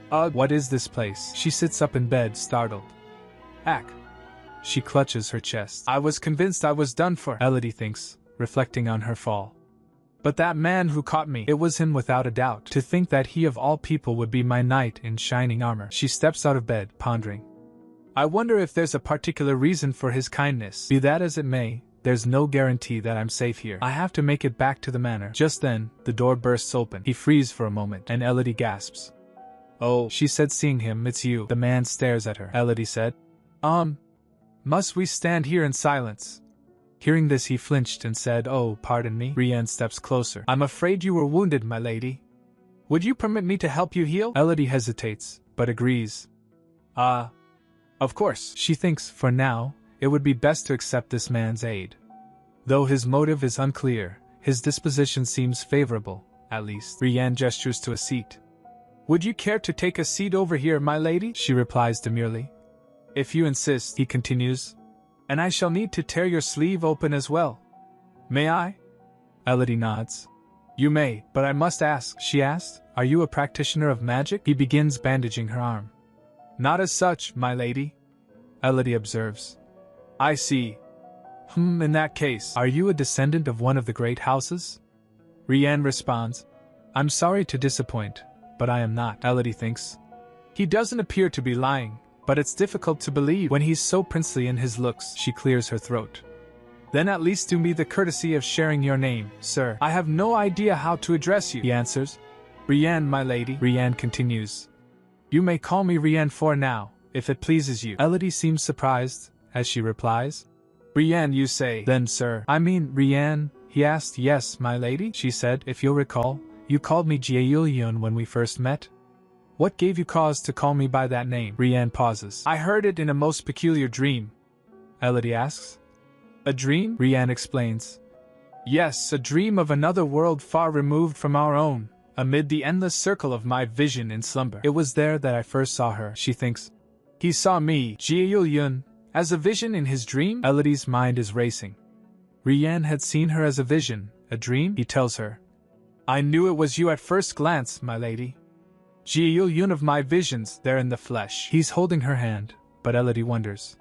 S1: What is this place? She sits up in bed, startled. Ack. She clutches her chest. I was convinced I was done for, Elodie thinks, reflecting on her fall. But that man who caught me, it was him without a doubt. To think that he of all people would be my knight in shining armor. She steps out of bed, pondering. I wonder if there's a particular reason for his kindness. Be that as it may, there's no guarantee that I'm safe here. I have to make it back to the manor. Just then, the door bursts open. He freezes for a moment, and Elodie gasps. Oh, she said, seeing him, it's you. The man stares at her. Elodie said, must we stand here in silence? Hearing this, he flinched and said, Oh, pardon me. Brienne steps closer. I'm afraid you were wounded, my lady. Would you permit me to help you heal? Elodie hesitates, but agrees. Of course. She thinks, for now, it would be best to accept this man's aid. Though his motive is unclear, his disposition seems favorable, at least. Brienne gestures to a seat. Would you care to take a seat over here, my lady? She replies demurely. If you insist, he continues. And I shall need to tear your sleeve open as well. May I? Elodie nods. You may, but I must ask, she asked, are you a practitioner of magic? He begins bandaging her arm. Not as such, my lady, Elodie observes. I see. In that case, are you a descendant of one of the great houses? Brienne responds. I'm sorry to disappoint, but I am not, Elodie thinks. He doesn't appear to be lying. But it's difficult to believe when he's so princely in his looks. She clears her throat. Then at least do me the courtesy of sharing your name, sir. I have no idea how to address you, he answers. Brienne, my lady, Brienne continues. You may call me Brienne for now, if it pleases you. Elodie seems surprised, as she replies. Brienne, you say? Then, sir. I mean, Brienne, he asked. Yes, my lady, she said. If you'll recall, you called me Jieyulyun when we first met. What gave you cause to call me by that name? Brienne pauses. I heard it in a most peculiar dream. Elodie asks. A dream? Brienne explains. Yes, a dream of another world far removed from our own, amid the endless circle of my vision in slumber. It was there that I first saw her, she thinks. He saw me, Jieyulyun, as a vision in his dream? Elodie's mind is racing. Brienne had seen her as a vision, a dream, he tells her. I knew it was you at first glance, my lady. Jieyulyun of my visions, there in the flesh. He's holding her hand, but Elodie wonders.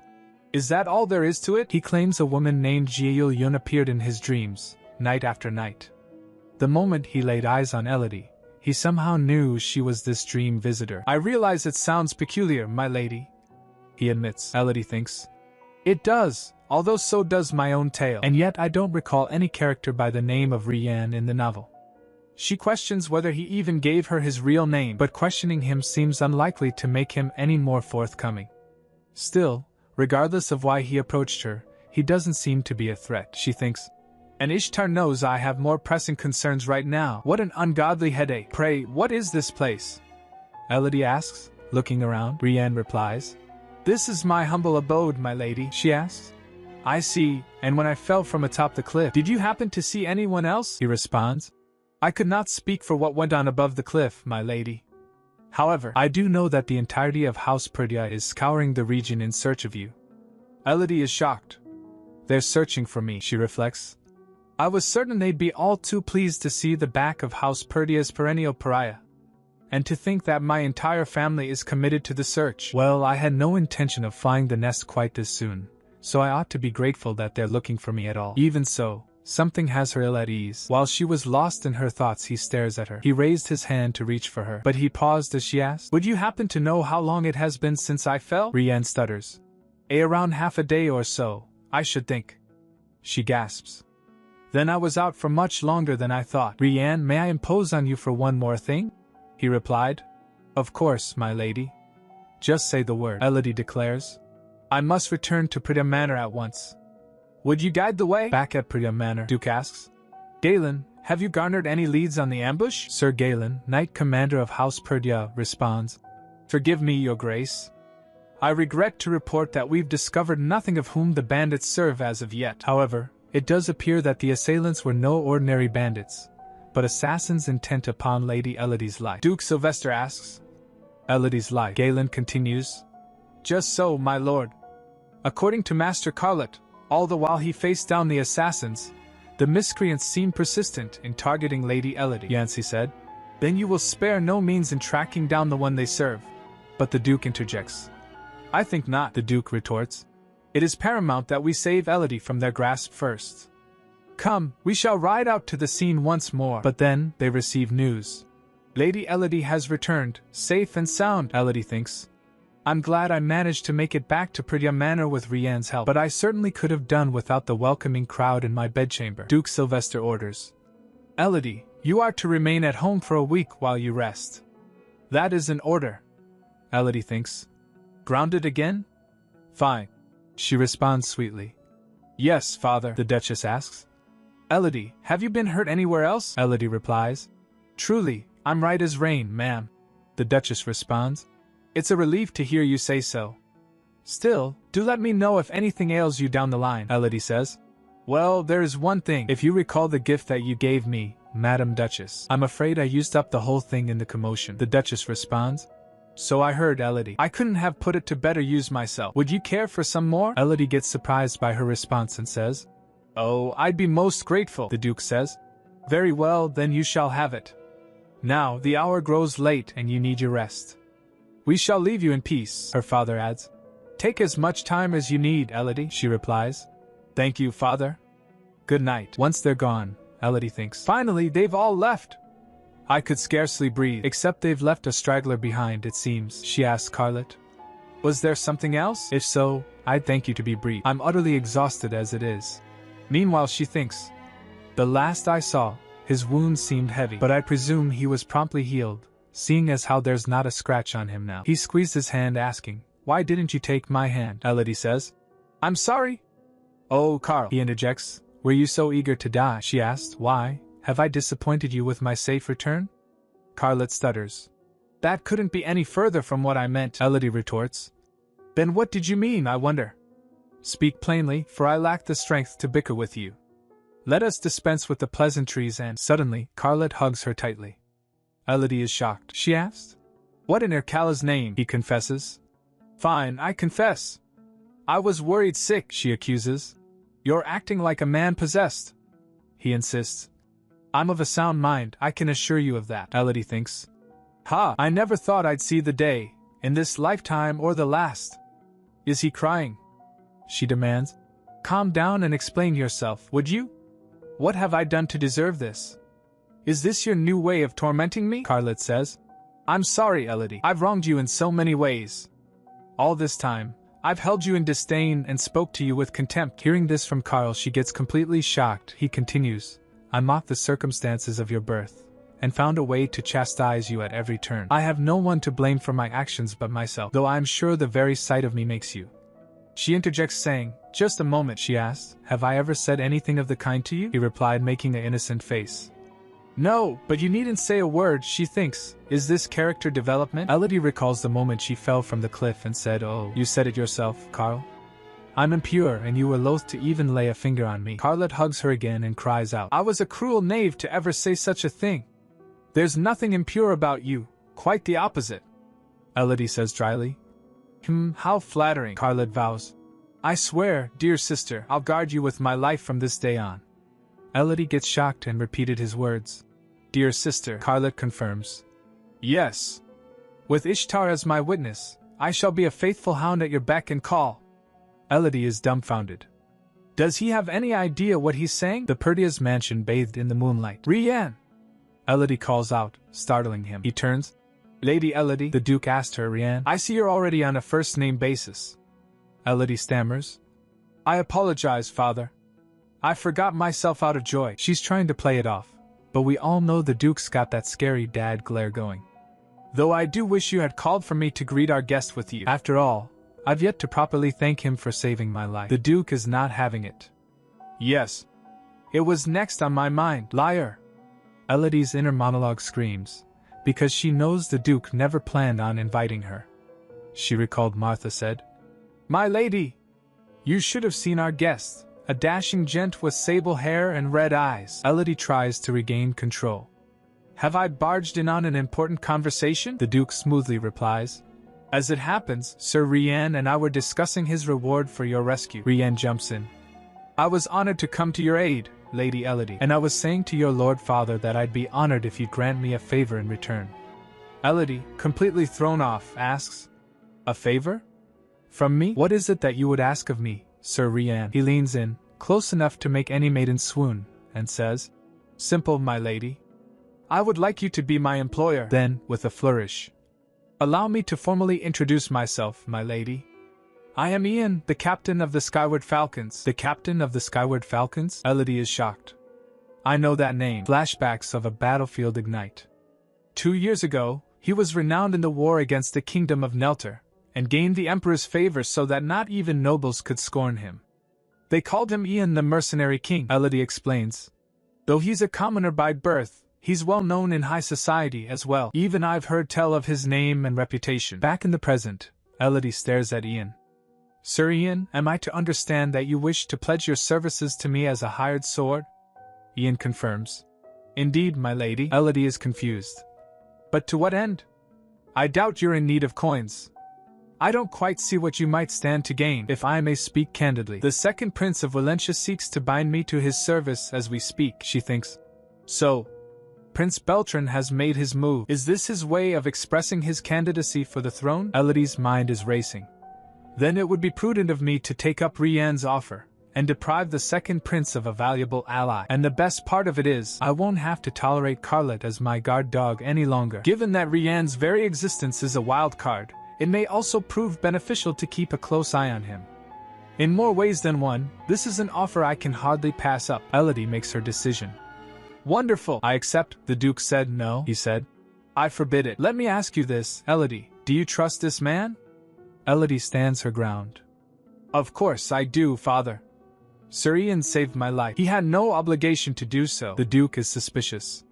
S1: Is that all there is to it? He claims a woman named Jieyulyun appeared in his dreams, night after night. The moment he laid eyes on Elodie, he somehow knew she was this dream visitor. I realize it sounds peculiar, my lady, he admits. Elodie thinks. It does, although so does my own tale. And yet I don't recall any character by the name of Rian in the novel. She questions whether he even gave her his real name, but questioning him seems unlikely to make him any more forthcoming. Still, regardless of why he approached her, he doesn't seem to be a threat, she thinks. And Ishtar knows I have more pressing concerns right now. What an ungodly headache. Pray, what is this place? Elodie asks, looking around. Brienne replies. This is my humble abode, my lady, she asks. I see, and when I fell from atop the cliff, did you happen to see anyone else? He responds. I could not speak for what went on above the cliff, my lady. However, I do know that the entirety of House Perdea is scouring the region in search of you. Elodie is shocked. They're searching for me, she reflects. I was certain they'd be all too pleased to see the back of House Perdea's perennial pariah. And to think that my entire family is committed to the search. Well, I had no intention of flying the nest quite this soon, so I ought to be grateful that they're looking for me at all. Even so, something has her ill at ease. While she was lost in her thoughts, he stares at her. He raised his hand to reach for her, but he paused as she asked, Would you happen to know how long it has been since I fell? Brienne stutters. Around half a day or so, I should think. She gasps. Then I was out for much longer than I thought. Rianne, may I impose on you for one more thing? He replied. Of course, my lady. Just say the word, Elodie declares. I must return to Priya Manor at once. Would you guide the way? Back at Priya Manor, Duke asks. Galen, have you garnered any leads on the ambush? Sir Galen, Knight Commander of House Perdya, responds. Forgive me, Your Grace. I regret to report that we've discovered nothing of whom the bandits serve as of yet. However, it does appear that the assailants were no ordinary bandits, but assassins intent upon Lady Elodie's life. Duke Sylvester asks. Elodie's life, Galen continues. Just so, my lord. According to Master Carlet, all the while he faced down the assassins, the miscreants seemed persistent in targeting Lady Elodie, Yancey said. Then you will spare no means in tracking down the one they serve. But the Duke interjects. I think not, the Duke retorts. It is paramount that we save Elodie from their grasp first. Come, we shall ride out to the scene once more. But then, they receive news. Lady Elodie has returned, safe and sound, Elodie thinks. I'm glad I managed to make it back to Priya Manor with Rianne's help, but I certainly could have done without the welcoming crowd in my bedchamber. Duke Sylvester orders. Elodie, you are to remain at home for a week while you rest. That is an order. Elodie thinks. Grounded again? Fine. She responds sweetly. Yes, father, the Duchess asks. Elodie, have you been hurt anywhere else? Elodie replies. Truly, I'm right as rain, ma'am. The Duchess responds. It's a relief to hear you say so. Still, do let me know if anything ails you down the line, Elodie says. Well, there is one thing. If you recall the gift that you gave me, Madam Duchess. I'm afraid I used up the whole thing in the commotion, the Duchess responds. So I heard, Elodie. I couldn't have put it to better use myself. Would you care for some more? Elodie gets surprised by her response and says, Oh, I'd be most grateful, the Duke says. Very well, then you shall have it. Now, the hour grows late and you need your rest. We shall leave you in peace, her father adds. Take as much time as you need, Elodie, she replies. Thank you, father. Good night. Once they're gone, Elodie thinks. Finally, they've all left. I could scarcely breathe, except they've left a straggler behind, it seems, she asked Carlet. Was there something else? If so, I'd thank you to be brief. I'm utterly exhausted as it is. Meanwhile, she thinks. The last I saw, his wounds seemed heavy, but I presume he was promptly healed, seeing as how there's not a scratch on him now. He squeezed his hand, asking, Why didn't you take my hand? Elodie says. I'm sorry. Oh, Carl, he interjects. Were you so eager to die? She asked. Why? Have I disappointed you with my safe return? Carlet stutters. That couldn't be any further from what I meant, Elodie retorts. Then what did you mean, I wonder? Speak plainly, for I lack the strength to bicker with you. Let us dispense with the pleasantries and… Suddenly, Carlet hugs her tightly. Elodie is shocked. She asked. What in Ercala's name? He confesses. Fine, I confess. I was worried sick, she accuses. You're acting like a man possessed. He insists. I'm of a sound mind, I can assure you of that, Elodie thinks. Ha, I never thought I'd see the day, in this lifetime or the last. Is he crying? She demands. Calm down and explain yourself, would you? What have I done to deserve this? Is this your new way of tormenting me? Carlet says. I'm sorry, Elodie. I've wronged you in so many ways. All this time, I've held you in disdain and spoke to you with contempt. Hearing this from Carl, she gets completely shocked. He continues. I mocked the circumstances of your birth, and found a way to chastise you at every turn. I have no one to blame for my actions but myself, though I am sure the very sight of me makes you. She interjects saying, Just a moment, she asked. Have I ever said anything of the kind to you? He replied, making an innocent face. No, but you needn't say a word, she thinks. Is this character development? Elodie recalls the moment she fell from the cliff and said, Oh, you said it yourself, Carl. I'm impure and you were loath to even lay a finger on me. Carlet hugs her again and cries out. I was a cruel knave to ever say such a thing. There's nothing impure about you, quite the opposite. Elodie says dryly. How flattering, Carlet vows. I swear, dear sister, I'll guard you with my life from this day on. Elodie gets shocked and repeated his words. Dear sister, Carlet confirms. Yes. With Ishtar as my witness, I shall be a faithful hound at your beck and call. Elodie is dumbfounded. Does he have any idea what he's saying? The Perdya's mansion bathed in the moonlight. Rianne! Elodie calls out, startling him. He turns. Lady Elodie, the Duke asked her, Rianne, I see you're already on a first-name basis. Elodie stammers. I apologize, father. I forgot myself out of joy. She's trying to play it off, but we all know the Duke's got that scary dad glare going. Though I do wish you had called for me to greet our guest with you. After all, I've yet to properly thank him for saving my life. The Duke is not having it. Yes. It was next on my mind. Liar. Elodie's inner monologue screams, because she knows the Duke never planned on inviting her. She recalled Martha said, "My lady, you should have seen our guest, a dashing gent with sable hair and red eyes." Elodie tries to regain control. "Have I barged in on an important conversation?" The Duke smoothly replies. "As it happens, Sir Rian and I were discussing his reward for your rescue." Rian jumps in. "I was honored to come to your aid, Lady Elodie, and I was saying to your Lord Father that I'd be honored if you'd grant me a favor in return." Elodie, completely thrown off, asks, "A favor? From me? What is it that you would ask of me, Sir Rian?" He leans in, close enough to make any maiden swoon, and says, "Simple, my lady. I would like you to be my employer." Then, with a flourish, "Allow me to formally introduce myself, my lady. I am Ian, the captain of the Skyward Falcons." "The captain of the Skyward Falcons?" Elodie is shocked. "I know that name." Flashbacks of a battlefield ignite. 2 years ago, he was renowned in the war against the kingdom of Nelter, and gained the Emperor's favor so that not even nobles could scorn him. They called him Ian the Mercenary King, Elodie explains. Though he's a commoner by birth, he's well known in high society as well. Even I've heard tell of his name and reputation. Back in the present, Elodie stares at Ian. "Sir Ian, am I to understand that you wish to pledge your services to me as a hired sword?" Ian confirms. "Indeed, my lady." Elodie is confused. "But to what end? I doubt you're in need of coins. I don't quite see what you might stand to gain, if I may speak candidly. The second Prince of Valencia seeks to bind me to his service as we speak," she thinks. "So, Prince Beltran has made his move. Is this his way of expressing his candidacy for the throne?" Elodie's mind is racing. "Then it would be prudent of me to take up Rian's offer, and deprive the second prince of a valuable ally. And the best part of it is, I won't have to tolerate Carlet as my guard dog any longer. Given that Rian's very existence is a wild card, it may also prove beneficial to keep a close eye on him. In more ways than one, this is an offer I can hardly pass up." Elodie makes her decision. "Wonderful! I accept." The Duke said. "No," he said. "I forbid it. Let me ask you this, Elodie, do you trust this man?" Elodie stands her ground. "Of course I do, father. Sir Ian saved my life. He had no obligation to do so." The Duke is suspicious.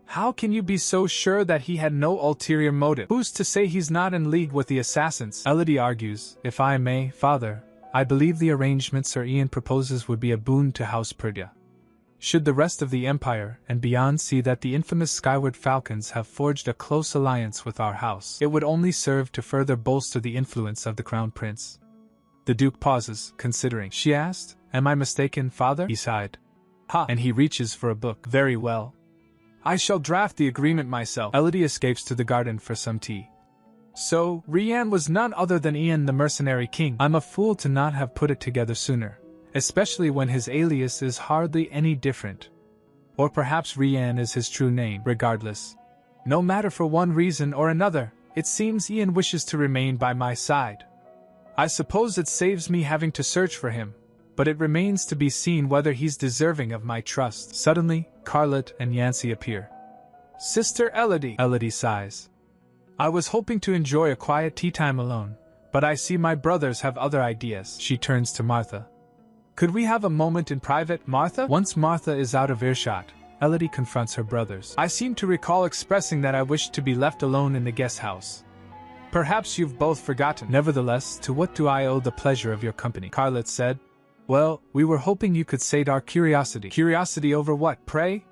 S1: "How can you be so sure that he had no ulterior motive? Who's to say he's not in league with the assassins?" Elodie argues. "If I may, father, I believe the arrangement Sir Ian proposes would be a boon to House Purdia. Should the rest of the Empire and beyond see that the infamous Skyward Falcons have forged a close alliance with our house, it would only serve to further bolster the influence of the Crown Prince." The Duke pauses, considering. "She asked, 'Am I mistaken, father?'" He sighed. "Ha!" And he reaches for a book. "Very well. I shall draft the agreement myself." Elodie escapes to the garden for some tea. "So, Rian was none other than Ian the Mercenary King. I'm a fool to not have put it together sooner. Especially when his alias is hardly any different. Or perhaps Rian is his true name. Regardless, no matter, for one reason or another, it seems Ian wishes to remain by my side. I suppose it saves me having to search for him, but it remains to be seen whether he's deserving of my trust." Suddenly, Carlet and Yancy appear. "Sister Elodie," Elodie sighs. "I was hoping to enjoy a quiet tea time alone, but I see my brothers have other ideas." She turns to Martha. "Could we have a moment in private, Martha?" Once Martha is out of earshot, Elodie confronts her brothers. "I seem to recall expressing that I wished to be left alone in the guest house. Perhaps you've both forgotten." "Nevertheless, to what do I owe the pleasure of your company?" Carlet said. "Well, we were hoping you could sate our curiosity." "Curiosity over what, pray?"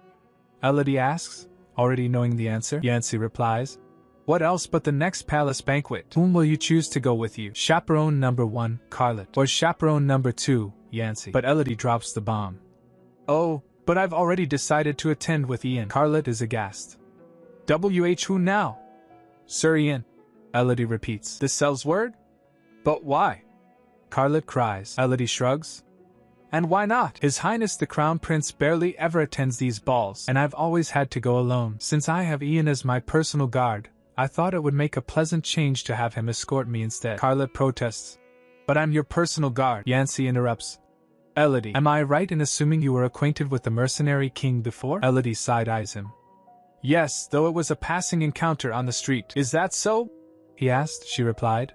S1: Elodie asks, already knowing the answer. Yancy replies. "What else but the next palace banquet?" "Whom will you choose to go with you? Chaperone number 1, Carlet, or chaperone number 2, Yancy?" But Elodie drops the bomb. "Oh, but I've already decided to attend with Ian." Carlet is aghast. Who now?" "Sir Ian," Elodie repeats. "This sells word? But why?" Carlet cries. Elodie shrugs. "And why not? His Highness the Crown Prince barely ever attends these balls, and I've always had to go alone. Since I have Ian as my personal guard, I thought it would make a pleasant change to have him escort me instead." Carlet protests. "But I'm your personal guard," Yancy interrupts. Elodie, am I right in assuming you were acquainted with the mercenary king before? Elodie side-eyes him. Yes, though it was a passing encounter on the street. Is that so? He asked. She replied.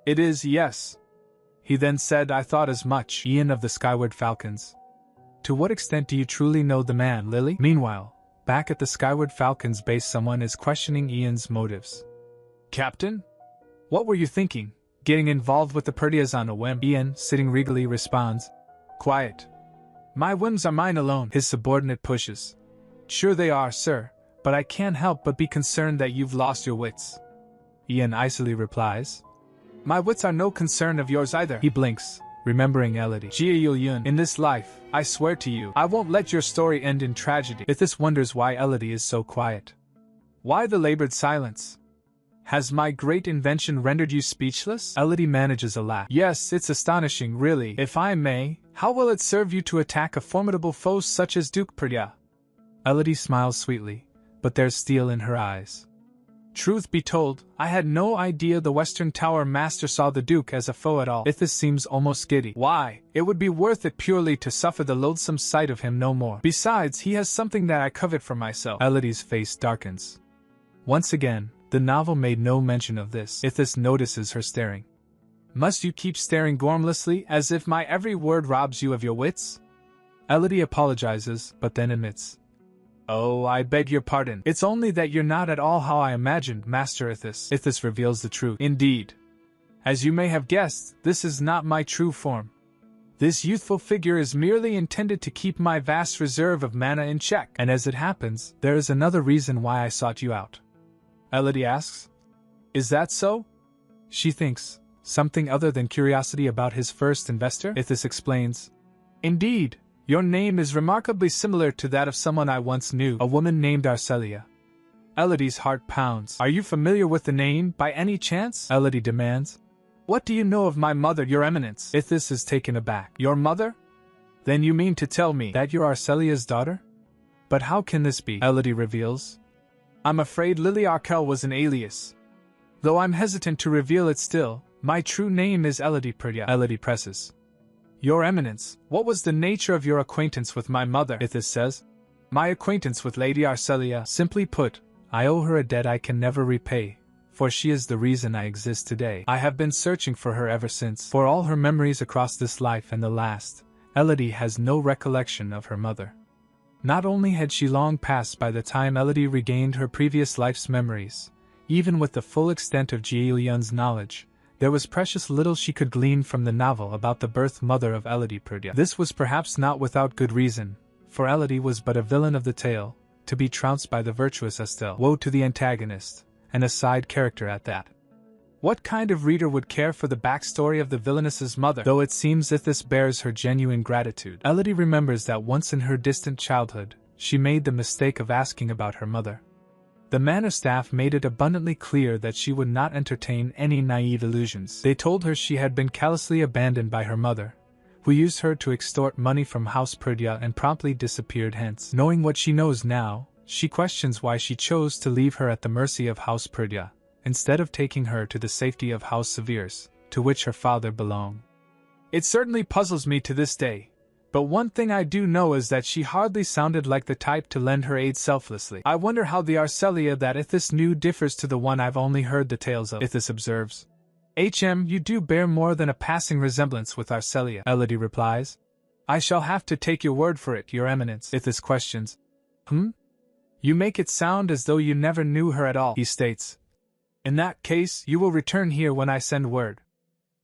S1: It is, yes. He then said, I thought as much. Ian of the Skyward Falcons. To what extent do you truly know the man, Lily? Meanwhile, back at the Skyward Falcons base, someone is questioning Ian's motives. Captain? What were you thinking? Getting involved with the Purdias on a whim? Ian, sitting regally, responds. Quiet. My whims are mine alone, his subordinate pushes. Sure they are, sir, but I can't help but be concerned that you've lost your wits. Ian icily replies. My wits are no concern of yours either. He blinks, remembering Elodie. Jia in this life, I swear to you, I won't let your story end in tragedy. Ithis wonders why Elodie is so quiet. Why the labored silence? Has my great invention rendered you speechless? Elodie manages a laugh. Yes, it's astonishing, really. If I may, how will it serve you to attack a formidable foe such as Duke Purdia? Elodie smiles sweetly, but there's steel in her eyes. Truth be told, I had no idea the Western Tower Master saw the Duke as a foe at all. Ithis seems almost giddy. Why, it would be worth it purely to suffer the loathsome sight of him no more. Besides, he has something that I covet for myself. Elodie's face darkens. Once again, the novel made no mention of this. Ithis notices her staring. Must you keep staring gormlessly, as if my every word robs you of your wits? Elodie apologizes, but then admits. Oh, I beg your pardon. It's only that you're not at all how I imagined, Master Ithis. Ithis reveals the truth. Indeed. As you may have guessed, this is not my true form. This youthful figure is merely intended to keep my vast reserve of mana in check. And as it happens, there is another reason why I sought you out. Elodie asks. Is that so? She thinks. Something other than curiosity about his first investor? Ithis explains. Indeed. Your name is remarkably similar to that of someone I once knew, a woman named Arcelia. Elodie's heart pounds. Are you familiar with the name, by any chance? Elodie demands. What do you know of my mother, Your Eminence? Ithis is taken aback. Your mother? Then you mean to tell me that you're Arcelia's daughter? But how can this be? Elodie reveals. I'm afraid Lily Arkell was an alias. Though I'm hesitant to reveal it still, my true name is Elodie Purdia. Elodie presses. Your Eminence, what was the nature of your acquaintance with my mother? Ithis says. My acquaintance with Lady Arcelia, simply put, I owe her a debt I can never repay, for she is the reason I exist today. I have been searching for her ever since. For all her memories across this life and the last, Elodie has no recollection of her mother. Not only had she long passed by the time Elodie regained her previous life's memories, even with the full extent of Jia Yun's knowledge, there was precious little she could glean from the novel about the birth mother of Elodie Purdia. This was perhaps not without good reason, for Elodie was but a villain of the tale, to be trounced by the virtuous Estelle. Woe to the antagonist, and a side character at that. What kind of reader would care for the backstory of the villainess's mother? Though it seems Ithis bears her genuine gratitude. Elodie remembers that once in her distant childhood, she made the mistake of asking about her mother. The manor staff made it abundantly clear that she would not entertain any naive illusions. They told her she had been callously abandoned by her mother, who used her to extort money from House Purdia and promptly disappeared hence. Knowing what she knows now, she questions why she chose to leave her at the mercy of House Purdia, instead of taking her to the safety of House Severes, to which her father belonged. It certainly puzzles me to this day. But one thing I do know is that she hardly sounded like the type to lend her aid selflessly. I wonder how the Arcelia that Ithis knew differs to the one I've only heard the tales of. Ithis observes. You do bear more than a passing resemblance with Arcelia, Elodie replies. I shall have to take your word for it, Your Eminence. Ithis questions. You make it sound as though you never knew her at all, he states. In that case, you will return here when I send word.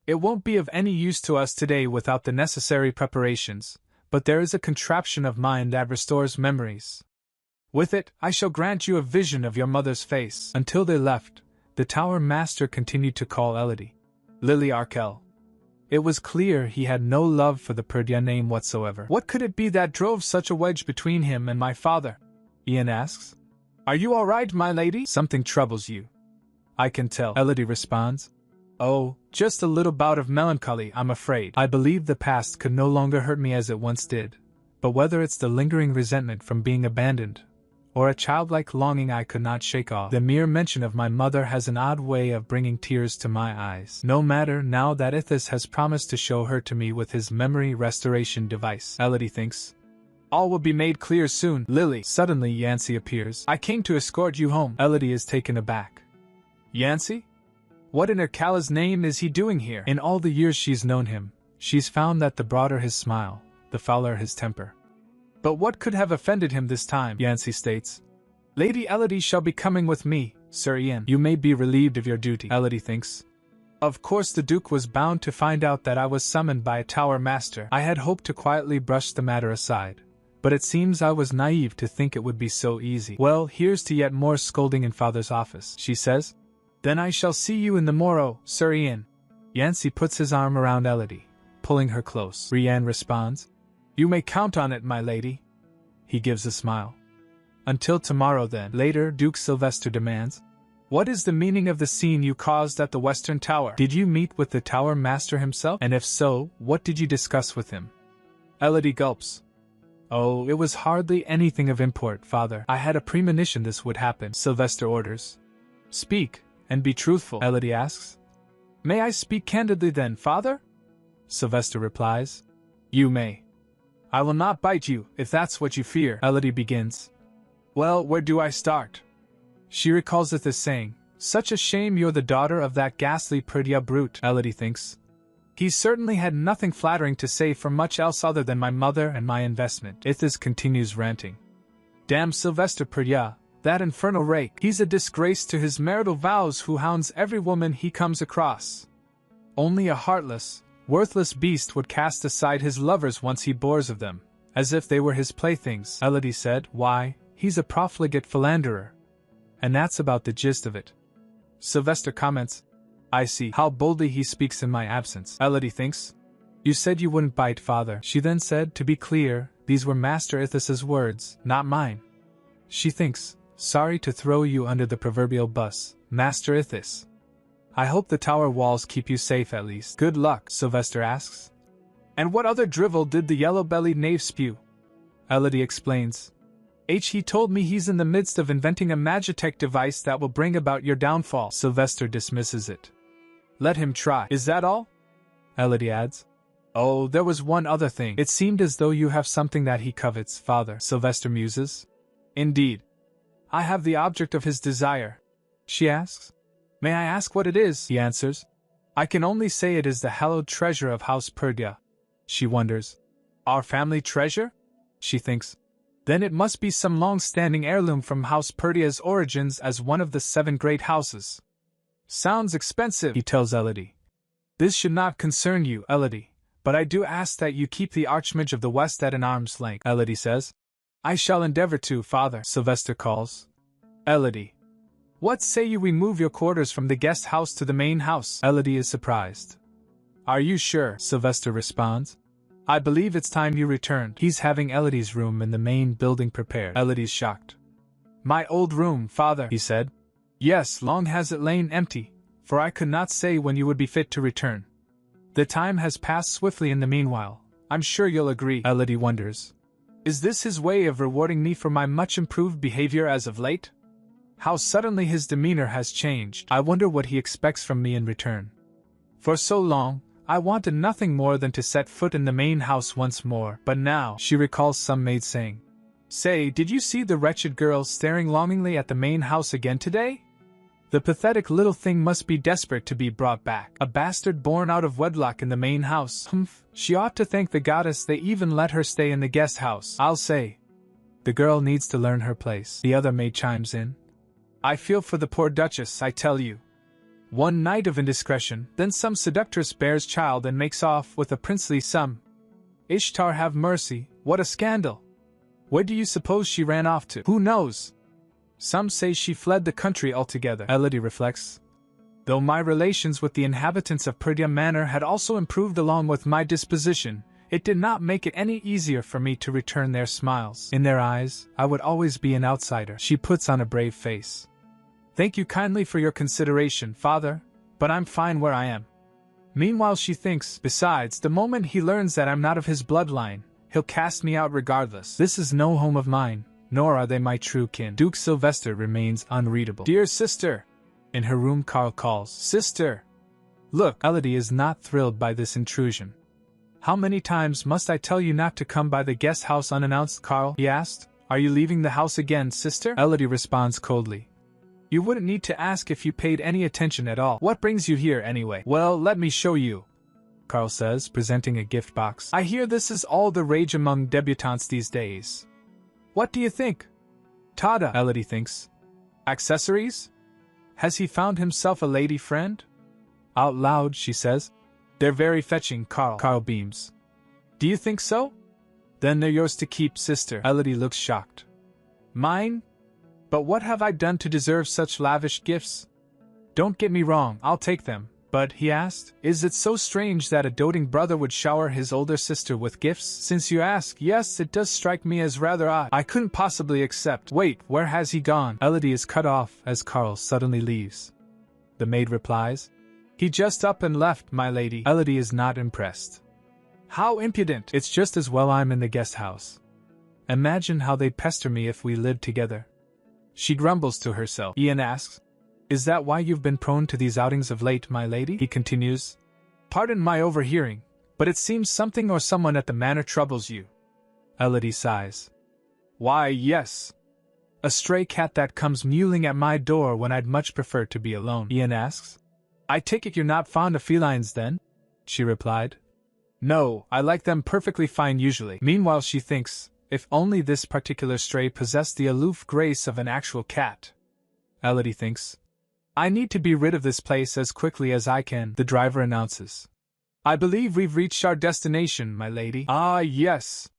S1: It won't be of any use to us today without the necessary preparations, but there is a contraption of mine that restores memories. With it, I shall grant you a vision of your mother's face. Until they left, the Tower Master continued to call Elodie Lily Arkell. It was clear he had no love for the Purdia name whatsoever. What could it be that drove such a wedge between him and my father? Ian asks. Are you all right, my lady? Something troubles you. I can tell, Elodie responds. Oh, just a little bout of melancholy, I'm afraid. I believe the past could no longer hurt me as it once did, but whether it's the lingering resentment from being abandoned, or a childlike longing I could not shake off. The mere mention of my mother has an odd way of bringing tears to my eyes. No matter, now that Ithis has promised to show her to me with his memory restoration device, Elodie thinks. All will be made clear soon. Lily. Suddenly Yancey appears. I came to escort you home. Elodie is taken aback. Yancey? What in Erkala's name is he doing here? In all the years she's known him, she's found that the broader his smile, the fouler his temper. But what could have offended him this time? Yancey states. Lady Elodie shall be coming with me, Sir Ian. You may be relieved of your duty, Elodie thinks. Of course the Duke was bound to find out that I was summoned by a Tower Master. I had hoped to quietly brush the matter aside, but it seems I was naive to think it would be so easy. Well, here's to yet more scolding in Father's office, she says. Then I shall see you in the morrow, Sir Ian. Yancey puts his arm around Elodie, pulling her close. Rianne responds. You may count on it, my lady. He gives a smile. Until tomorrow then. Later, Duke Sylvester demands. What is the meaning of the scene you caused at the Western Tower? Did you meet with the Tower Master himself? And if so, what did you discuss with him? Elodie gulps. Oh, it was hardly anything of import, Father. I had a premonition this would happen, Sylvester orders. Speak, and be truthful, Elodie asks. May I speak candidly then, Father? Sylvester replies. You may. I will not bite you, if that's what you fear, Elodie begins. Well, where do I start? She recalls it as saying, such a shame you're the daughter of that ghastly Perdita brute, Elodie thinks. He certainly had nothing flattering to say for much else other than my mother and my investment. Ithis continues ranting. Damn Sylvester Perdita, that infernal rake. He's a disgrace to his marital vows who hounds every woman he comes across. Only a heartless, worthless beast would cast aside his lovers once he bores of them, as if they were his playthings, Elodie said. Why, he's a profligate philanderer. And that's about the gist of it. Sylvester comments. I see how boldly he speaks in my absence, Elodie thinks. You said you wouldn't bite, Father. She then said, to be clear, these were Master Ithis's words, not mine. She thinks, sorry to throw you under the proverbial bus, Master Ithis. I hope the tower walls keep you safe at least. Good luck, Sylvester asks. And what other drivel did the yellow-bellied knave spew? Elodie explains. He told me he's in the midst of inventing a magitech device that will bring about your downfall. Sylvester dismisses it. Let him try. Is that all? Elodie adds. Oh, there was one other thing. It seemed as though you have something that he covets, Father, Sylvester muses. Indeed. I have the object of his desire. She asks. May I ask what it is? He answers. I can only say it is the hallowed treasure of House Perdita. She wonders. Our family treasure? She thinks. Then it must be some long-standing heirloom from House Perdita's origins as one of the 7 great houses. Sounds expensive, he tells Elodie. This should not concern you, Elodie, but I do ask that you keep the Archmage of the West at an arm's length, Elodie says. I shall endeavor to, Father, Sylvester calls. Elodie. What say you we move your quarters from the guest house to the main house? Elodie is surprised. Are you sure? Sylvester responds. I believe it's time you returned. He's having Elodie's room in the main building prepared. Elodie's shocked. My old room, Father, he said. Yes, long has it lain empty, for I could not say when you would be fit to return. The time has passed swiftly in the meanwhile. I'm sure you'll agree, Elodie wonders. Is this his way of rewarding me for my much improved behavior as of late? How suddenly his demeanor has changed. I wonder what he expects from me in return. For so long, I wanted nothing more than to set foot in the main house once more, but now, she recalls some maid saying, Say, did you see the wretched girl staring longingly at the main house again today? The pathetic little thing must be desperate to be brought back. A bastard born out of wedlock in the main house. Humph, she ought to thank the goddess they even let her stay in the guest house. I'll say. The girl needs to learn her place. The other maid chimes in. I feel for the poor Duchess, I tell you. One night of indiscretion, then some seductress bears child and makes off with a princely sum. Ishtar have mercy, what a scandal! Where do you suppose she ran off to? Who knows? Some say she fled the country altogether, Elodie reflects. Though my relations with the inhabitants of Perdita Manor had also improved along with my disposition, it did not make it any easier for me to return their smiles. In their eyes, I would always be an outsider. She puts on a brave face. Thank you kindly for your consideration, Father, but I'm fine where I am. Meanwhile she thinks, besides, the moment he learns that I'm not of his bloodline, he'll cast me out regardless. This is no home of mine, nor are they my true kin. Duke Sylvester remains unreadable. Dear sister! In her room Carl calls, Sister! Look, Elodie is not thrilled by this intrusion. How many times must I tell you not to come by the guest house unannounced, Carl? He asked. Are you leaving the house again, sister? Elodie responds coldly. You wouldn't need to ask if you paid any attention at all. What brings you here anyway? Well, let me show you, Carl says, presenting a gift box. I hear this is all the rage among debutantes these days. What do you think? Tada, Elodie thinks. Accessories? Has he found himself a lady friend? Out loud, she says. They're very fetching, Carl. Carl beams. Do you think so? Then they're yours to keep, sister. Elodie looks shocked. Mine? But what have I done to deserve such lavish gifts? Don't get me wrong, I'll take them. But, he asked, is it so strange that a doting brother would shower his older sister with gifts? Since you ask, yes, it does strike me as rather odd. I couldn't possibly accept. Wait, where has he gone? Elodie is cut off as Carl suddenly leaves. The maid replies, He just up and left, my lady. Elodie is not impressed. How impudent! It's just as well I'm in the guest house. Imagine how they'd pester me if we lived together. She grumbles to herself. Ian asks, Is that why you've been prone to these outings of late, my lady? He continues, Pardon my overhearing, but it seems something or someone at the manor troubles you. Elodie sighs. Why, yes. A stray cat that comes mewling at my door when I'd much prefer to be alone. Ian asks, I take it you're not fond of felines then? She replied. No, I like them perfectly fine usually. Meanwhile she thinks, if only this particular stray possessed the aloof grace of an actual cat. Elodie thinks, I need to be rid of this place as quickly as I can. The driver announces, I believe we've reached our destination, my lady. Ah, yes.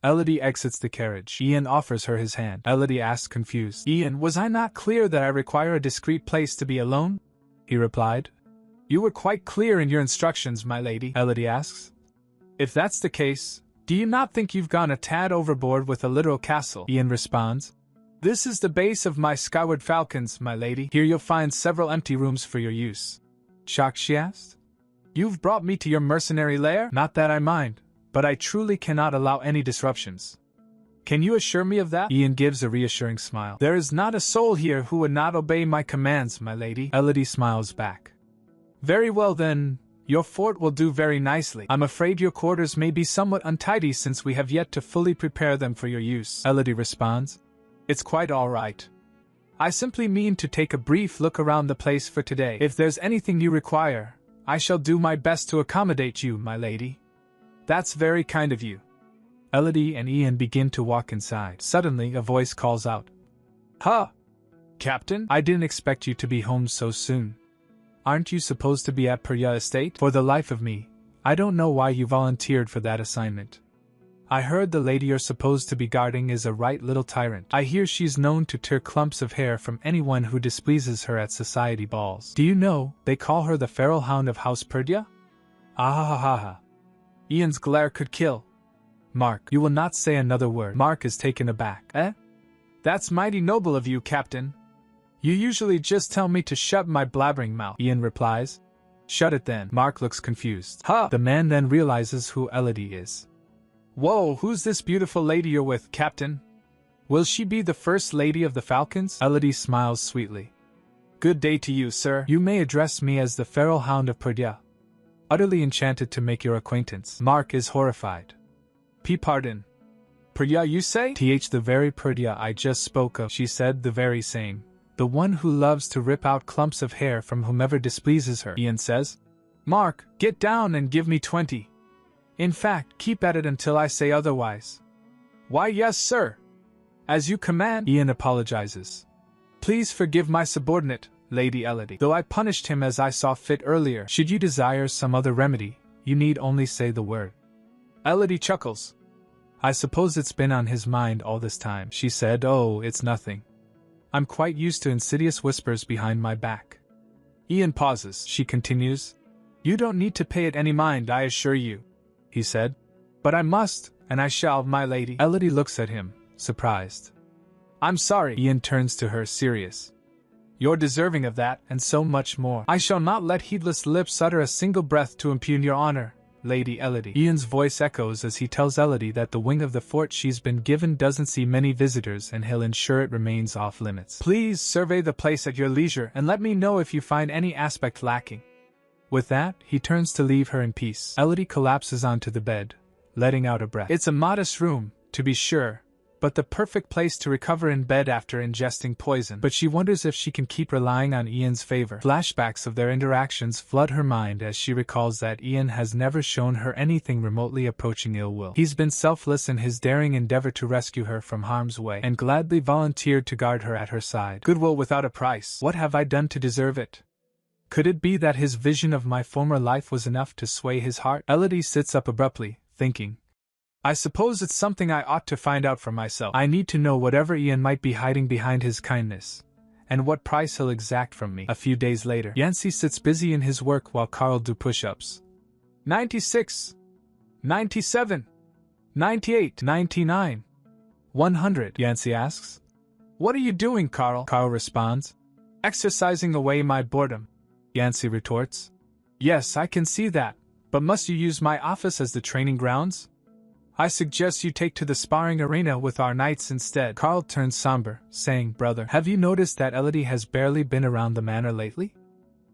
S1: Elodie exits the carriage. Ian offers her his hand. Elodie asks confused, Ian, was I not clear that I require a discreet place to be alone? He replied. You were quite clear in your instructions, my lady. Elodie asks. If that's the case, do you not think you've gone a tad overboard with a literal castle? Ian responds. This is the base of my skyward falcons, my lady. Here you'll find several empty rooms for your use. Shocked, she asked. You've brought me to your mercenary lair? Not that I mind, but I truly cannot allow any disruptions. Can you assure me of that? Ian gives a reassuring smile. There is not a soul here who would not obey my commands, my lady. Elodie smiles back. Very well then, your fort will do very nicely. I'm afraid your quarters may be somewhat untidy since we have yet to fully prepare them for your use. Elodie responds. It's quite all right. I simply mean to take a brief look around the place for today. If there's anything you require, I shall do my best to accommodate you, my lady. That's very kind of you. Elodie and Ian begin to walk inside. Suddenly, a voice calls out. Huh! Captain, I didn't expect you to be home so soon. Aren't you supposed to be at Purya Estate? For the life of me, I don't know why you volunteered for that assignment. I heard the lady you're supposed to be guarding is a right little tyrant. I hear she's known to tear clumps of hair from anyone who displeases her at society balls. Do you know, they call her the feral hound of House Purya? Ah. Ian's glare could kill. Mark, you will not say another word. Mark is taken aback. Eh? That's mighty noble of you, Captain. You usually just tell me to shut my blabbering mouth, Ian replies. Shut it then. Mark looks confused. Huh! The man then realizes who Elodie is. Whoa, who's this beautiful lady you're with, Captain? Will she be the first lady of the Falcons? Elodie smiles sweetly. Good day to you, sir. You may address me as the feral hound of Purya. Utterly enchanted to make your acquaintance. Mark is horrified. Pardon. Purya, you say? The very Purya I just spoke of, she said, the very same. The one who loves to rip out clumps of hair from whomever displeases her, Ian says. Mark, get down and give me 20. In fact, keep at it until I say otherwise. Why, yes, sir. As you command, Ian apologizes. Please forgive my subordinate, Lady Elodie. Though I punished him as I saw fit earlier, should you desire some other remedy, you need only say the word. Elodie chuckles. I suppose it's been on his mind all this time, she said. Oh, it's nothing. I'm quite used to insidious whispers behind my back. Ian pauses. She continues. You don't need to pay it any mind, I assure you, he said. But I must, and I shall, my lady. Elodie looks at him, surprised. I'm sorry. Ian turns to her, serious. You're deserving of that, and so much more. I shall not let heedless lips utter a single breath to impugn your honor, Lady Elodie. Ian's voice echoes as he tells Elodie that the wing of the fort she's been given doesn't see many visitors and he'll ensure it remains off limits. Please survey the place at your leisure and let me know if you find any aspect lacking. With that, he turns to leave her in peace. Elodie collapses onto the bed, letting out a breath. It's a modest room, to be sure, but the perfect place to recover in bed after ingesting poison. But she wonders if she can keep relying on Ian's favor. Flashbacks of their interactions flood her mind as she recalls that Ian has never shown her anything remotely approaching ill will. He's been selfless in his daring endeavor to rescue her from harm's way, and gladly volunteered to guard her at her side. Goodwill without a price. What have I done to deserve it? Could it be that his vision of my former life was enough to sway his heart? Elodie sits up abruptly, thinking, I suppose it's something I ought to find out for myself. I need to know whatever Ian might be hiding behind his kindness, and what price he'll exact from me. A few days later, Yancey sits busy in his work while Carl do push-ups. 96, 97, 98, 99, 100, Yancey asks. What are you doing, Carl? Carl responds. Exercising away my boredom, Yancey retorts. Yes, I can see that, but must you use my office as the training grounds? I suggest you take to the sparring arena with our knights instead. Carl turns somber, saying, Brother, have you noticed that Elodie has barely been around the manor lately?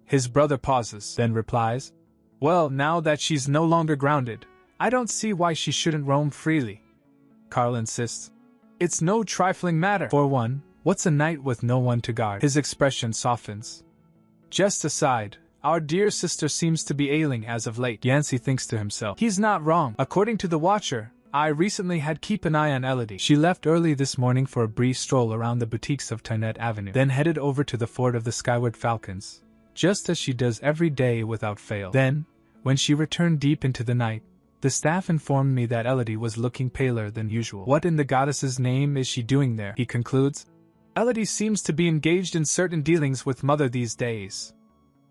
S1: His brother pauses, then replies, Well, now that she's no longer grounded, I don't see why she shouldn't roam freely. Carl insists. It's no trifling matter. For one, what's a knight with no one to guard? His expression softens. Just aside, our dear sister seems to be ailing as of late. Yancey thinks to himself. He's not wrong. According to the Watcher, I recently had keep an eye on Elodie. She left early this morning for a brief stroll around the boutiques of Tynette Avenue, then headed over to the fort of the Skyward Falcons, just as she does every day without fail. Then, when she returned deep into the night, the staff informed me that Elodie was looking paler than usual. What in the goddess's name is she doing there? He concludes. Elodie seems to be engaged in certain dealings with Mother these days.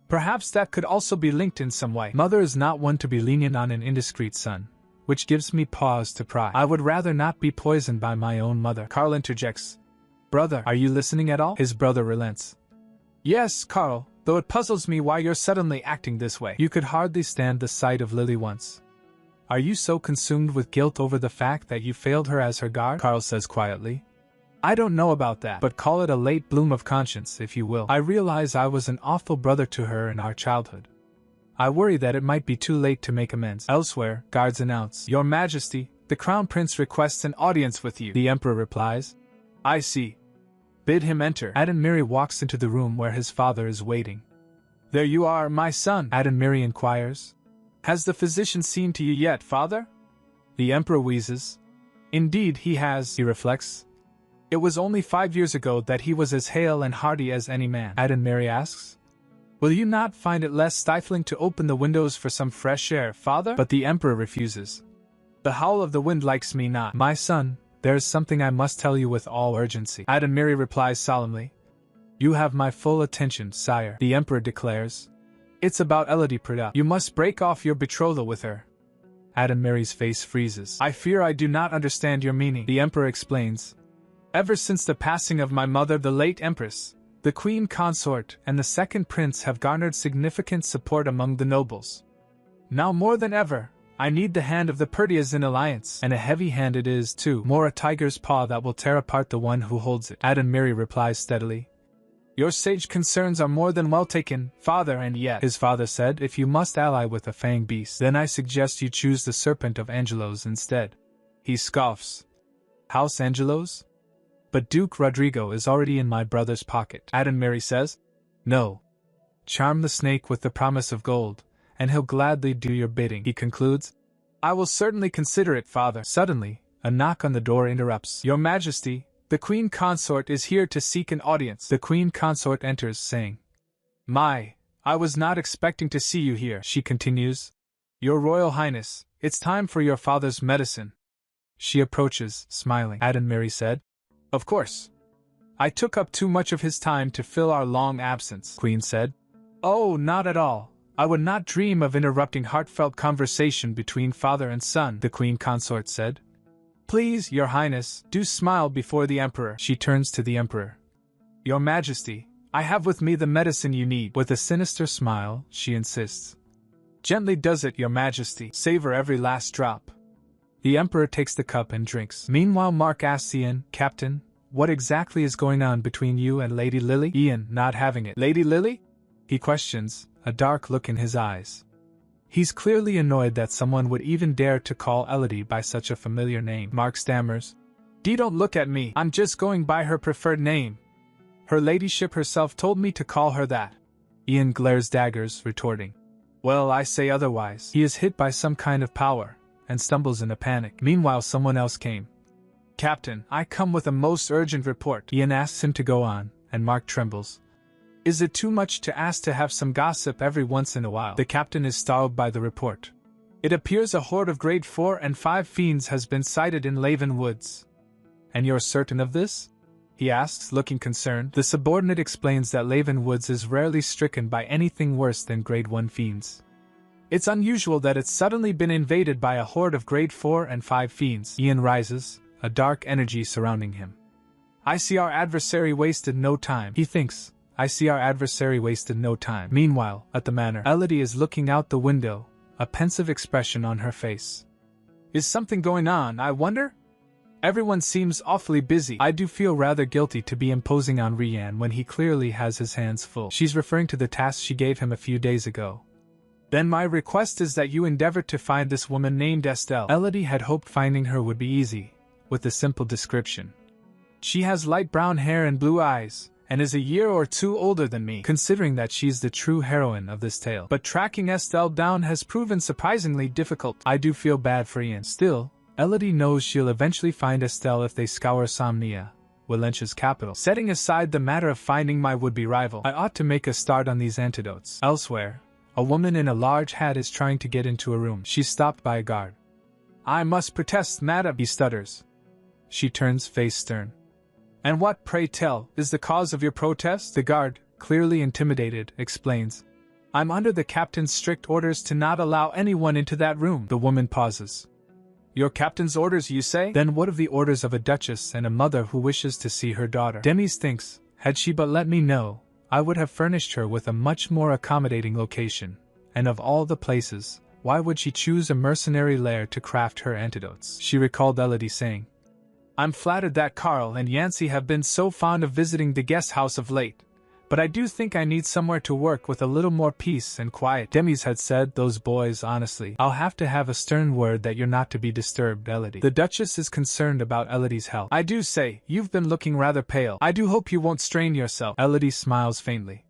S1: Perhaps that could also be linked in some way. Mother is not one to be lenient on an indiscreet son, which gives me pause to pry. I would rather not be poisoned by my own mother. Carl interjects. Brother, are you listening at all? His brother relents. Yes, Carl, though it puzzles me why you're suddenly acting this way. You could hardly stand the sight of Lily once. Are you so consumed with guilt over the fact that you failed her as her guard? Carl says quietly. I don't know about that, but call it a late bloom of conscience, if you will. I realize I was an awful brother to her in our childhood. I worry that it might be too late to make amends. Elsewhere, guards announce, Your Majesty, the Crown Prince requests an audience with you. The Emperor replies, I see. Bid him enter. Adonmiri walks into the room where his father is waiting. There you are, my son, Adonmiri inquires. Has the physician seen to you yet, father? The Emperor wheezes. Indeed he has, he reflects. It was only 5 years ago that he was as hale and hearty as any man. Adonmiri asks. Will you not find it less stifling to open the windows for some fresh air, father? But the Emperor refuses. The howl of the wind likes me not. My son, there is something I must tell you with all urgency. Adonmiri replies solemnly. You have my full attention, sire, the Emperor declares. It's about Elodie Prida. You must break off your betrothal with her. Adonmiri's face freezes. I fear I do not understand your meaning, the Emperor explains. Ever since the passing of my mother, the late Empress, the Queen Consort and the second Prince have garnered significant support among the nobles. Now more than ever, I need the hand of the Perdias in alliance, and a heavy hand it is too, more a tiger's paw that will tear apart the one who holds it. Adonmiri replies steadily. Your sage concerns are more than well taken, father, and yet, his father said, if you must ally with a fang beast, then I suggest you choose the Serpent of Angelos instead. He scoffs. House Angelos? But Duke Rodrigo is already in my brother's pocket. Adonmiri says, No. Charm the snake with the promise of gold, and he'll gladly do your bidding, he concludes. I will certainly consider it, father. Suddenly, a knock on the door interrupts. Your Majesty, the Queen Consort is here to seek an audience. The Queen Consort enters, saying, My, I was not expecting to see you here, she continues. Your Royal Highness, it's time for your father's medicine. She approaches, smiling. Adonmiri said, Of course. I took up too much of his time to fill our long absence, Queen said. Oh, not at all. I would not dream of interrupting heartfelt conversation between father and son, the Queen Consort said. Please, Your Highness, do smile before the Emperor. She turns to the Emperor. Your Majesty, I have with me the medicine you need. With a sinister smile, she insists. Gently does it, your majesty. Savor every last drop. The emperor takes the cup and drinks. Meanwhile, Mark asks Ian, Captain, what exactly is going on between you and Lady Lily? Ian, not having it. Lady Lily? He questions, a dark look in his eyes. He's clearly annoyed that someone would even dare to call Elodie by such a familiar name. Mark stammers. Dee, don't look at me, I'm just going by her preferred name. Her ladyship herself told me to call her that. Ian glares daggers, retorting. Well, I say otherwise. He is hit by some kind of power, and stumbles in a panic. Meanwhile, someone else came. Captain, I come with a most urgent report. Ian asks him to go on, and Mark trembles. Is it too much to ask to have some gossip every once in a while? The captain is startled by the report. It appears a horde of grade 4 and 5 fiends has been sighted in Laven Woods. And you're certain of this? He asks, looking concerned. The subordinate explains that Laven Woods is rarely stricken by anything worse than grade 1 fiends. It's unusual that it's suddenly been invaded by a horde of grade 4 and 5 fiends. Ian rises, a dark energy surrounding him. I see our adversary wasted no time, he thinks. I see our adversary wasted no time. Meanwhile, at the manor, Elodie is looking out the window, a pensive expression on her face. Is something going on, I wonder? Everyone seems awfully busy. I do feel rather guilty to be imposing on Rian when he clearly has his hands full. She's referring to the task she gave him a few days ago. Then my request is that you endeavor to find this woman named Estelle. Elodie had hoped finding her would be easy, with a simple description. She has light brown hair and blue eyes, and is a year or two older than me, considering that she's the true heroine of this tale. But tracking Estelle down has proven surprisingly difficult. I do feel bad for Ian. Still, Elodie knows she'll eventually find Estelle if they scour Somnia, Willenchia's capital. Setting aside the matter of finding my would-be rival, I ought to make a start on these antidotes. Elsewhere, a woman in a large hat is trying to get into a room. She's stopped by a guard. I must protest, madam, he stutters. She turns face stern. And what, pray tell, is the cause of your protest? The guard, clearly intimidated, explains. I'm under the captain's strict orders to not allow anyone into that room. The woman pauses. Your captain's orders, you say? Then what of the orders of a duchess and a mother who wishes to see her daughter? Demis thinks, had she but let me know, I would have furnished her with a much more accommodating location. And of all the places, why would she choose a mercenary lair to craft her antidotes? She recalled Elodie saying, I'm flattered that Carl and Yancey have been so fond of visiting the guest house of late. But I do think I need somewhere to work with a little more peace and quiet. Demis had said, those boys, honestly. I'll have to have a stern word that you're not to be disturbed, Elodie. The Duchess is concerned about Elodie's health. I do say, you've been looking rather pale. I do hope you won't strain yourself. Elodie smiles faintly.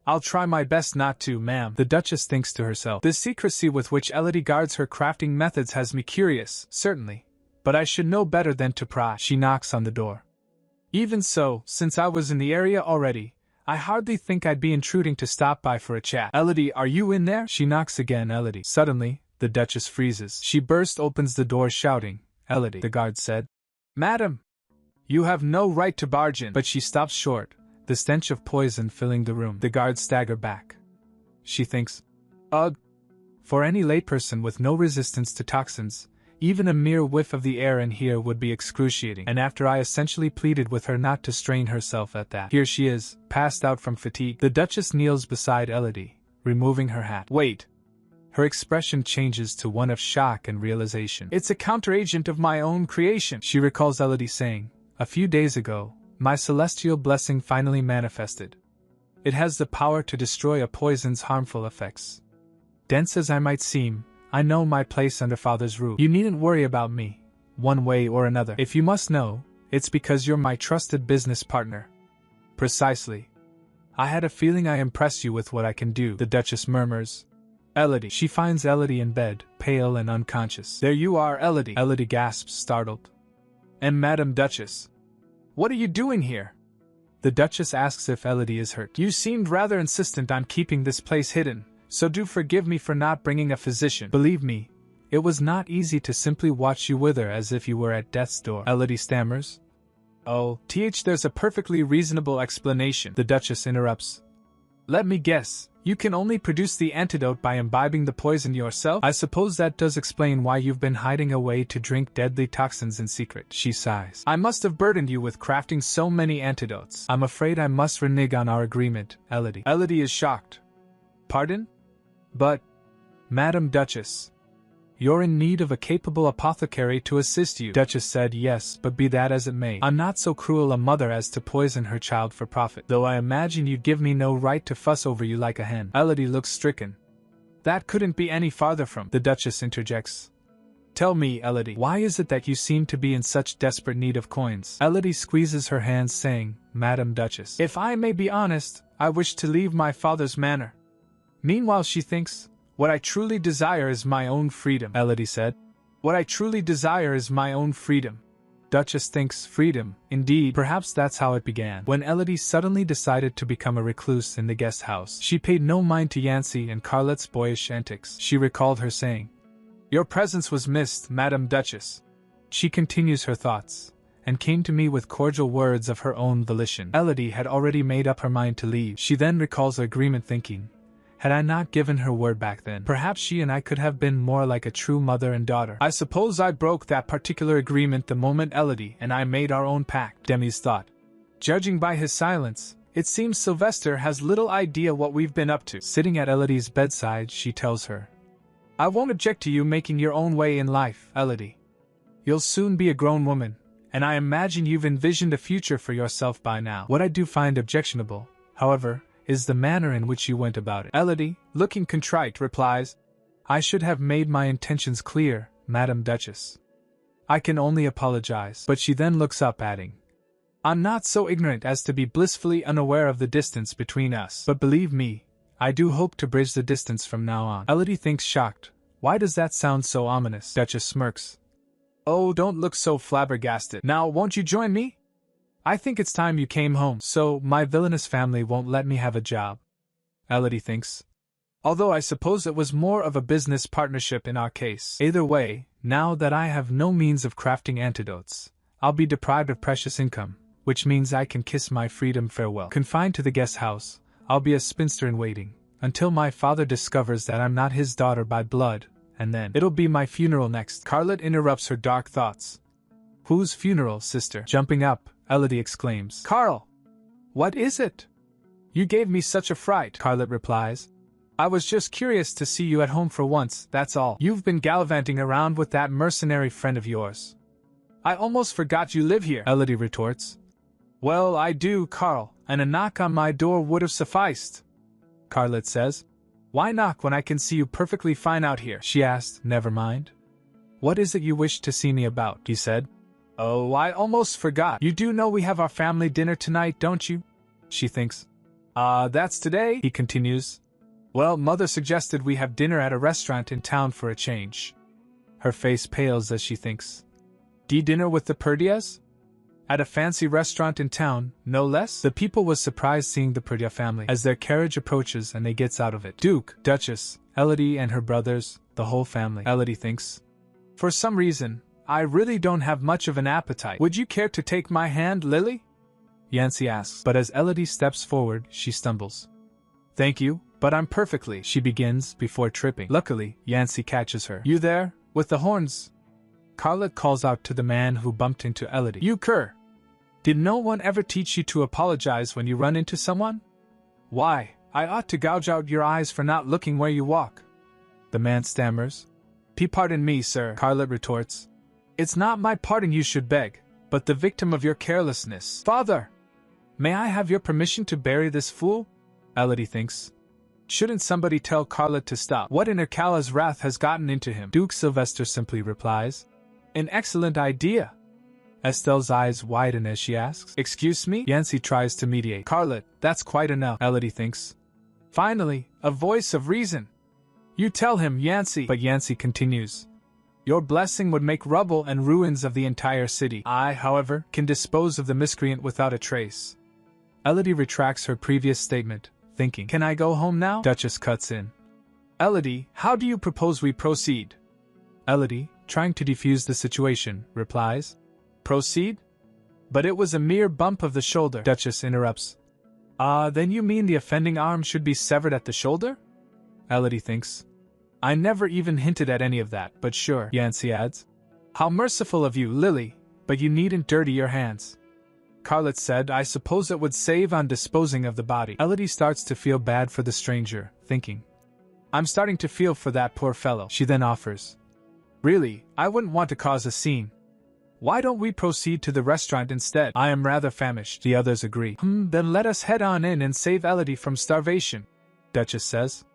S1: I'll try my best not to, ma'am. The Duchess thinks to herself. The secrecy with which Elodie guards her crafting methods has me curious, certainly. But I should know better than to pry. She knocks on the door. Even so, since I was in the area already, I hardly think I'd be intruding to stop by for a chat. Elodie, are you in there? She knocks again, Elodie. Suddenly, the Duchess freezes. She opens the door shouting, Elodie. The guard said, Madam, you have no right to barge in. But she stops short, the stench of poison filling the room. The guards stagger back. She thinks, ugh. For any layperson with no resistance to toxins, even a mere whiff of the air in here would be excruciating. And after I essentially pleaded with her not to strain herself at that, here she is, passed out from fatigue. The Duchess kneels beside Elodie, removing her hat. Wait. Her expression changes to one of shock and realization. It's a counteragent of my own creation. She recalls Elodie saying, a few days ago, my celestial blessing finally manifested. It has the power to destroy a poison's harmful effects. Dense as I might seem, I know my place under Father's roof. You needn't worry about me, one way or another. If you must know, it's because you're my trusted business partner. Precisely. I had a feeling I impressed you with what I can do, the Duchess murmurs. Elodie. She finds Elodie in bed, pale and unconscious. There you are, Elodie. Elodie gasps, startled. And Madam Duchess. What are you doing here? The Duchess asks if Elodie is hurt. You seemed rather insistent on keeping this place hidden. So do forgive me for not bringing a physician. Believe me, it was not easy to simply watch you wither as if you were at death's door. Elodie stammers. Oh, there's a perfectly reasonable explanation. The Duchess interrupts. Let me guess, you can only produce the antidote by imbibing the poison yourself? I suppose that does explain why you've been hiding away to drink deadly toxins in secret. She sighs. I must have burdened you with crafting so many antidotes. I'm afraid I must renege on our agreement, Elodie. Elodie is shocked. Pardon? But, Madam Duchess. You're in need of a capable apothecary to assist you. Duchess said, yes, but be that as it may, I'm not so cruel a mother as to poison her child for profit, though I imagine you'd give me no right to fuss over you like a hen. Elodie looks stricken. That couldn't be any farther from, the Duchess interjects. Tell me, Elodie, why is it that you seem to be in such desperate need of coins? Elodie squeezes her hands, saying, Madam Duchess, if I may be honest, I wish to leave my father's manor. Meanwhile she thinks, what I truly desire is my own freedom, Elodie said. What I truly desire is my own freedom. Duchess thinks, freedom, indeed, perhaps that's how it began. When Elodie suddenly decided to become a recluse in the guest house, she paid no mind to Yancy and Carlet's boyish antics. She recalled her saying, Your presence was missed, Madam Duchess. She continues her thoughts, and came to me with cordial words of her own volition. Elodie had already made up her mind to leave. She then recalls the agreement, thinking, had I not given her word back then, perhaps she and I could have been more like a true mother and daughter. I suppose I broke that particular agreement the moment Elodie and I made our own pact, Demi's thought. Judging by his silence, it seems Sylvester has little idea what we've been up to. Sitting at Elodie's bedside, she tells her, I won't object to you making your own way in life, Elodie. You'll soon be a grown woman, and I imagine you've envisioned a future for yourself by now. What I do find objectionable, however, is the manner in which you went about it. Elodie, looking contrite, replies, I should have made my intentions clear, Madam Duchess. I can only apologize. But she then looks up, adding, I'm not so ignorant as to be blissfully unaware of the distance between us. But believe me, I do hope to bridge the distance from now on. Elodie thinks, shocked. Why does that sound so ominous? Duchess smirks. Oh, don't look so flabbergasted. Now, won't you join me? I think it's time you came home, so my villainous family won't let me have a job. Elodie thinks. Although I suppose it was more of a business partnership in our case. Either way, now that I have no means of crafting antidotes, I'll be deprived of precious income, which means I can kiss my freedom farewell. Confined to the guest house, I'll be a spinster in waiting, until my father discovers that I'm not his daughter by blood, and then it'll be my funeral next. Carlet interrupts her dark thoughts. Whose funeral, sister? Jumping up, Elodie exclaims, Carl! What is it? You gave me such a fright, Carlet replies. I was just curious to see you at home for once, that's all. You've been gallivanting around with that mercenary friend of yours. I almost forgot you live here, Elodie retorts. Well, I do, Carl, and a knock on my door would have sufficed. Carlet says. Why knock when I can see you perfectly fine out here? She asked. Never mind. What is it you wish to see me about? He said. Oh, I almost forgot. You do know we have our family dinner tonight, don't you? She thinks. That's today, he continues. Well, Mother suggested we have dinner at a restaurant in town for a change. Her face pales as she thinks. Dinner with the Perdias? At a fancy restaurant in town, no less? The people was surprised seeing the Perdia family as their carriage approaches and they gets out of it. Duke, Duchess, Elodie and her brothers, the whole family. Elodie thinks. For some reason, I really don't have much of an appetite. Would you care to take my hand, Lily? Yancy asks, but as Elodie steps forward, she stumbles. Thank you, but I'm perfectly, she begins, before tripping. Luckily, Yancy catches her. You there, with the horns? Carlet calls out to the man who bumped into Elodie. You cur! Did no one ever teach you to apologize when you run into someone? Why, I ought to gouge out your eyes for not looking where you walk. The man stammers. Pardon me, sir, Carlet retorts. It's not my pardon you should beg, but the victim of your carelessness. Father! May I have your permission to bury this fool? Elodie thinks. Shouldn't somebody tell Carlet to stop? What in Ercala's wrath has gotten into him? Duke Sylvester simply replies. An excellent idea. Estelle's eyes widen as she asks. Excuse me? Yancy tries to mediate. Carlet, that's quite enough, Elodie thinks. Finally, a voice of reason. You tell him, Yancy. But Yancy continues. Your blessing would make rubble and ruins of the entire city. I, however, can dispose of the miscreant without a trace. Elodie retracts her previous statement, thinking, Can I go home now? Duchess cuts in. Elodie, how do you propose we proceed? Elodie, trying to defuse the situation, replies, Proceed? But it was a mere bump of the shoulder, Duchess interrupts. Then you mean the offending arm should be severed at the shoulder? Elodie thinks. I never even hinted at any of that, but sure, Yancy adds. How merciful of you, Lily, but you needn't dirty your hands. Carlet said, I suppose it would save on disposing of the body. Elodie starts to feel bad for the stranger, thinking. I'm starting to feel for that poor fellow, she then offers. Really, I wouldn't want to cause a scene. Why don't we proceed to the restaurant instead? I am rather famished, the others agree. Then let us head on in and save Elodie from starvation, Duchess says.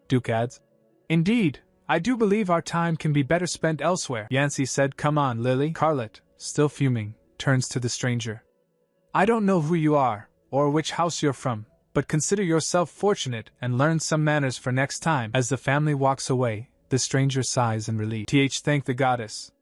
S1: Duke adds, Indeed, I do believe our time can be better spent elsewhere. Yancy said, Come on, Lily. Carlet, still fuming, turns to the stranger. I don't know who you are, or which house you're from, but consider yourself fortunate and learn some manners for next time. As the family walks away, the stranger sighs in relief. Thank the goddess.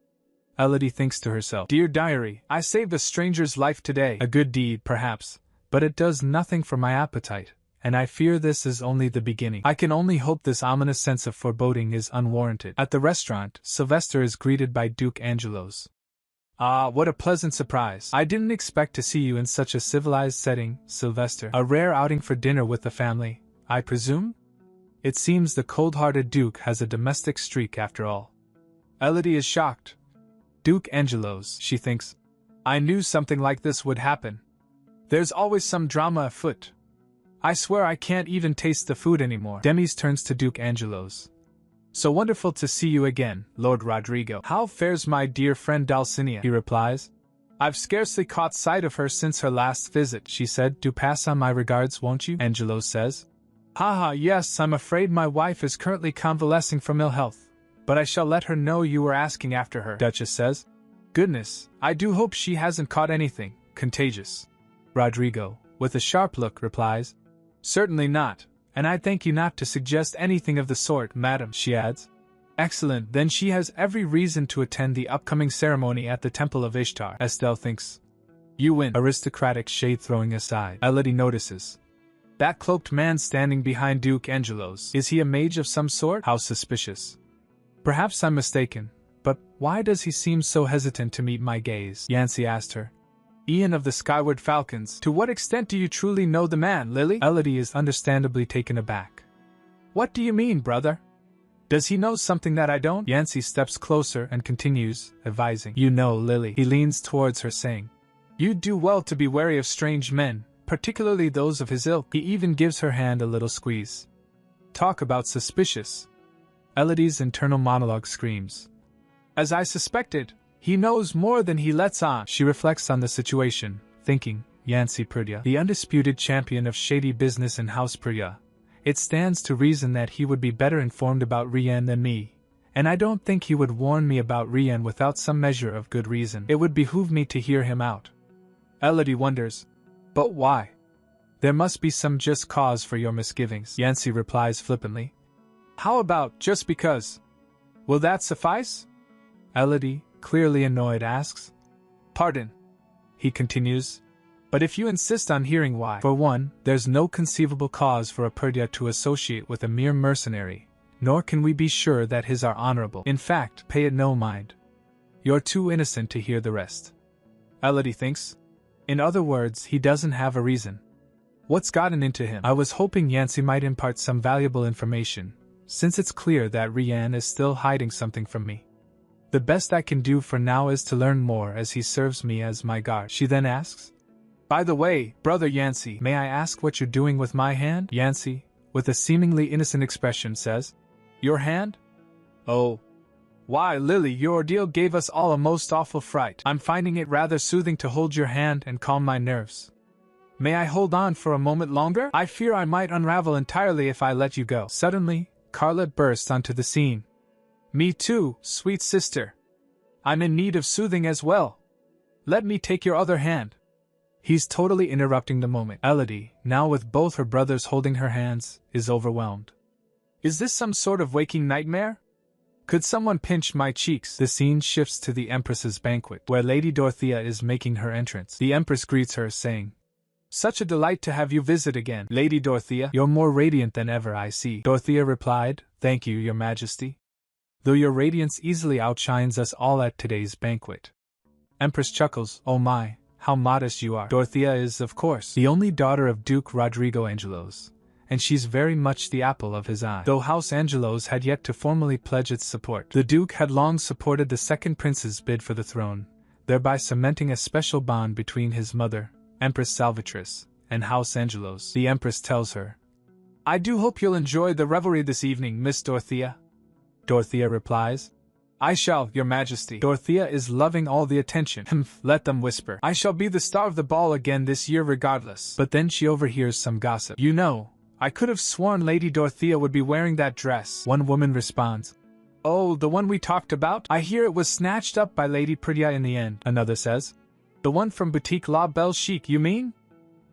S1: Elodie thinks to herself, Dear diary, I saved a stranger's life today. A good deed, perhaps, but it does nothing for my appetite, and I fear this is only the beginning. I can only hope this ominous sense of foreboding is unwarranted. At the restaurant, Sylvester is greeted by Duke Angelos. Ah, what a pleasant surprise. I didn't expect to see you in such a civilized setting, Sylvester. A rare outing for dinner with the family, I presume? It seems the cold-hearted Duke has a domestic streak after all. Elodie is shocked. Duke Angelos, she thinks. I knew something like this would happen. There's always some drama afoot. I swear I can't even taste the food anymore. Demis turns to Duke Angelos. So wonderful to see you again, Lord Rodrigo. How fares my dear friend Dulcinea? He replies. I've scarcely caught sight of her since her last visit, she said. Do pass on my regards, won't you? Angelos says. Yes, I'm afraid my wife is currently convalescing from ill health. But I shall let her know you were asking after her, Duchess says. Goodness, I do hope she hasn't caught anything contagious. Rodrigo, with a sharp look, replies. Certainly not, and I thank you not to suggest anything of the sort, madam, she adds. Excellent, then she has every reason to attend the upcoming ceremony at the Temple of Ishtar, Estelle thinks. You win, aristocratic shade throwing aside. Elodie notices. That cloaked man standing behind Duke Angelos, is he a mage of some sort? How suspicious. Perhaps I'm mistaken, but why does he seem so hesitant to meet my gaze? Yancy asked her. Ian of the Skyward Falcons, to what extent do you truly know the man, Lily? Elodie is understandably taken aback. What do you mean, brother? Does he know something that I don't? Yancy steps closer and continues, advising. You know, Lily. He leans towards her, saying. You'd do well to be wary of strange men, particularly those of his ilk. He even gives her hand a little squeeze. Talk about suspicious. Elodie's internal monologue screams. As I suspected, he knows more than he lets on. She reflects on the situation, thinking, Yancy Purya, the undisputed champion of shady business in House Purya. It stands to reason that he would be better informed about Rian than me, and I don't think he would warn me about Rian without some measure of good reason. It would behoove me to hear him out. Elodie wonders, but why? There must be some just cause for your misgivings, Yancy replies flippantly. How about just because? Will that suffice? Elodie, clearly annoyed, asks. Pardon, he continues, but if you insist on hearing why, for one, there's no conceivable cause for a Purya to associate with a mere mercenary, nor can we be sure that his are honorable. In fact, pay it no mind. You're too innocent to hear the rest. Elodie thinks. In other words, he doesn't have a reason. What's gotten into him? I was hoping Yancy might impart some valuable information, since it's clear that Rian is still hiding something from me. The best I can do for now is to learn more as he serves me as my guard. She then asks, By the way, brother Yancy, may I ask what you're doing with my hand? Yancy, with a seemingly innocent expression, says, Your hand? Oh. Why, Lily, your ordeal gave us all a most awful fright. I'm finding it rather soothing to hold your hand and calm my nerves. May I hold on for a moment longer? I fear I might unravel entirely if I let you go. Suddenly, Carlet burst onto the scene. Me too, sweet sister. I'm in need of soothing as well. Let me take your other hand. He's totally interrupting the moment. Elodie, now with both her brothers holding her hands, is overwhelmed. Is this some sort of waking nightmare? Could someone pinch my cheeks? The scene shifts to the Empress's banquet, where Lady Dorothea is making her entrance. The Empress greets her, saying, Such a delight to have you visit again, Lady Dorothea. You're more radiant than ever, I see. Dorothea replied, Thank you, your majesty. Though your radiance easily outshines us all at today's banquet. Empress chuckles, Oh my, how modest you are. Dorothea is, of course, the only daughter of Duke Rodrigo Angelos, and she's very much the apple of his eye. Though House Angelos had yet to formally pledge its support, the Duke had long supported the second prince's bid for the throne, thereby cementing a special bond between his mother, Empress Salvatrice, and House Angelos. The Empress tells her, I do hope you'll enjoy the revelry this evening, Miss Dorothea. Dorothea replies, I shall, Your Majesty. Dorothea is loving all the attention. Let them whisper. I shall be the star of the ball again this year regardless. But then she overhears some gossip. You know, I could have sworn Lady Dorothea would be wearing that dress. One woman responds, Oh, the one we talked about? I hear it was snatched up by Lady Pridya in the end. Another says, The one from Boutique La Belle Chic, you mean?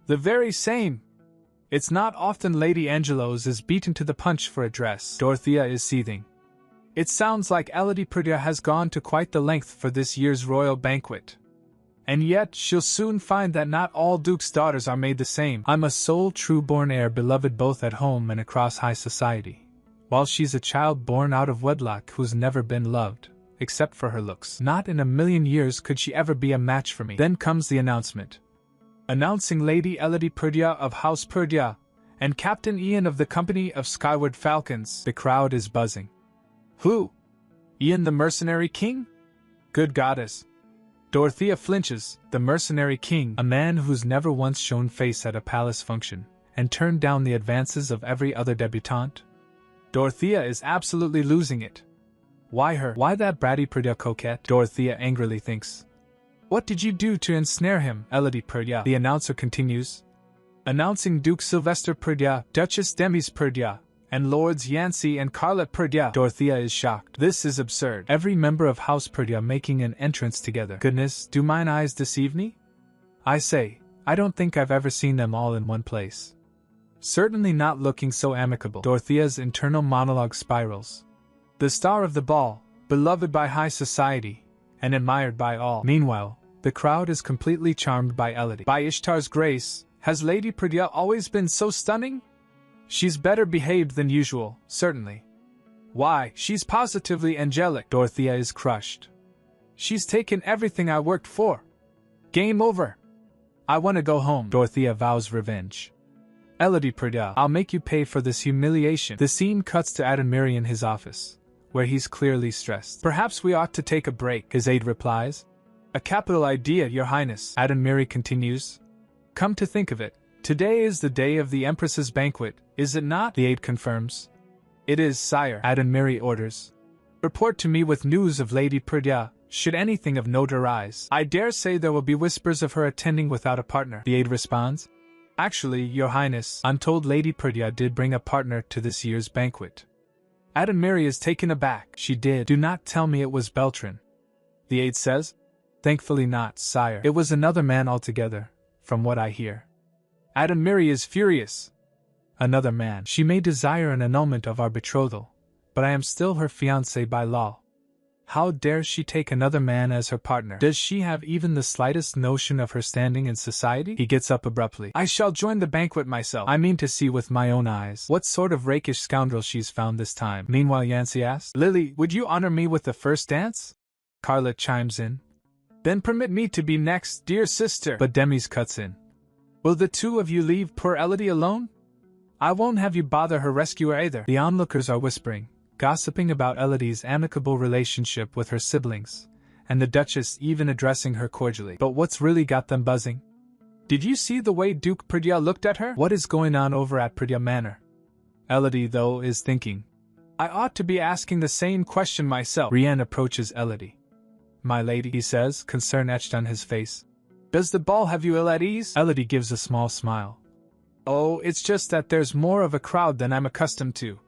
S1: The very same. It's not often Lady Angelo's is beaten to the punch for a dress. Dorothea is seething. It sounds like Lady Pridya has gone to quite the length for this year's royal banquet. And yet, she'll soon find that not all dukes' daughters are made the same. I'm a sole true-born heir beloved both at home and across high society, while she's a child born out of wedlock who's never been loved, except for her looks. Not in a million years could she ever be a match for me. Then comes the announcement. Announcing Lady Elodie Pridya of House Pridya, and Captain Ian of the Company of Skyward Falcons. The crowd is buzzing. Who? Ian the Mercenary King? Good goddess. Dorothea flinches. The Mercenary King, a man who's never once shown face at a palace function, and turned down the advances of every other debutante? Dorothea is absolutely losing it. Why her? Why that bratty Pridya coquette? Dorothea angrily thinks. What did you do to ensnare him, Elodie Pridya? The announcer continues. Announcing Duke Sylvester Pridya, Duchess Demis Pridya, and Lords Yancey and Carlet Pridya. Dorothea is shocked. This is absurd. Every member of House Pridya making an entrance together. Goodness, do mine eyes deceive me? I say, I don't think I've ever seen them all in one place. Certainly not looking so amicable. Dorothea's internal monologue spirals. The star of the ball, beloved by high society, and admired by all. Meanwhile, the crowd is completely charmed by Elodie. By Ishtar's grace, has Lady Pridya always been so stunning? She's better behaved than usual, certainly. Why, she's positively angelic. Dorothea is crushed. She's taken everything I worked for. Game over. I want to go home. Dorothea vows revenge. Elodie Pridya, I'll make you pay for this humiliation. The scene cuts to Adonmiri in his office, where he's clearly stressed. Perhaps we ought to take a break, his aide replies. A capital idea, Your Highness. Adonmiri continues. Come to think of it, today is the day of the Empress's banquet, is it not? The aide confirms. It is, sire. Adonmiri orders. Report to me with news of Lady Pridya, should anything of note arise. I dare say there will be whispers of her attending without a partner. The aide responds. Actually, Your Highness, I'm told Lady Pridya did bring a partner to this year's banquet. Adonmiri is taken aback. She did. Do not tell me it was Beltran. The aide says. Thankfully not, sire. It was another man altogether, from what I hear. Adonmiri is furious. Another man. She may desire an annulment of our betrothal, but I am still her fiancé by law. How dare she take another man as her partner? Does she have even the slightest notion of her standing in society? He gets up abruptly. I shall join the banquet myself. I mean to see with my own eyes what sort of rakish scoundrel she's found this time. Meanwhile, Yancey asks, Lily, would you honor me with the first dance? Carlet chimes in. Then permit me to be next, dear sister. But Demis cuts in. Will the two of you leave poor Elodie alone? I won't have you bother her rescuer either. The onlookers are whispering, gossiping about Elodie's amicable relationship with her siblings, and the Duchess even addressing her cordially. But what's really got them buzzing? Did you see the way Duke Pridya looked at her? What is going on over at Pridya Manor? Elodie, though, is thinking. I ought to be asking the same question myself. Rian approaches Elodie. My lady, he says, concern etched on his face. Does the ball have you ill at ease? Elodie gives a small smile. Oh, it's just that there's more of a crowd than I'm accustomed to.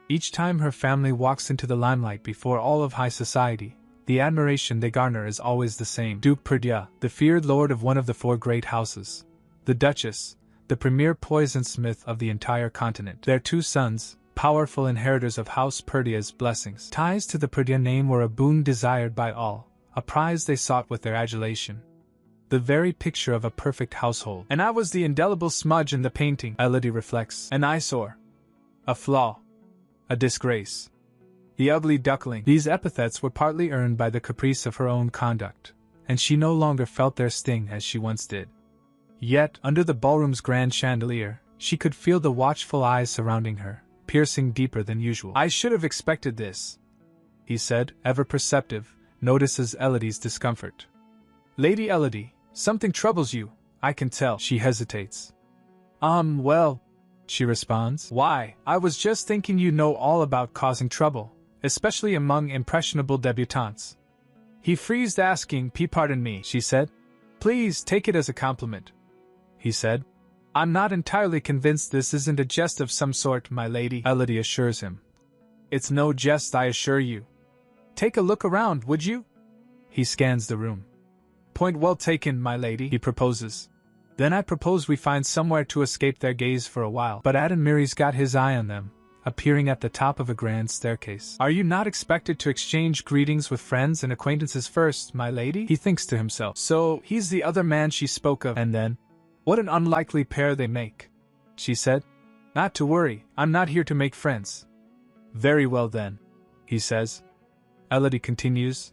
S1: Each time her family walks into the limelight before all of high society, the admiration they garner is always the same. Duke Pridya, the feared lord of one of the four great houses. The Duchess, the premier poisonsmith of the entire continent. Their two sons, powerful inheritors of House Pridya's blessings. Ties to the Pridya name were a boon desired by all, a prize they sought with their adulation. The very picture of a perfect household. And I was the indelible smudge in the painting, Elodie reflects. An eyesore. A flaw. A disgrace. The ugly duckling. These epithets were partly earned by the caprice of her own conduct, and she no longer felt their sting as she once did. Yet, under the ballroom's grand chandelier, she could feel the watchful eyes surrounding her, piercing deeper than usual. I should have expected this, he said, ever perceptive, notices Elodie's discomfort. Lady Elodie, something troubles you, I can tell. She hesitates. Well, she responds. Why, I was just thinking you know all about causing trouble, especially among impressionable debutantes. He freezed, asking, Pardon me, she said. Please take it as a compliment, he said. I'm not entirely convinced this isn't a jest of some sort, my lady, Elodie assures him. It's no jest, I assure you. Take a look around, would you? He scans the room. Point well taken, my lady, he proposes. Then I propose we find somewhere to escape their gaze for a while. But Adonmiri's got his eye on them, appearing at the top of a grand staircase. Are you not expected to exchange greetings with friends and acquaintances first, my lady? He thinks to himself. So, he's the other man she spoke of, and then, what an unlikely pair they make, she said. Not to worry, I'm not here to make friends. Very well then, he says. Elodie continues.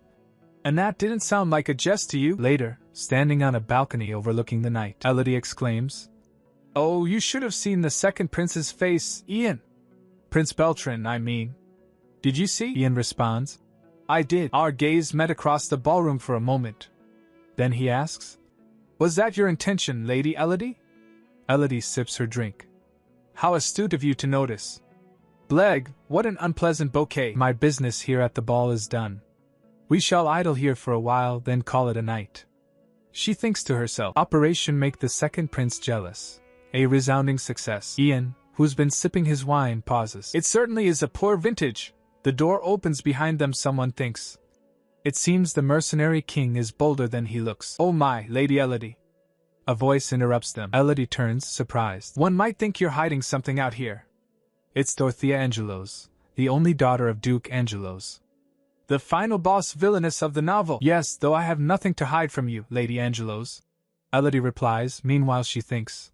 S1: And that didn't sound like a jest to you? Later, standing on a balcony overlooking the night, Elodie exclaims. Oh, you should have seen the second prince's face, Ian. Prince Beltran, I mean. Did you see? Ian responds. I did. Our gaze met across the ballroom for a moment. Then he asks, Was that your intention, Lady Elodie? Elodie sips her drink. How astute of you to notice. Bleg, what an unpleasant bouquet. My business here at the ball is done. We shall idle here for a while, then call it a night. She thinks to herself, Operation Make the Second Prince Jealous. A resounding success. Ian, who's been sipping his wine, pauses. It certainly is a poor vintage. The door opens behind them, someone thinks. It seems the mercenary king is bolder than he looks. Oh my, Lady Elodie. A voice interrupts them. Elodie turns, surprised. One might think you're hiding something out here. It's Dorothea Angelos, the only daughter of Duke Angelos. The final boss villainess of the novel. Yes, though I have nothing to hide from you, Lady Angelos. Elodie replies, meanwhile she thinks.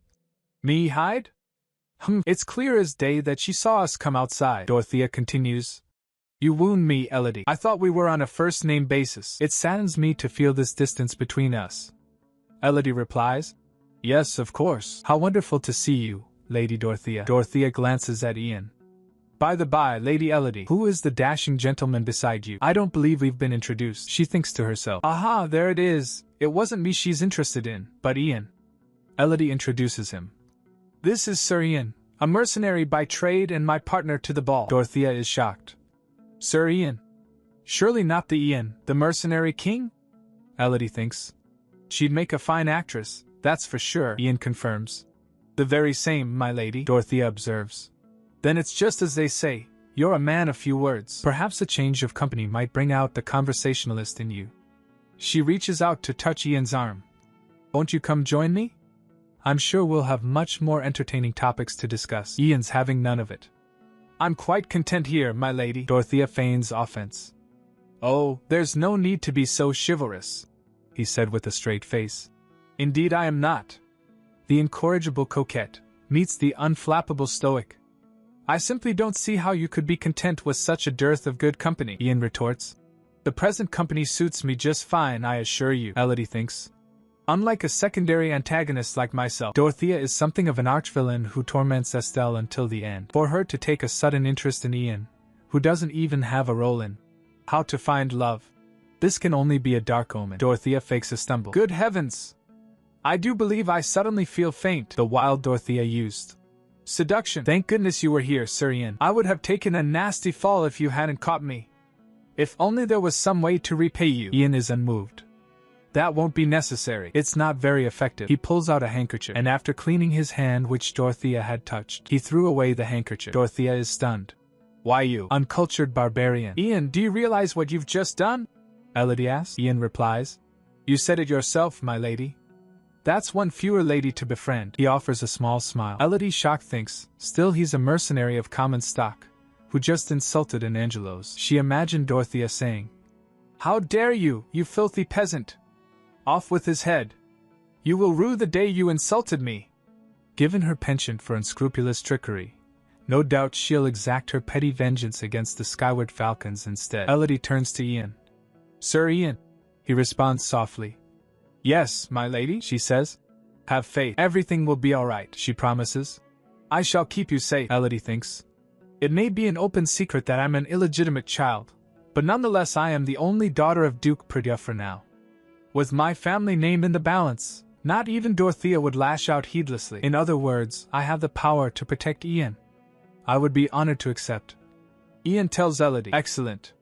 S1: Me hide? It's clear as day that she saw us come outside. Dorothea continues. You wound me, Elodie. I thought we were on a first-name basis. It saddens me to feel this distance between us. Elodie replies. Yes, of course. How wonderful to see you, Lady Dorothea. Dorothea glances at Ian. By the by, Lady Elodie, who is the dashing gentleman beside you? I don't believe we've been introduced. She thinks to herself. Aha, there it is. It wasn't me she's interested in, but Ian. Elodie introduces him. This is Sir Ian, a mercenary by trade and my partner to the ball. Dorothea is shocked. Sir Ian? Surely not the Ian, the mercenary king? Elodie thinks. She'd make a fine actress, that's for sure, Ian confirms. The very same, my lady, Dorothea observes. Then it's just as they say, you're a man of few words. Perhaps a change of company might bring out the conversationalist in you. She reaches out to touch Ian's arm. Won't you come join me? I'm sure we'll have much more entertaining topics to discuss. Ian's having none of it. I'm quite content here, my lady. Dorothea feigns offense. Oh, there's no need to be so chivalrous, he said with a straight face. Indeed I am not. The incorrigible coquette meets the unflappable stoic. I simply don't see how you could be content with such a dearth of good company, Ian retorts. The present company suits me just fine, I assure you, Elodie thinks. Unlike a secondary antagonist like myself, Dorothea is something of an archvillain who torments Estelle until the end. For her to take a sudden interest in Ian, who doesn't even have a role in How to Find Love, this can only be a dark omen. Dorothea fakes a stumble. Good heavens! I do believe I suddenly feel faint, the wild Dorothea used. Seduction. Thank goodness you were here, Sir Ian. I would have taken a nasty fall if you hadn't caught me. If only there was some way to repay you. Ian is unmoved. That won't be necessary. It's not very effective. He pulls out a handkerchief, and after cleaning his hand which Dorothea had touched, he threw away the handkerchief. Dorothea is stunned. Why you uncultured barbarian? Ian, do you realize what you've just done? Elodie asks. Ian replies. You said it yourself, my lady. That's one fewer lady to befriend. He offers a small smile. Elodie, shocked, thinks, still he's a mercenary of common stock, who just insulted an Angelos. She imagined Dorothea saying, How dare you, you filthy peasant! Off with his head. You will rue the day you insulted me. Given her penchant for unscrupulous trickery, no doubt she'll exact her petty vengeance against the Skyward Falcons instead. Elodie turns to Ian. Sir Ian, he responds softly. Yes, my lady, she says. Have faith. Everything will be all right, she promises. I shall keep you safe, Elodie thinks. It may be an open secret that I'm an illegitimate child, but nonetheless I am the only daughter of Duke Perdua for now. With my family name in the balance, Not even Dorothea would lash out heedlessly. In other words, I have the power to protect Ian. I would be honored to accept. Ian tells Elodie. Excellent.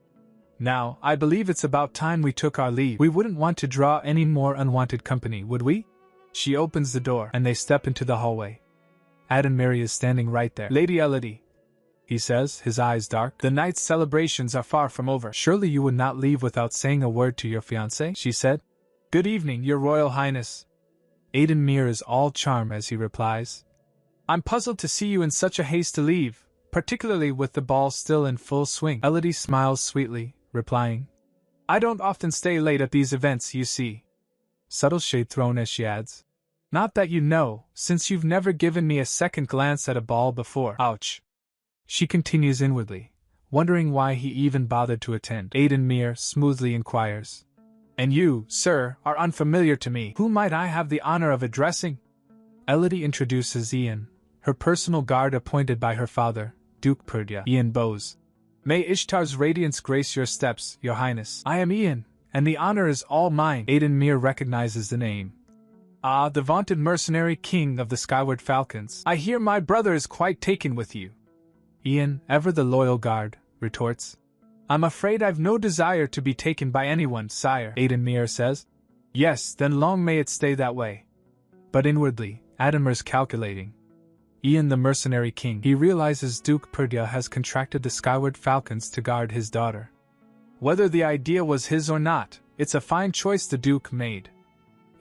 S1: Now, I believe it's about time we took our leave. We wouldn't want to draw any more unwanted company, would we? She opens the door, and they step into the hallway. Addenmere is standing right there. Lady Elodie, he says, his eyes dark. The night's celebrations are far from over. Surely you would not leave without saying a word to your fiancé, she said. Good evening, your Royal Highness. Addenmere is all charm as he replies. I'm puzzled to see you in such a haste to leave, particularly with the ball still in full swing. Elodie smiles sweetly, replying, I don't often stay late at these events, you see. Subtle shade thrown as she adds, not that you know, since you've never given me a second glance at a ball before. Ouch. She continues inwardly, wondering why he even bothered to attend. Addenmere smoothly inquires, and you, sir, are unfamiliar to me. Who might I have the honor of addressing? Elodie introduces Ian, her personal guard appointed by her father, Duke Perdya. Ian bows. May Ishtar's radiance grace your steps, your highness. I am Ian, and the honor is all mine. Addenmere recognizes the name. Ah, the vaunted mercenary king of the Skyward Falcons. I hear my brother is quite taken with you. Ian, ever the loyal guard, retorts. I'm afraid I've no desire to be taken by anyone, sire, Addenmere says. Yes, then long may it stay that way. But inwardly, Addenmere's calculating. Ian the mercenary king. He realizes Duke Perdya has contracted the Skyward Falcons to guard his daughter. Whether the idea was his or not, it's a fine choice the Duke made.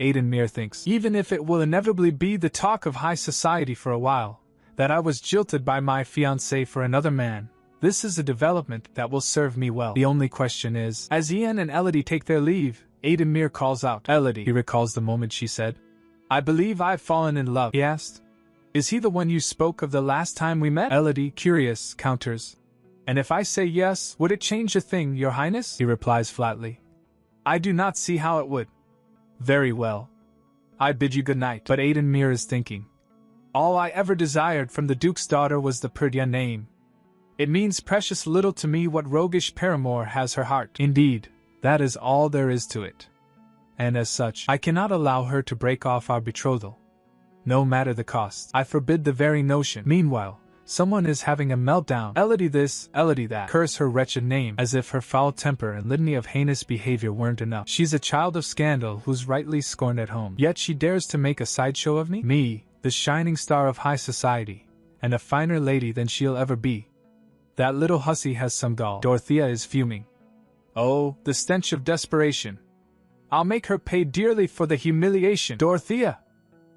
S1: Addenmere thinks, even if it will inevitably be the talk of high society for a while, that I was jilted by my fiancé for another man, this is a development that will serve me well. The only question is, as Ian and Elodie take their leave, Addenmere calls out, Elodie. He recalls the moment she said, I believe I've fallen in love, he asked. Is he the one you spoke of the last time we met? Elodie, curious, counters. And if I say yes, would it change a thing, your highness? He replies flatly. I do not see how it would. Very well. I bid you good night. But Addenmere is thinking. All I ever desired from the Duke's daughter was the Perdya name. It means precious little to me what roguish paramour has her heart. Indeed, that is all there is to it. And as such, I cannot allow her to break off our betrothal. No matter the cost, I forbid the very notion. Meanwhile, someone is having a meltdown. Elodie this, Elodie that. Curse her wretched name, as if her foul temper and litany of heinous behavior weren't enough. She's a child of scandal who's rightly scorned at home. Yet she dares to make a sideshow of me? Me, the shining star of high society, and a finer lady than she'll ever be. That little hussy has some gall. Dorothea is fuming. Oh, the stench of desperation. I'll make her pay dearly for the humiliation. Dorothea!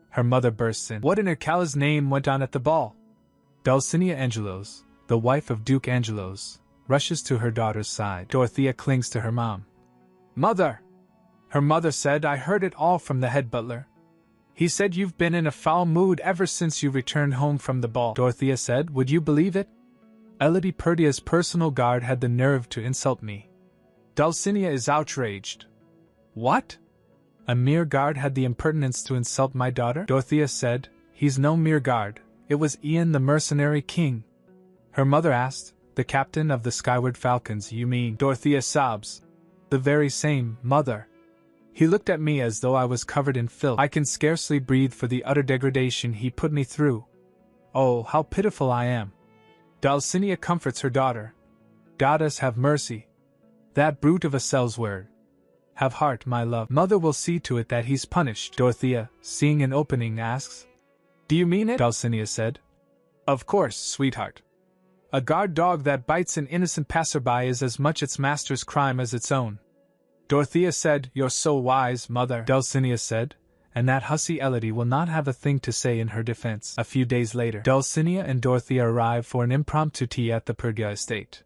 S1: Her mother bursts in. What in Ercala's name went on at the ball? Dulcinea Angelos, the wife of Duke Angelos, rushes to her daughter's side. Dorothea clings to her mom. Mother! Her mother said, I heard it all from the head butler. He said you've been in a foul mood ever since you returned home from the ball. Dorothea said, would you believe it? Elodie Perdya's personal guard had the nerve to insult me. Dulcinea is outraged. What? A mere guard had the impertinence to insult my daughter? Dorothea said, he's no mere guard, it was Ian the mercenary king. Her mother asked, the captain of the Skyward Falcons, you mean? Dorothea sobs. The very same, mother. He looked at me as though I was covered in filth. I can scarcely breathe for the utter degradation he put me through. Oh, how pitiful I am. Dulcinea comforts her daughter. Goddess have mercy. That brute of a Sellsword. Have heart, my love. Mother will see to it that he's punished. Dorothea, seeing an opening, asks. Do you mean it? Dulcinea said. Of course, sweetheart. A guard dog that bites an innocent passerby is as much its master's crime as its own. Dorothea said, you're so wise, mother. Dulcinea said, and that hussy Elodie will not have a thing to say in her defense. A few days later, Dulcinea and Dorothea arrive for an impromptu tea at the Perdya estate.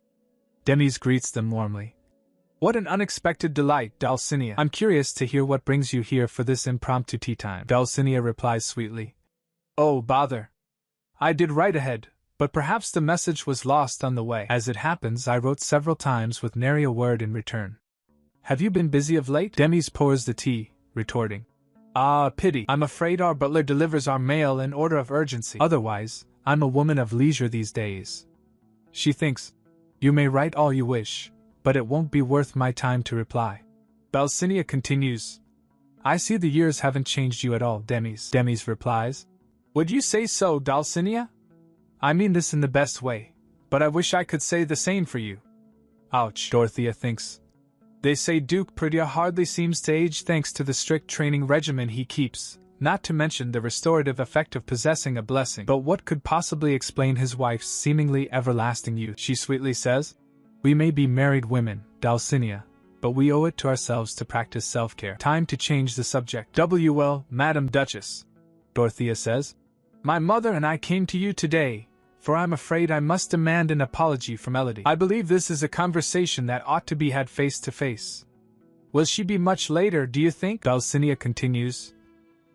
S1: Demis greets them warmly. What an unexpected delight, Dulcinea. I'm curious to hear what brings you here for this impromptu tea time. Dulcinea replies sweetly. Oh, bother. I did write ahead, but perhaps the message was lost on the way. As it happens, I wrote several times with nary a word in return. Have you been busy of late? Demis pours the tea, retorting. Ah, pity. I'm afraid our butler delivers our mail in order of urgency. Otherwise, I'm a woman of leisure these days. She thinks, you may write all you wish, but it won't be worth my time to reply. Dulcinea continues. I see the years haven't changed you at all, Demis replies. Would you say so, Dulcinea? I mean this in the best way, but I wish I could say the same for you. Ouch, Dorothea thinks. They say Duke Prydia hardly seems to age thanks to the strict training regimen he keeps, not to mention the restorative effect of possessing a blessing. But what could possibly explain his wife's seemingly everlasting youth? She sweetly says. We may be married women, Dulcinea, but we owe it to ourselves to practice self-care. Time to change the subject. Well, Madam Duchess, Dorothea says. My mother and I came to you today, for I'm afraid I must demand an apology from Elodie. I believe this is a conversation that ought to be had face to face. Will she be much later, do you think? Dulcinea continues.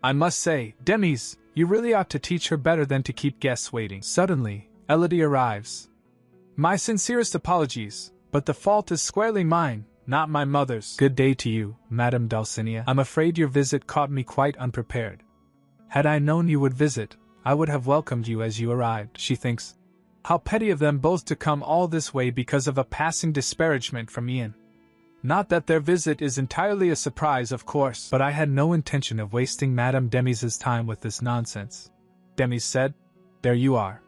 S1: I must say, Demis, you really ought to teach her better than to keep guests waiting. Suddenly, Elodie arrives. My sincerest apologies, but the fault is squarely mine, not my mother's. Good day to you, Madam Dulcinea. I'm afraid your visit caught me quite unprepared. Had I known you would visit, I would have welcomed you as you arrived, she thinks. How petty of them both to come all this way because of a passing disparagement from Ian. Not that their visit is entirely a surprise, of course, but I had no intention of wasting Madame Demis's time with this nonsense. Demis said. There you are.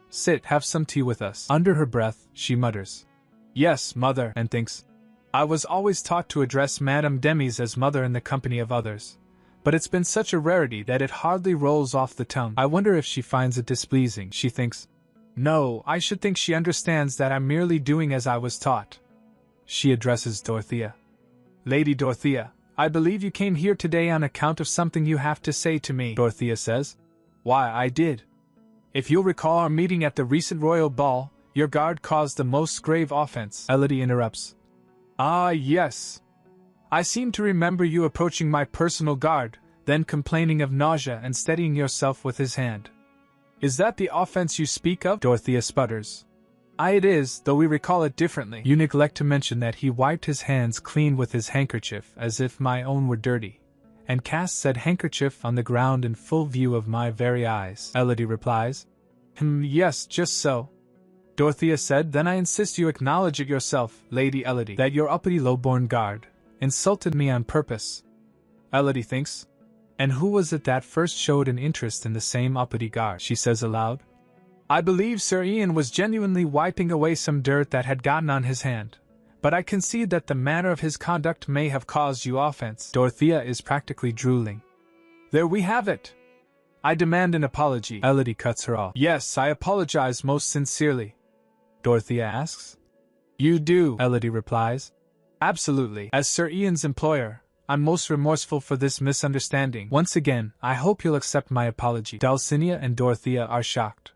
S1: Sit, have some tea with us. Under her breath, she mutters. Yes, mother, and thinks. I was always taught to address Madame Demis as mother in the company of others, but it's been such a rarity that it hardly rolls off the tongue. I wonder if she finds it displeasing, she thinks. No, I should think she understands that I'm merely doing as I was taught. She addresses Dorothea. Lady Dorothea, I believe you came here today on account of something you have to say to me, Dorothea says. Why, I did. If you'll recall our meeting at the recent royal ball, your guard caused the most grave offense, Elodie interrupts. Ah, yes. I seem to remember you approaching my personal guard, then complaining of nausea and steadying yourself with his hand. Is that the offense you speak of? Dorothea sputters. Aye, it is, though we recall it differently. You neglect to mention that he wiped his hands clean with his handkerchief as if my own were dirty, and cast said handkerchief on the ground in full view of my very eyes, Elodie replies. Yes, just so. Dorothea said. Then I insist you acknowledge it yourself, Lady Elodie, that your uppity low-born guard insulted me on purpose. Elodie thinks. And who was it that first showed an interest in the same uppity guard? She says aloud. I believe Sir Ian was genuinely wiping away some dirt that had gotten on his hand, but I concede that the manner of his conduct may have caused you offense. Dorothea is practically drooling. There we have it. I demand an apology. Elodie cuts her off. Yes, I apologize most sincerely. Dorothea asks. You do, Elodie replies. Absolutely. As Sir Ian's employer, I'm most remorseful for this misunderstanding. Once again, I hope you'll accept my apology. Dulcinea and Dorothea are shocked.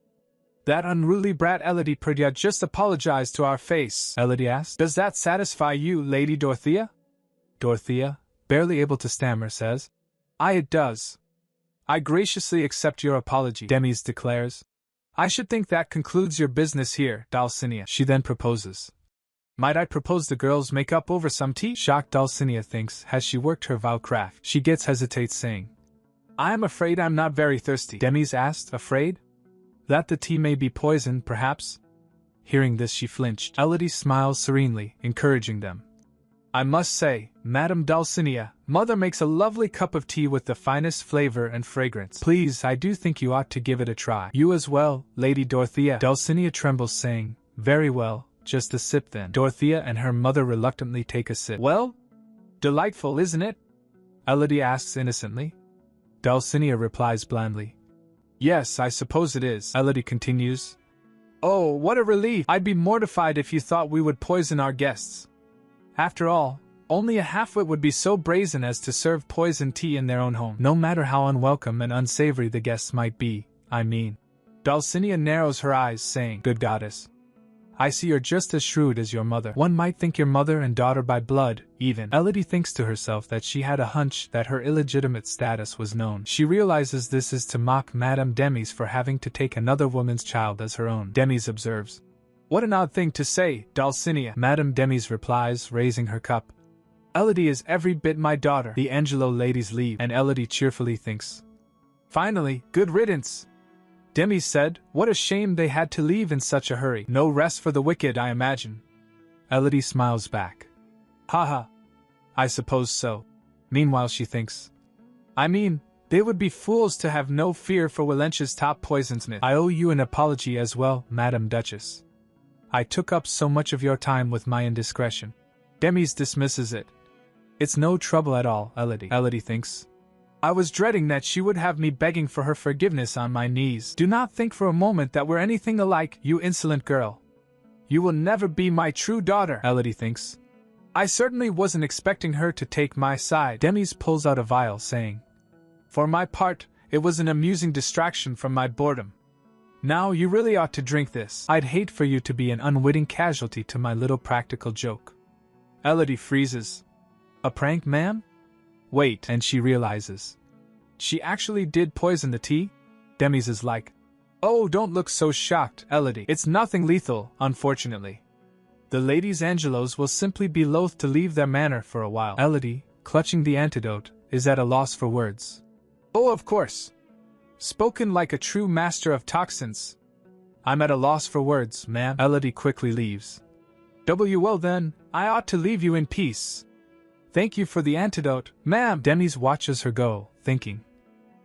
S1: That unruly brat Elodie Prydia just apologized to our face, Elodie asked. Does that satisfy you, Lady Dorothea? Dorothea, barely able to stammer, says. Aye, it does. I graciously accept your apology, Demis declares. I should think that concludes your business here, Dulcinea. She then proposes. Might I propose the girls make up over some tea? Shocked Dulcinea thinks, has she worked her vow craft? She hesitates saying. I am afraid I'm not very thirsty. Demis asked, afraid? That the tea may be poisoned, perhaps? Hearing this she flinched. Elodie smiles serenely, encouraging them. I must say, Madame Dulcinea, Mother makes a lovely cup of tea with the finest flavor and fragrance. Please, I do think you ought to give it a try. You as well, Lady Dorothea. Dulcinea trembles, saying, Very well, just a sip then. Dorothea and her mother reluctantly take a sip. Well? Delightful, isn't it? Elodie asks innocently. Dulcinea replies blandly. Yes, I suppose it is. Elodie continues. Oh, what a relief! I'd be mortified if you thought we would poison our guests. After all, only a half-wit would be so brazen as to serve poisoned tea in their own home, no matter how unwelcome and unsavory the guests might be, I mean. Dulcinea narrows her eyes, saying, Good goddess. I see you're just as shrewd as your mother. One might think your mother and daughter by blood, even. Elodie thinks to herself that she had a hunch that her illegitimate status was known. She realizes this is to mock Madame Demis for having to take another woman's child as her own. Demis observes. What an odd thing to say, Dulcinea. Madame Demis replies, raising her cup. Elodie is every bit my daughter. The Angelo ladies leave, and Elodie cheerfully thinks. Finally, good riddance. Demis said, What a shame they had to leave in such a hurry. No rest for the wicked, I imagine. Elodie smiles back. Ha ha. I suppose so. Meanwhile she thinks, I mean, they would be fools to have no fear for Villainess's top poisonsmith. I owe you an apology as well, Madam Duchess. I took up so much of your time with my indiscretion. Demis dismisses it. It's no trouble at all, Elodie. Elodie thinks. I was dreading that she would have me begging for her forgiveness on my knees. Do not think for a moment that we're anything alike, you insolent girl. You will never be my true daughter, Elodie thinks. I certainly wasn't expecting her to take my side. Demis pulls out a vial, saying, For my part, it was an amusing distraction from my boredom. Now you really ought to drink this. I'd hate for you to be an unwitting casualty to my little practical joke. Elodie freezes. A prank, ma'am? Wait, and she realizes. She actually did poison the tea? Demis is like, Oh, don't look so shocked, Elodie. It's nothing lethal, unfortunately. The ladies Angelos will simply be loath to leave their manor for a while. Elodie, clutching the antidote, is at a loss for words. Oh, of course. Spoken like a true master of toxins. I'm at a loss for words, ma'am. Elodie quickly leaves. Well then, I ought to leave you in peace. Thank you for the antidote, ma'am. Demis watches her go, thinking.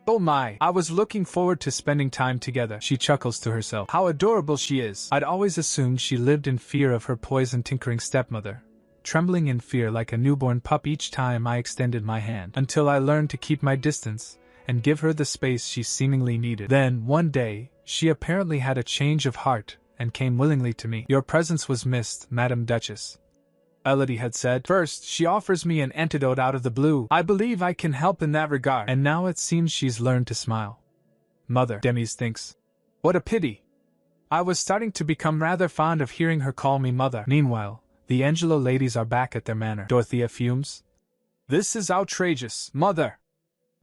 S1: Oh my, I was looking forward to spending time together. She chuckles to herself. How adorable she is. I'd always assumed she lived in fear of her poison-tinkering stepmother, trembling in fear like a newborn pup each time I extended my hand, until I learned to keep my distance and give her the space she seemingly needed. Then, one day, she apparently had a change of heart and came willingly to me. Your presence was missed, Madam Duchess. Elodie had said. First, she offers me an antidote out of the blue. I believe I can help in that regard. And now it seems she's learned to smile. Mother, Demis thinks. What a pity. I was starting to become rather fond of hearing her call me mother. Meanwhile, the Angelo ladies are back at their manor. Dorothea fumes. This is outrageous, mother.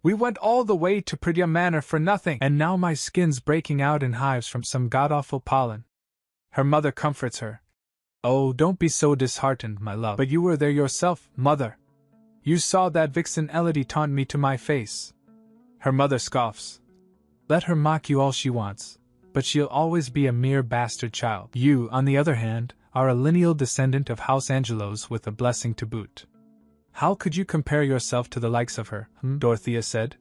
S1: We went all the way to Prydia Manor for nothing, and now my skin's breaking out in hives from some god-awful pollen. Her mother comforts her. Oh, don't be so disheartened, my love. But you were there yourself, mother. You saw that vixen Elodie taunt me to my face. Her mother scoffs. Let her mock you all she wants, but she'll always be a mere bastard child. You, on the other hand, are a lineal descendant of House Angelos with a blessing to boot. How could you compare yourself to the likes of her, Dorothea said.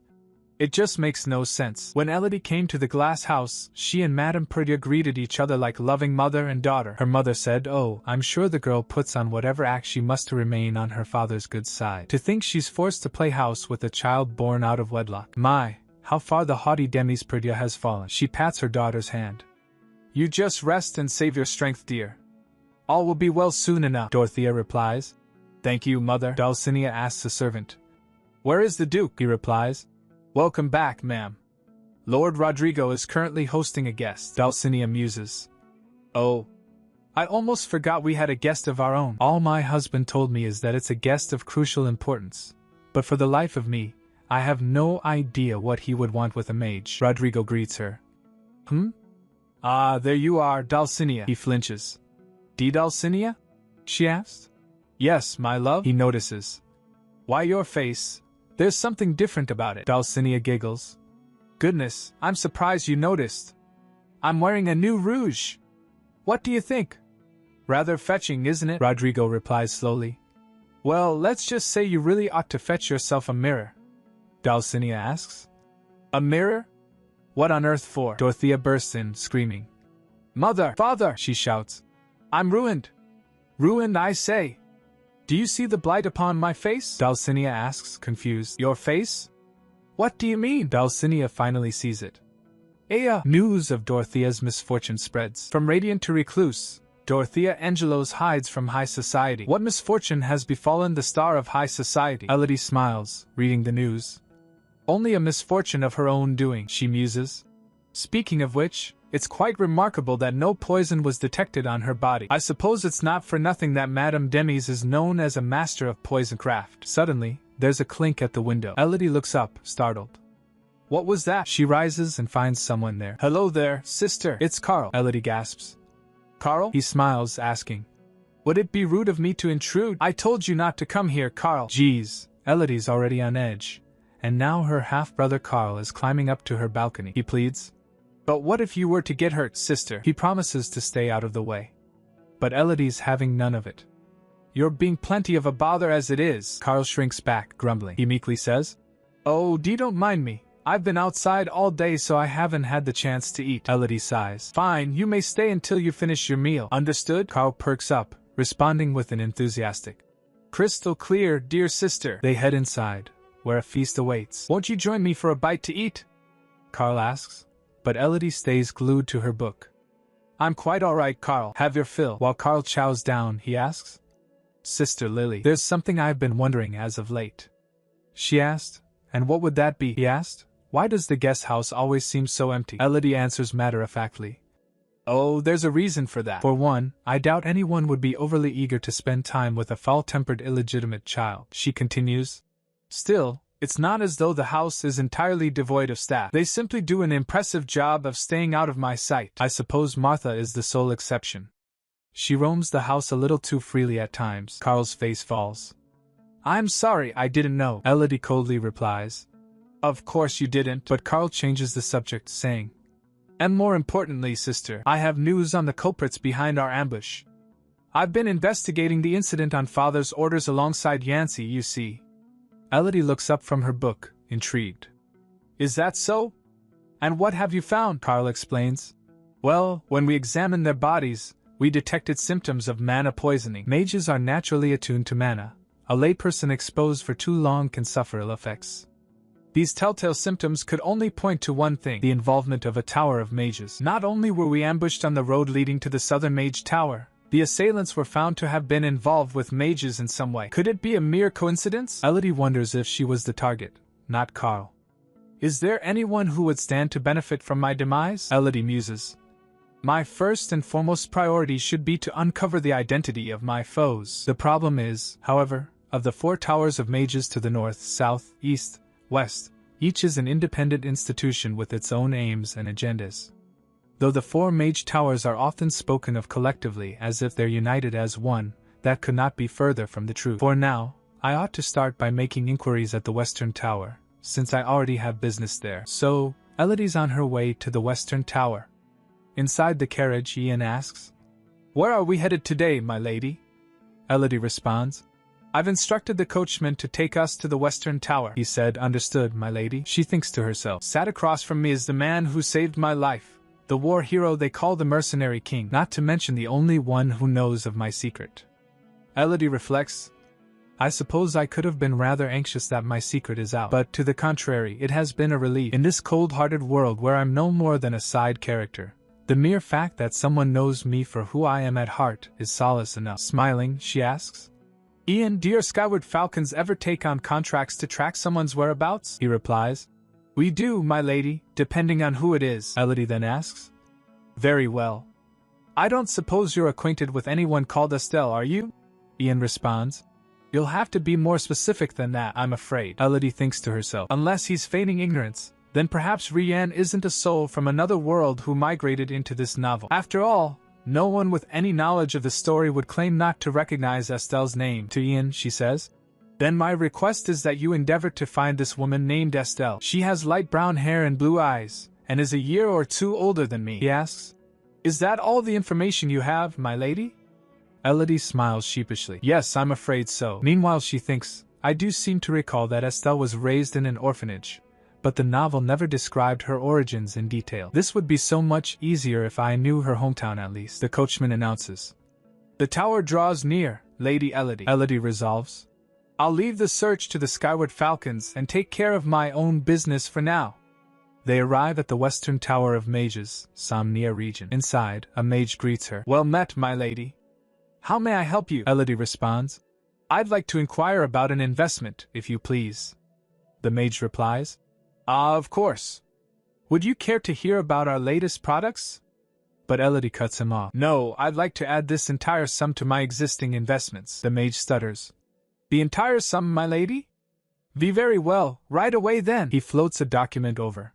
S1: It just makes no sense. When Elodie came to the glass house, she and Madame Prydia greeted each other like loving mother and daughter. Her mother said, Oh, I'm sure the girl puts on whatever act she must to remain on her father's good side. To think she's forced to play house with a child born out of wedlock. My, how far the haughty Demis Prydia has fallen. She pats her daughter's hand. You just rest and save your strength, dear. All will be well soon enough, Dorothea replies. Thank you, mother, Dulcinea asks the servant. Where is the Duke? He replies. Welcome back, ma'am. Lord Rodrigo is currently hosting a guest, Dulcinea muses. Oh, I almost forgot we had a guest of our own. All my husband told me is that it's a guest of crucial importance, but for the life of me, I have no idea what he would want with a mage. Rodrigo greets her. Ah, there you are, Dulcinea. He flinches. Dulcinea? She asked. Yes, my love, he notices. Why your face? There's something different about it. Dulcinea giggles. Goodness, I'm surprised you noticed. I'm wearing a new rouge. What do you think? Rather fetching, isn't it? Rodrigo replies slowly. Well, let's just say you really ought to fetch yourself a mirror. Dulcinea asks. A mirror? What on earth for? Dorothea bursts in, screaming. Mother! Father! She shouts. I'm ruined. Ruined, I say. Do you see the blight upon my face? Dulcinea asks, confused. Your face? What do you mean? Dulcinea finally sees it. News of Dorothea's misfortune spreads. From radiant to recluse, Dorothea Angelos hides from high society. What misfortune has befallen the star of high society? Elodie smiles, reading the news. Only a misfortune of her own doing, she muses. Speaking of which, it's quite remarkable that no poison was detected on her body. I suppose it's not for nothing that Madame Demis is known as a master of poison-craft. Suddenly, there's a clink at the window. Elodie looks up, startled. What was that? She rises and finds someone there. Hello there, sister. It's Carl. Elodie gasps. Carl? He smiles, asking. Would it be rude of me to intrude? I told you not to come here, Carl. Geez, Elodie's already on edge. And now her half-brother Carl is climbing up to her balcony. He pleads. But what if you were to get hurt, sister? He promises to stay out of the way. But Elodie's having none of it. You're being plenty of a bother as it is. Carl shrinks back, grumbling. He meekly says, Oh, don't mind me. I've been outside all day so I haven't had the chance to eat. Elodie sighs. Fine, you may stay until you finish your meal. Understood? Carl perks up, responding with an enthusiastic, Crystal clear, dear sister. They head inside, where a feast awaits. Won't you join me for a bite to eat? Carl asks, but Elodie stays glued to her book. I'm quite alright, Carl. Have your fill. While Carl chows down, he asks, Sister Lily, there's something I've been wondering as of late. She asked, And what would that be? He asked. Why does the guest house always seem so empty? Elodie answers matter-of-factly. Oh, there's a reason for that. For one, I doubt anyone would be overly eager to spend time with a foul-tempered illegitimate child. She continues. Still, it's not as though the house is entirely devoid of staff. They simply do an impressive job of staying out of my sight. I suppose Martha is the sole exception. She roams the house a little too freely at times. Carl's face falls. I'm sorry, I didn't know, Elodie coldly replies. Of course you didn't, but Carl changes the subject, saying, And more importantly, sister, I have news on the culprits behind our ambush. I've been investigating the incident on Father's orders alongside Yancey, you see. Elodie looks up from her book, intrigued. Is that so? And what have you found? Carl explains. Well, when we examined their bodies, we detected symptoms of mana poisoning. Mages are naturally attuned to mana. A layperson exposed for too long can suffer ill effects. These telltale symptoms could only point to one thing, the involvement of a tower of mages. Not only were we ambushed on the road leading to the southern mage tower, the assailants were found to have been involved with mages in some way. Could it be a mere coincidence? Elodie wonders if she was the target, not Carl. Is there anyone who would stand to benefit from my demise? Elodie muses. My first and foremost priority should be to uncover the identity of my foes. The problem is, however, of the 4 towers of mages to the north, south, east, west, each is an independent institution with its own aims and agendas. Though the 4 mage towers are often spoken of collectively as if they're united as one, that could not be further from the truth. For now, I ought to start by making inquiries at the western tower, since I already have business there. So, Elodie's on her way to the western tower. Inside the carriage, Ian asks, Where are we headed today, my lady? Elodie responds, I've instructed the coachman to take us to the western tower. He said, Understood, my lady. She thinks to herself, Sat across from me is the man who saved my life, the war hero they call the Mercenary King, not to mention the only one who knows of my secret. Elodie reflects, I suppose I could have been rather anxious that my secret is out, but to the contrary, it has been a relief. In this cold-hearted world where I'm no more than a side character, the mere fact that someone knows me for who I am at heart is solace enough. Smiling, she asks, Ian, do your Skyward Falcons ever take on contracts to track someone's whereabouts? He replies, We do, my lady, depending on who it is. Elodie then asks, Very well. I don't suppose you're acquainted with anyone called Estelle, are you? Ian responds, You'll have to be more specific than that, I'm afraid. Elodie thinks to herself, Unless he's feigning ignorance, then perhaps Rian isn't a soul from another world who migrated into this novel. After all, no one with any knowledge of the story would claim not to recognize Estelle's name. To Ian, she says, Then my request is that you endeavor to find this woman named Estelle. She has light brown hair and blue eyes, and is a year or 2 older than me. He asks, Is that all the information you have, my lady? Elodie smiles sheepishly. Yes, I'm afraid so. Meanwhile she thinks, I do seem to recall that Estelle was raised in an orphanage, but the novel never described her origins in detail. This would be so much easier if I knew her hometown at least. The coachman announces. The tower draws near, Lady Elodie. Elodie resolves, I'll leave the search to the Skyward Falcons and take care of my own business for now. They arrive at the western tower of mages, Somnia region. Inside, a mage greets her. Well met, my lady. How may I help you? Elodie responds. I'd like to inquire about an investment, if you please. The mage replies. Of course. Would you care to hear about our latest products? But Elodie cuts him off. No, I'd like to add this entire sum to my existing investments. The mage stutters. The entire sum, my lady? Very well, right away then. He floats a document over.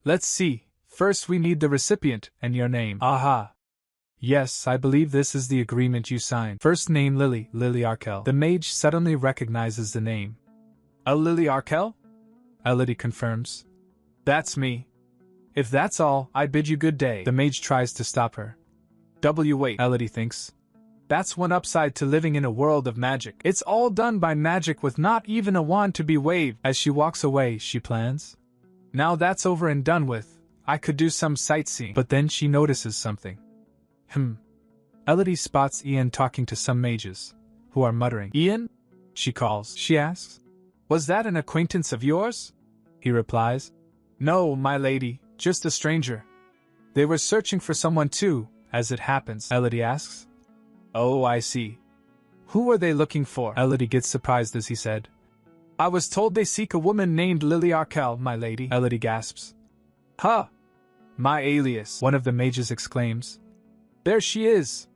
S1: Let's see, first we need the recipient and your name. Aha. Yes, I believe this is the agreement you signed. First name Lily Arkell. The mage suddenly recognizes the name. A Lily Arkell? Elodie confirms. That's me. If that's all, I bid you good day. The mage tries to stop her. Wait, Elodie thinks. That's one upside to living in a world of magic. It's all done by magic with not even a wand to be waved. As she walks away, she plans. Now that's over and done with, I could do some sightseeing. But then she notices something. Elodie spots Ian talking to some mages, who are muttering. Ian? She calls. She asks. Was that an acquaintance of yours? He replies. No, my lady, just a stranger. They were searching for someone too, as it happens. Elodie asks. Oh, I see. Who were they looking for? Elodie gets surprised as he said. I was told they seek a woman named Lily Arkell, my lady. Elodie gasps. Huh! My alias, one of the mages exclaims. There she is!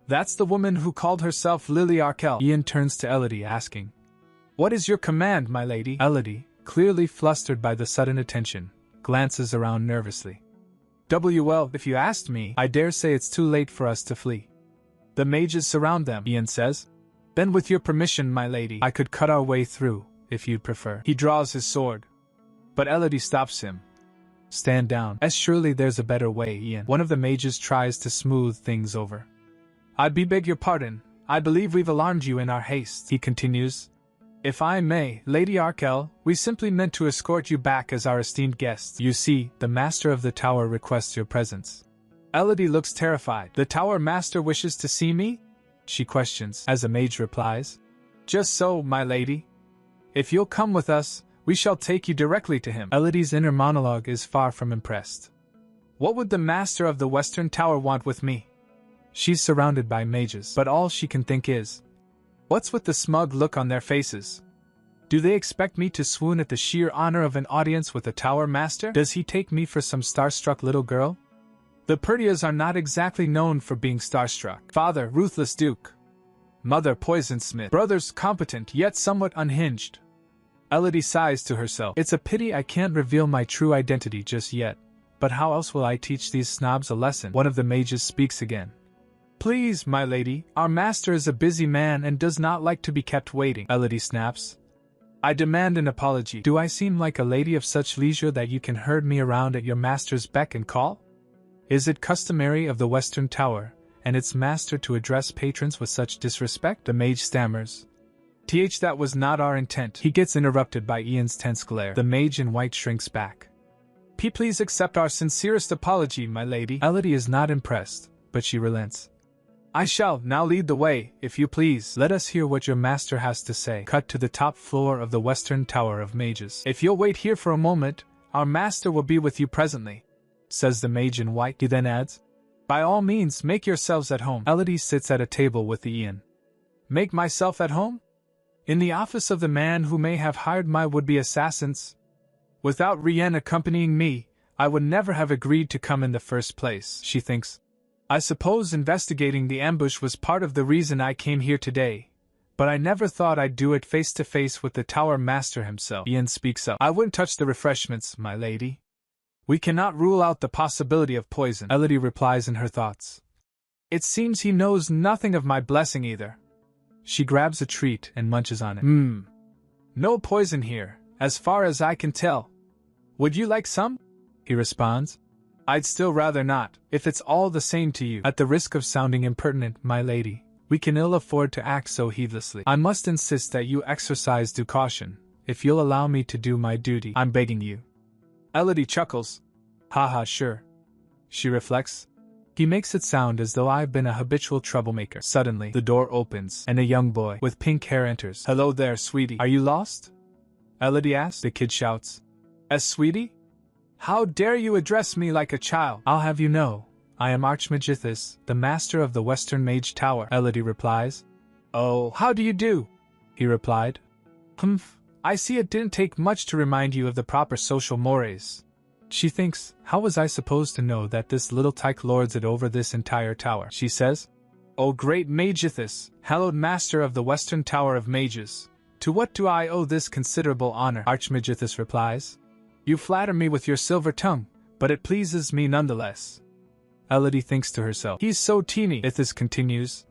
S1: That's the woman who called herself Lily Arkell. Ian turns to Elodie asking. What is your command, my lady? Elodie, clearly flustered by the sudden attention, glances around nervously. Well, if you asked me, I dare say it's too late for us to flee. The mages surround them, Ian says. Then with your permission, my lady, I could cut our way through, if you'd prefer. He draws his sword. But Elodie stops him. Stand down. As surely there's a better way, Ian. One of the mages tries to smooth things over. I'd beg your pardon, I believe we've alarmed you in our haste, he continues. If I may, Lady Arkell, we simply meant to escort you back as our esteemed guests. You see, the master of the tower requests your presence. Elodie looks terrified. The tower master wishes to see me? She questions, as a mage replies. Just so, my lady. If you'll come with us, we shall take you directly to him. Elodie's inner monologue is far from impressed. What would the master of the Western Tower want with me? She's surrounded by mages, but all she can think is, what's with the smug look on their faces? Do they expect me to swoon at the sheer honor of an audience with a tower master? Does he take me for some starstruck little girl? The Purdias are not exactly known for being starstruck. Father, ruthless duke. Mother, poisonsmith. Brothers, competent yet somewhat unhinged. Elodie sighs to herself. It's a pity I can't reveal my true identity just yet. But how else will I teach these snobs a lesson? One of the mages speaks again. Please, my lady, our master is a busy man and does not like to be kept waiting. Elodie snaps. I demand an apology. Do I seem like a lady of such leisure that you can herd me around at your master's beck and call? Is it customary of the Western Tower and its master to address patrons with such disrespect? The mage stammers. That was not our intent. He gets interrupted by Ian's tense glare. The mage in white shrinks back. Please accept our sincerest apology, my lady. Elodie is not impressed, but she relents. I shall now lead the way, if you please. Let us hear what your master has to say. Cut to the top floor of the Western Tower of Mages. If you'll wait here for a moment, our master will be with you presently, says the mage in white. He then adds, by all means, make yourselves at home. Elodie sits at a table with Ian. Make myself at home? In the office of the man who may have hired my would-be assassins? Without Rien accompanying me, I would never have agreed to come in the first place, she thinks. I suppose investigating the ambush was part of the reason I came here today, but I never thought I'd do it face to face with the tower master himself. Ian speaks up. I wouldn't touch the refreshments, my lady. We cannot rule out the possibility of poison, Elodie replies in her thoughts. It seems he knows nothing of my blessing either. She grabs a treat and munches on it. No poison here, as far as I can tell. Would you like some? He responds. I'd still rather not, if it's all the same to you. At the risk of sounding impertinent, my lady, we can ill afford to act so heedlessly. I must insist that you exercise due caution, if you'll allow me to do my duty. I'm begging you. Elodie chuckles. Haha, sure. She reflects. He makes it sound as though I've been a habitual troublemaker. Suddenly, the door opens, and a young boy with pink hair enters. Hello there, sweetie. Are you lost? Elodie asks. The kid shouts. Sweetie? How dare you address me like a child? I'll have you know, I am Archmagithus, the master of the Western Mage Tower, Elodie replies. Oh, how do you do? He replied. Humph, I see it didn't take much to remind you of the proper social mores. She thinks, how was I supposed to know that this little tyke lords it over this entire tower? She says, O great Magithus, hallowed master of the Western Tower of Mages, to what do I owe this considerable honor? Archmagithus replies. You flatter me with your silver tongue, but it pleases me nonetheless. Elodie thinks to herself, he's so teeny. Ithis continues.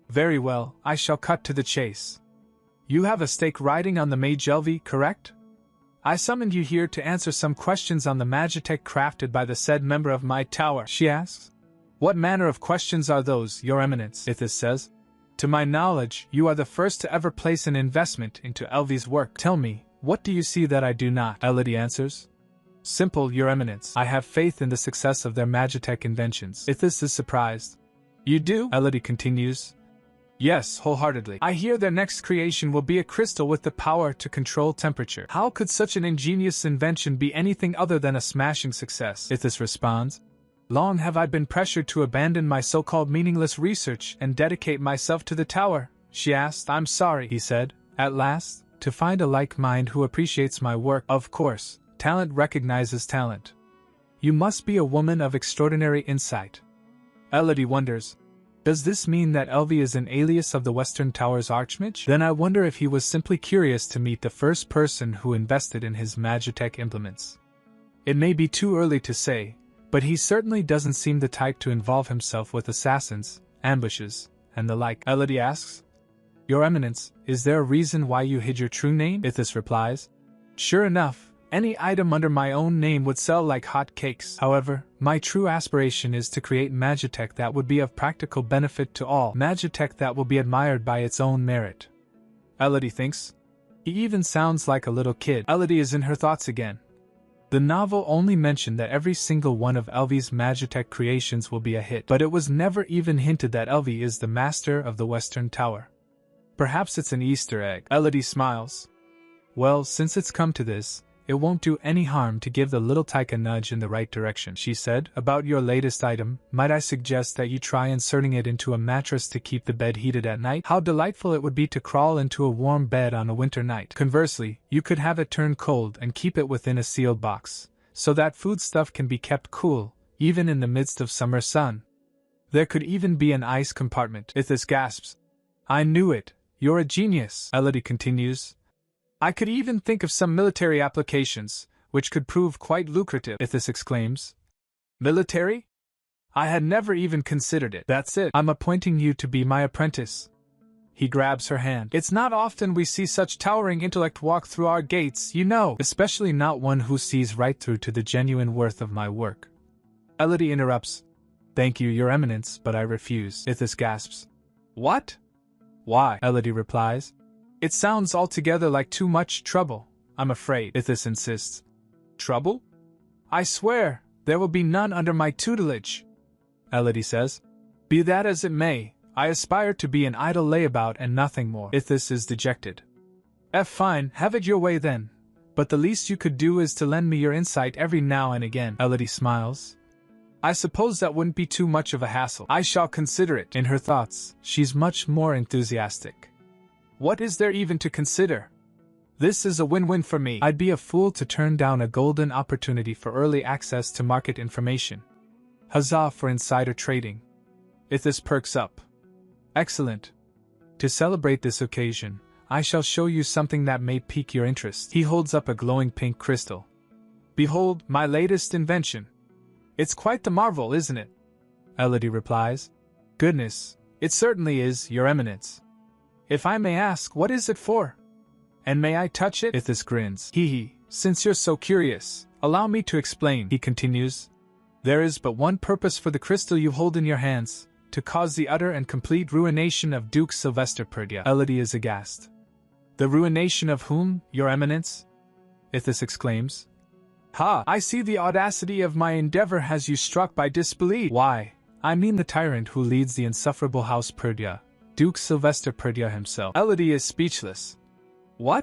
S1: Very well, I shall cut to the chase. You have a stake riding on the Mage Elvi, correct? I summoned you here to answer some questions on the magitech crafted by the said member of my tower, she asks. What manner of questions are those, your eminence? Ithis says. To my knowledge, you are the first to ever place an investment into Elvie's work. Tell me, what do you see that I do not? Elodie answers. Simple, Your Eminence. I have faith in the success of their Magitech inventions. Ithis is surprised. You do? Elodie continues. Yes, wholeheartedly. I hear their next creation will be a crystal with the power to control temperature. How could such an ingenious invention be anything other than a smashing success? Ithis responds. Long have I been pressured to abandon my so-called meaningless research and dedicate myself to the tower, she asked. I'm sorry, he said, at last, to find a like mind who appreciates my work. Of course, talent recognizes talent. You must be a woman of extraordinary insight. Elodie wonders. Does this mean that Elvie is an alias of the Western Tower's Archmage? Then I wonder if he was simply curious to meet the first person who invested in his Magitech implements. It may be too early to say, but he certainly doesn't seem the type to involve himself with assassins, ambushes, and the like. Elodie asks. Your Eminence, is there a reason why you hid your true name? Ithis replies. Sure enough, any item under my own name would sell like hot cakes. However, my true aspiration is to create Magitech that would be of practical benefit to all. Magitech that will be admired by its own merit. Elodie thinks. He even sounds like a little kid. Elodie is in her thoughts again. The novel only mentioned that every single one of Elvie's Magitech creations will be a hit, but it was never even hinted that Elvie is the master of the Western Tower. Perhaps it's an Easter egg. Elodie smiles. Well, since it's come to this, it won't do any harm to give the little tyke a nudge in the right direction, she said. About your latest item, might I suggest that you try inserting it into a mattress to keep the bed heated at night? How delightful it would be to crawl into a warm bed on a winter night. Conversely, you could have it turn cold and keep it within a sealed box, so that foodstuff can be kept cool, even in the midst of summer sun. There could even be an ice compartment. Ithis gasps. I knew it. You're a genius, Elodie continues. I could even think of some military applications, which could prove quite lucrative, Ithis exclaims. Military? I had never even considered it. That's it. I'm appointing you to be my apprentice. He grabs her hand. It's not often we see such towering intellect walk through our gates, you know, especially not one who sees right through to the genuine worth of my work. Elodie interrupts. Thank you, Your Eminence, but I refuse, Ithis gasps. What? Why? Elodie replies. It sounds altogether like too much trouble, I'm afraid, Ithis insists. Trouble? I swear, there will be none under my tutelage, Elodie says. Be that as it may, I aspire to be an idle layabout and nothing more. Ithis is dejected. Fine, have it your way then, but the least you could do is to lend me your insight every now and again. Elodie smiles. I suppose that wouldn't be too much of a hassle. I shall consider it. In her thoughts, she's much more enthusiastic. What is there even to consider? This is a win-win for me. I'd be a fool to turn down a golden opportunity for early access to market information. Huzzah for insider trading. Ithis perks up. Excellent. To celebrate this occasion, I shall show you something that may pique your interest. He holds up a glowing pink crystal. Behold, my latest invention. It's quite the marvel, isn't it? Elodie replies. Goodness, it certainly is, Your Eminence. If I may ask, what is it for? And may I touch it? Ithis grins. Hee, since you're so curious, allow me to explain, he continues. There is but one purpose for the crystal you hold in your hands, to cause the utter and complete ruination of Duke Sylvester Perdia. Elodie is aghast. The ruination of whom, Your Eminence? Ithis exclaims. Ha! I see the audacity of my endeavor has you struck by disbelief. Why, I mean the tyrant who leads the insufferable House Perdia, Duke Sylvester Perdia himself. Elodie is speechless. What?